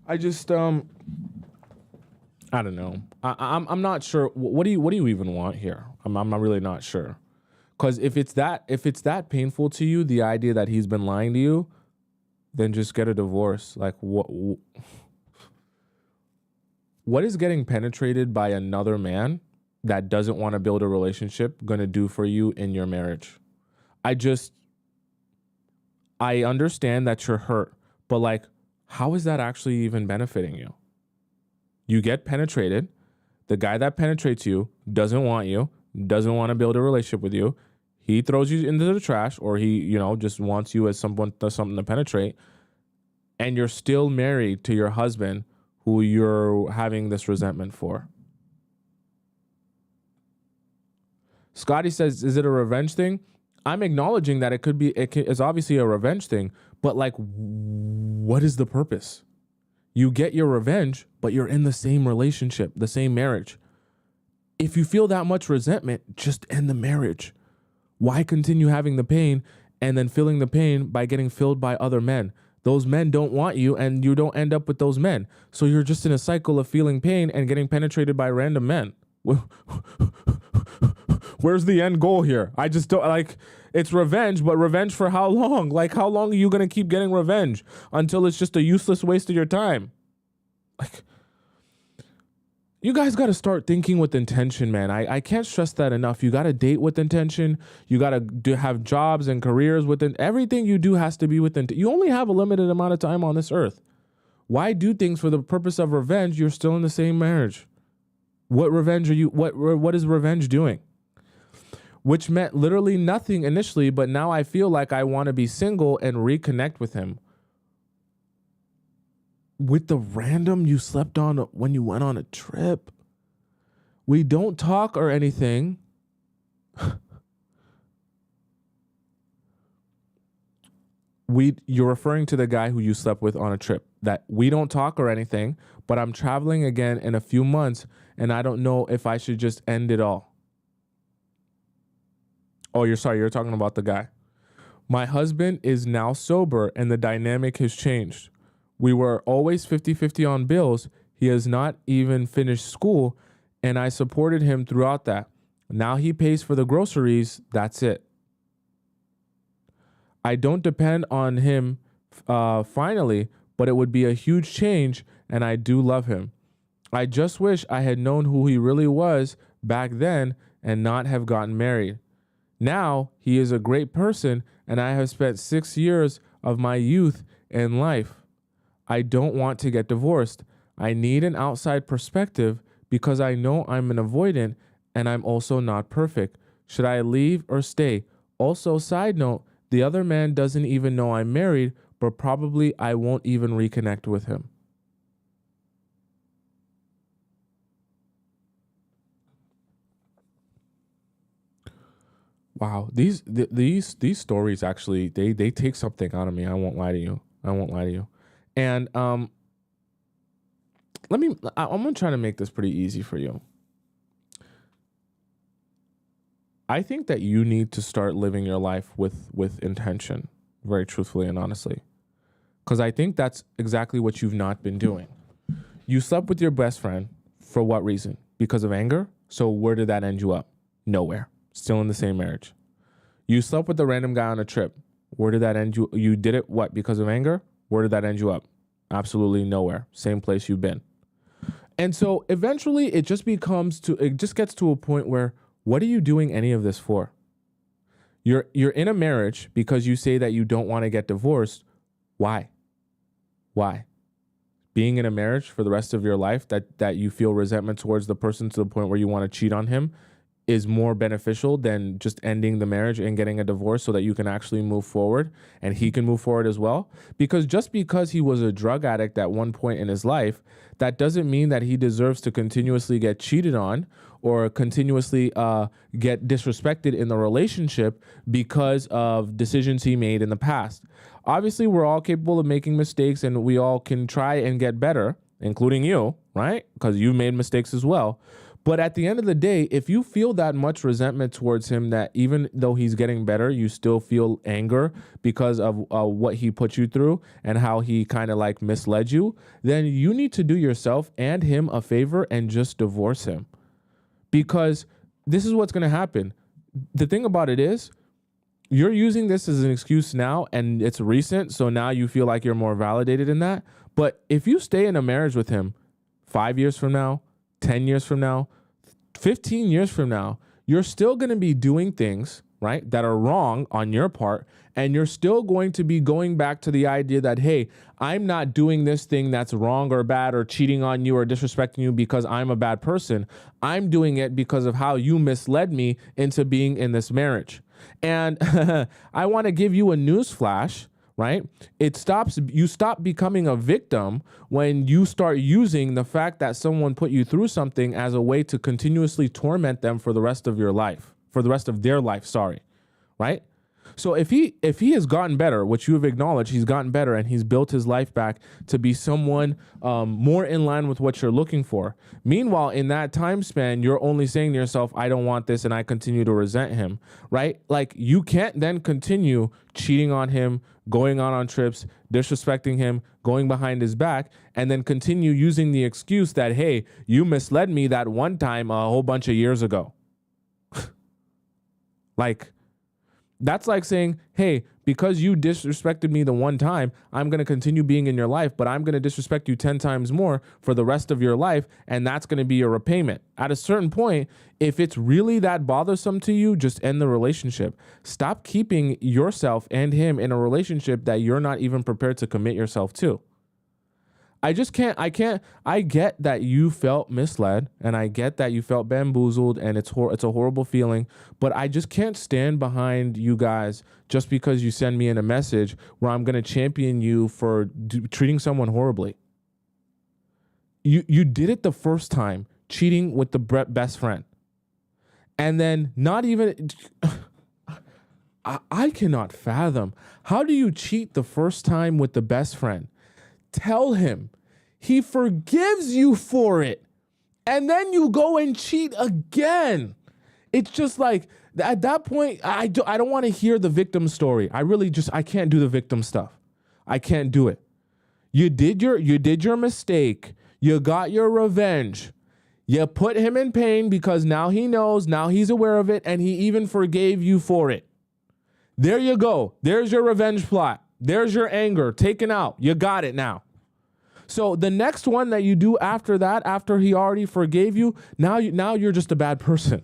I just I don't know. I'm not sure. What do you even want here? I'm really not sure. Because if it's that painful to you, the idea that he's been lying to you, then just get a divorce. Like, what is getting penetrated by another man that doesn't want to build a relationship going to do for you in your marriage? I understand that you're hurt, but, like, how is that actually even benefiting you? You get penetrated. The guy that penetrates you doesn't want you, doesn't want to build a relationship with you. He throws you into the trash, or he, just wants you as something to penetrate. And you're still married to your husband, who you're having this resentment for. Scotty says, is it a revenge thing? I'm acknowledging that it's obviously a revenge thing, but, like, what is the purpose? You get your revenge, but you're in the same relationship, the same marriage. If you feel that much resentment, just end the marriage. Why continue having the pain and then feeling the pain by getting filled by other men? Those men don't want you, and you don't end up with those men. So you're just in a cycle of feeling pain and getting penetrated by random men. Where's the end goal here? I just don't, like, it's revenge, but revenge for how long? Like, how long are you going to keep getting revenge until it's just a useless waste of your time? Like, you guys got to start thinking with intention, man. I can't stress that enough. You got to date with intention. You got to have jobs and careers everything you do has to be with intention. You only have a limited amount of time on this earth. Why do things for the purpose of revenge? You're still in the same marriage. What revenge are you? What is revenge doing? Which meant literally nothing initially, but now I feel like I want to be single and reconnect with him. With the random you slept on when you went on a trip. We don't talk or anything. You're referring to the guy who you slept with on a trip, that we don't talk or anything, but I'm traveling again in a few months and I don't know if I should just end it all. Oh, you're talking about the guy. My husband is now sober and the dynamic has changed. We were always 50-50 on bills. He has not even finished school and I supported him throughout that. Now he pays for the groceries. That's it. I don't depend on him finally, but it would be a huge change and I do love him. I just wish I had known who he really was back then and not have gotten married. Now he is a great person and I have spent 6 years of my youth and life. I don't want to get divorced. I need an outside perspective because I know I'm an avoidant and I'm also not perfect. Should I leave or stay? Also, side note, the other man doesn't even know I'm married, but probably I won't even reconnect with him. Wow, these stories actually they take something out of me. I won't lie to you. And I'm gonna try to make this pretty easy for you. I think that you need to start living your life with intention, very truthfully and honestly, because I think that's exactly what you've not been doing. You slept with your best friend for what reason? Because of anger. So where did that end you up? Nowhere. Still in the same marriage. You slept with a random guy on a trip. Where did that end you? You did it what? Because of anger? Where did that end you up? Absolutely nowhere. Same place you've been. And so eventually it just gets to a point where, what are you doing any of this for? You're in a marriage because you say that you don't want to get divorced. Why? Being in a marriage for the rest of your life that you feel resentment towards the person to the point where you want to cheat on him is more beneficial than just ending the marriage and getting a divorce so that you can actually move forward and he can move forward as well. Because just because he was a drug addict at one point in his life, that doesn't mean that he deserves to continuously get cheated on or continuously get disrespected in the relationship because of decisions he made in the past. Obviously, we're all capable of making mistakes and we all can try and get better, including you, right? Because you made mistakes as well. But at the end of the day, if you feel that much resentment towards him, that even though he's getting better, you still feel anger because of what he put you through and how he kind of like misled you, then you need to do yourself and him a favor and just divorce him. Because this is what's going to happen. The thing about it is, you're using this as an excuse now and it's recent, so now you feel like you're more validated in that. But if you stay in a marriage with him 5 years from now, 10 years from now, 15 years from now, you're still going to be doing things, right, that are wrong on your part. And you're still going to be going back to the idea that, hey, I'm not doing this thing that's wrong or bad or cheating on you or disrespecting you because I'm a bad person. I'm doing it because of how you misled me into being in this marriage. And I want to give you a news flash. Right? You stop becoming a victim when you start using the fact that someone put you through something as a way to continuously torment them for the rest of your life, for the rest of their life, sorry. Right? So if he has gotten better, which you have acknowledged, he's gotten better and he's built his life back to be someone more in line with what you're looking for. Meanwhile, in that time span, you're only saying to yourself, I don't want this and I continue to resent him, right? Like you can't then continue cheating on him, going on trips, disrespecting him, going behind his back, and then continue using the excuse that, hey, you misled me that one time a whole bunch of years ago. Like, that's like saying, hey, because you disrespected me the one time, I'm going to continue being in your life, but I'm going to disrespect you 10 times more for the rest of your life, and that's going to be your repayment. At a certain point, if it's really that bothersome to you, just end the relationship. Stop keeping yourself and him in a relationship that you're not even prepared to commit yourself to. I get that you felt misled and I get that you felt bamboozled and it's a horrible feeling, but I just can't stand behind you guys just because you send me in a message where I'm going to champion you for treating someone horribly. You did it the first time, cheating with the best friend. And then not even I cannot fathom. How do you cheat the first time with the best friend? Tell him. He forgives you for it. And then you go and cheat again. It's just like, at that point, I don't want to hear the victim story. I can't do the victim stuff. I can't do it. You did your mistake. You got your revenge. You put him in pain because now he knows, now he's aware of it, and he even forgave you for it. There you go. There's your revenge plot. There's your anger taken out. You got it now. So the next one that you do after that, after he already forgave you, now you're just a bad person.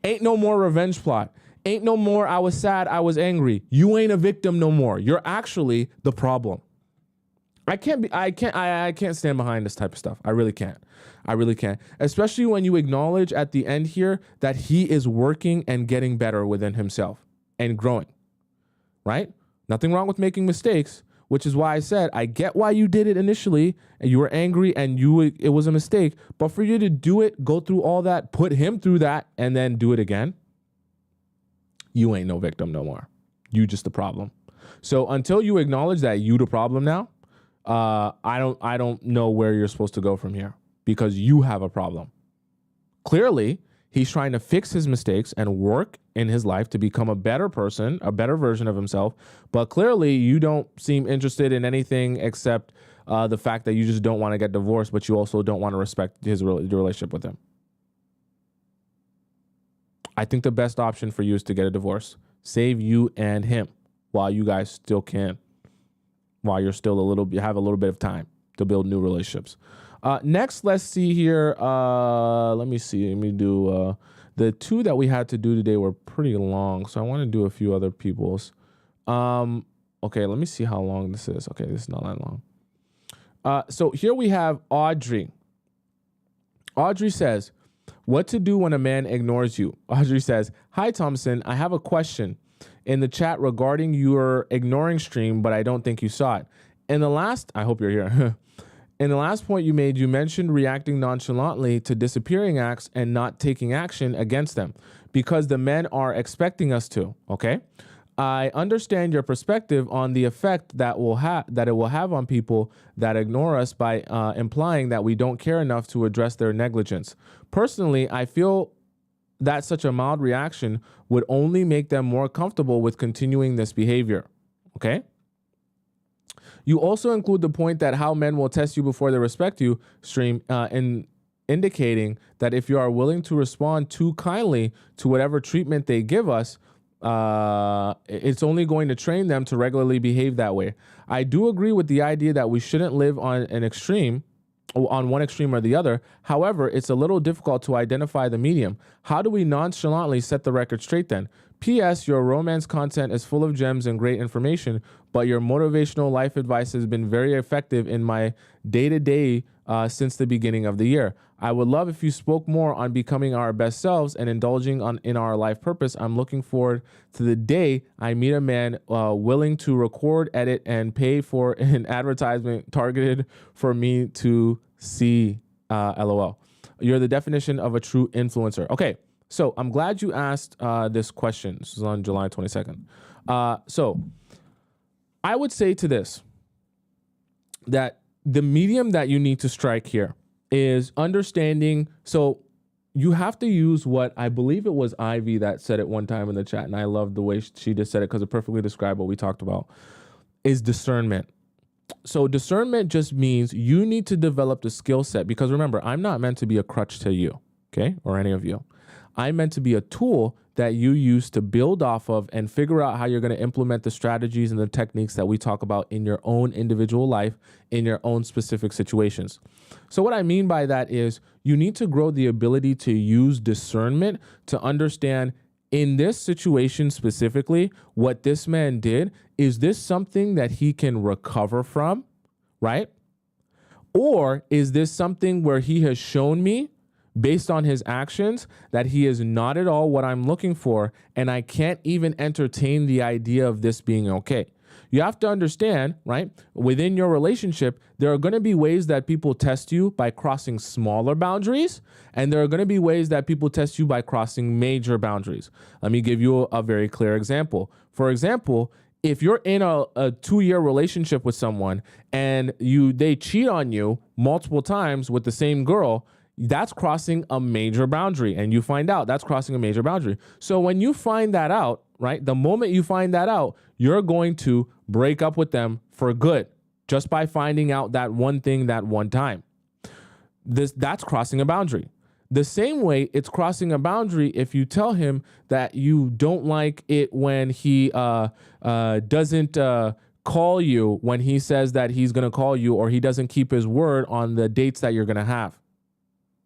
Ain't no more revenge plot. Ain't no more I was sad, I was angry. You ain't a victim no more. You're actually the problem. I can't stand behind this type of stuff. I really can't. Especially when you acknowledge at the end here that he is working and getting better within himself and growing, right? Nothing wrong with making mistakes, which is why I said, I get why you did it initially and you were angry and it was a mistake, but for you to do it, go through all that, put him through that, and then do it again, you ain't no victim no more. You just the problem. So until you acknowledge that you the problem now, I don't know where you're supposed to go from here because you have a problem. Clearly, he's trying to fix his mistakes and work in his life to become a better person, a better version of himself. But clearly, you don't seem interested in anything except the fact that you just don't want to get divorced, but you also don't want to respect your relationship with him. I think the best option for you is to get a divorce. Save you and him while you guys still can. While you're still have a little bit of time to build new relationships. Next, let's see here. Let me do the two that we had to do today were pretty long, so I want to do a few other people's. Okay, let me see how long this is. Okay, this is not that long. So here we have Audrey. Audrey says, what to do when a man ignores you? Audrey says, hi, Tomisin. I have a question in the chat regarding your ignoring stream, but I don't think you saw it. I hope you're here. In the last point you made, you mentioned reacting nonchalantly to disappearing acts and not taking action against them because the men are expecting us to, okay? I understand your perspective on the effect that it will have on people that ignore us by implying that we don't care enough to address their negligence. Personally, I feel that such a mild reaction would only make them more comfortable with continuing this behavior, okay? You also include the point that how men will test you before they respect you stream in indicating that if you are willing to respond too kindly to whatever treatment they give us, it's only going to train them to regularly behave that way. I do agree with the idea that we shouldn't live on one extreme or the other. However, it's a little difficult to identify the medium. How do we nonchalantly set the record straight then? P.S. Your romance content is full of gems and great information, but your motivational life advice has been very effective in my day-to-day since the beginning of the year. I would love if you spoke more on becoming our best selves and indulging in our life purpose. I'm looking forward to the day I meet a man willing to record, edit, and pay for an advertisement targeted for me to see. LOL. You're the definition of a true influencer. Okay, so I'm glad you asked this question. This is on July 22nd. So I would say to this that the medium that you need to strike here is understanding. So you have to use what I believe it was Ivy that said it one time in the chat, and I love the way she just said it because it perfectly described what we talked about, is discernment. So discernment just means you need to develop the skill set, because remember, I'm not meant to be a crutch to you, okay, or any of you. I'm meant to be a tool that you use to build off of and figure out how you're going to implement the strategies and the techniques that we talk about in your own individual life, in your own specific situations. So what I mean by that is you need to grow the ability to use discernment to understand, in this situation specifically, what this man did, is this something that he can recover from, right? Or is this something where he has shown me, based on his actions, that he is not at all what I'm looking for, and I can't even entertain the idea of this being okay? You have to understand, right? Within your relationship, there are going to be ways that people test you by crossing smaller boundaries, and there are going to be ways that people test you by crossing major boundaries. Let me give you a very clear example. For example, if you're in a 2-year relationship with someone and they cheat on you multiple times with the same girl, that's crossing a major boundary, and you find out that's crossing a major boundary. So when you find that out, right, the moment you find that out, you're going to break up with them for good just by finding out that one thing that one time. That's crossing a boundary. The same way it's crossing a boundary if you tell him that you don't like it when he doesn't call you when he says that he's going to call you, or he doesn't keep his word on the dates that you're going to have,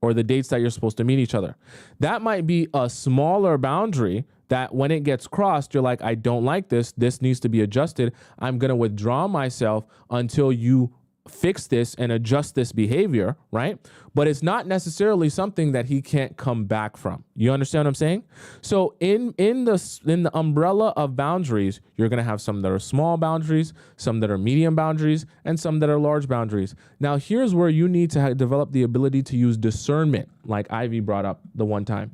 or the dates that you're supposed to meet each other. That might be a smaller boundary that when it gets crossed, you're like, I don't like this. This needs to be adjusted. I'm going to withdraw myself until you fix this and adjust this behavior, right? But it's not necessarily something that he can't come back from. You understand what I'm saying? So in the umbrella of boundaries, you're going to have some that are small boundaries, some that are medium boundaries, and some that are large boundaries. Now, here's where you need to develop the ability to use discernment, like Ivy brought up the one time,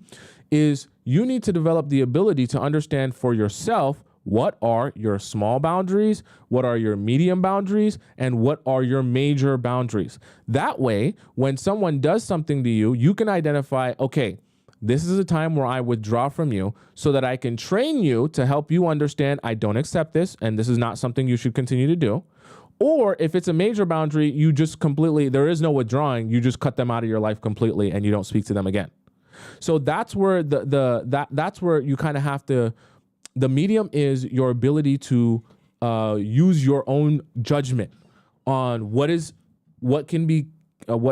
is you need to develop the ability to understand for yourself what are your small boundaries, what are your medium boundaries, and what are your major boundaries. That way, when someone does something to you, you can identify, okay, this is a time where I withdraw from you so that I can train you to help you understand I don't accept this and this is not something you should continue to do. Or if it's a major boundary, you just completely, there is no withdrawing, you just cut them out of your life completely and you don't speak to them again. So that's where that's where you kind of have to. The medium is your ability to use your own judgment on what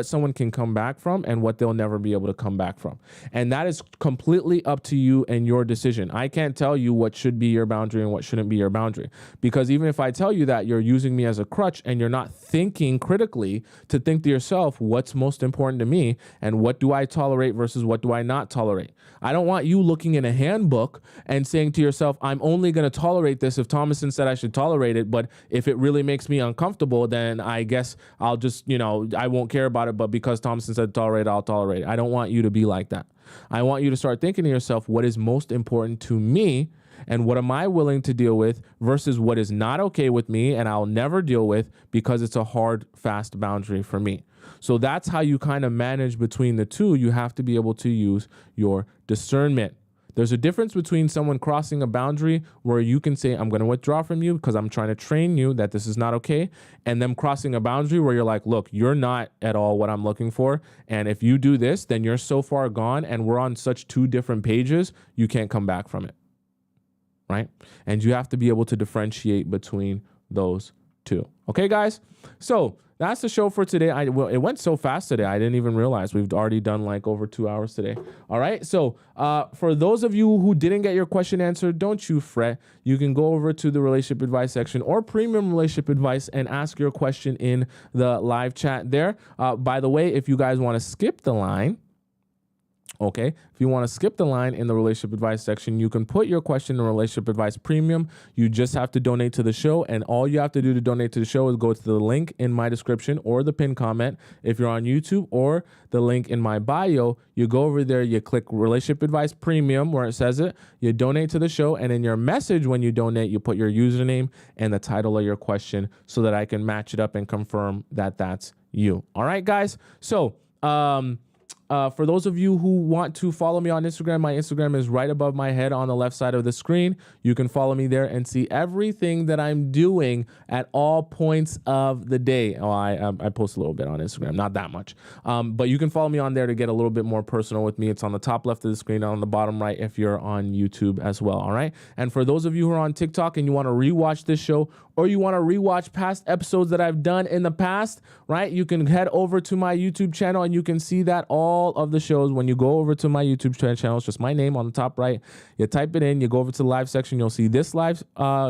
someone can come back from and what they'll never be able to come back from. And that is completely up to you and your decision. I can't tell you what should be your boundary and what shouldn't be your boundary, because even if I tell you that, you're using me as a crutch and you're not thinking critically to think to yourself, what's most important to me and what do I tolerate versus what do I not tolerate? I don't want you looking in a handbook and saying to yourself, I'm only going to tolerate this if Tomisin said I should tolerate it, but if it really makes me uncomfortable, then I guess I'll just, I won't care about it, but because Tomisin said tolerate, I'll tolerate it. I don't want you to be like that. I want you to start thinking to yourself, what is most important to me and what am I willing to deal with versus what is not okay with me and I'll never deal with because it's a hard, fast boundary for me. So that's how you kind of manage between the two. You have to be able to use your discernment. There's a difference between someone crossing a boundary where you can say, I'm going to withdraw from you because I'm trying to train you that this is not okay, and them crossing a boundary where you're like, look, you're not at all what I'm looking for. And if you do this, then you're so far gone and we're on such two different pages, you can't come back from it. Right? And you have to be able to differentiate between those two. Okay, guys? So that's the show for today. It went so fast today. I didn't even realize we've already done like over 2 hours today. All right. So for those of you who didn't get your question answered, don't you fret. You can go over to the relationship advice section or premium relationship advice and ask your question in the live chat there. By the way, if you guys want to skip the line, okay, if you want to skip the line in the relationship advice section, you can put your question in relationship advice premium. You just have to donate to the show, and all you have to do to donate to the show is go to the link in my description or the pinned comment if you're on YouTube, or the link in my bio. You go over there, you click relationship advice premium where it says it, you donate to the show, and in your message when you donate, you put your username and the title of your question so that I can match it up and confirm that that's you. All right, guys. So, for those of you who want to follow me on Instagram, my Instagram is right above my head on the left side of the screen. You can follow me there and see everything that I'm doing at all points of the day. Oh, I post a little bit on Instagram, not that much. But you can follow me on there to get a little bit more personal with me. It's on the top left of the screen, on the bottom right if you're on YouTube as well, all right? And for those of you who are on TikTok and you want to rewatch this show, or you want to rewatch past episodes that I've done in the past, right? You can head over to my YouTube channel and you can see that all all of the shows, when you go over to my YouTube channel, it's just my name on the top right. You type it in, you go over to the live section, you'll see this live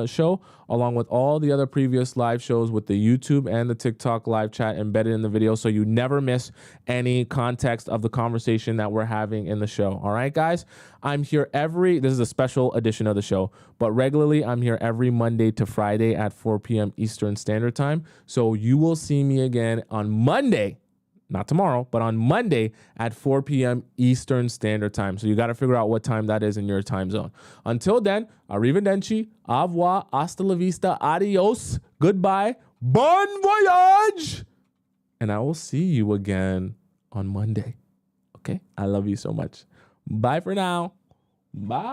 show along with all the other previous live shows with the YouTube and the TikTok live chat embedded in the video, so you never miss any context of the conversation that we're having in the show. All right, guys? I'm here this is a special edition of the show, but regularly I'm here every Monday to Friday at 4 p.m. Eastern Standard Time. So you will see me again on Monday, not tomorrow, but on Monday at 4 p.m. Eastern Standard Time. So you got to figure out what time that is in your time zone. Until then, arrivederci, au revoir, hasta la vista, adios, goodbye, bon voyage, and I will see you again on Monday. Okay? I love you so much. Bye for now. Bye.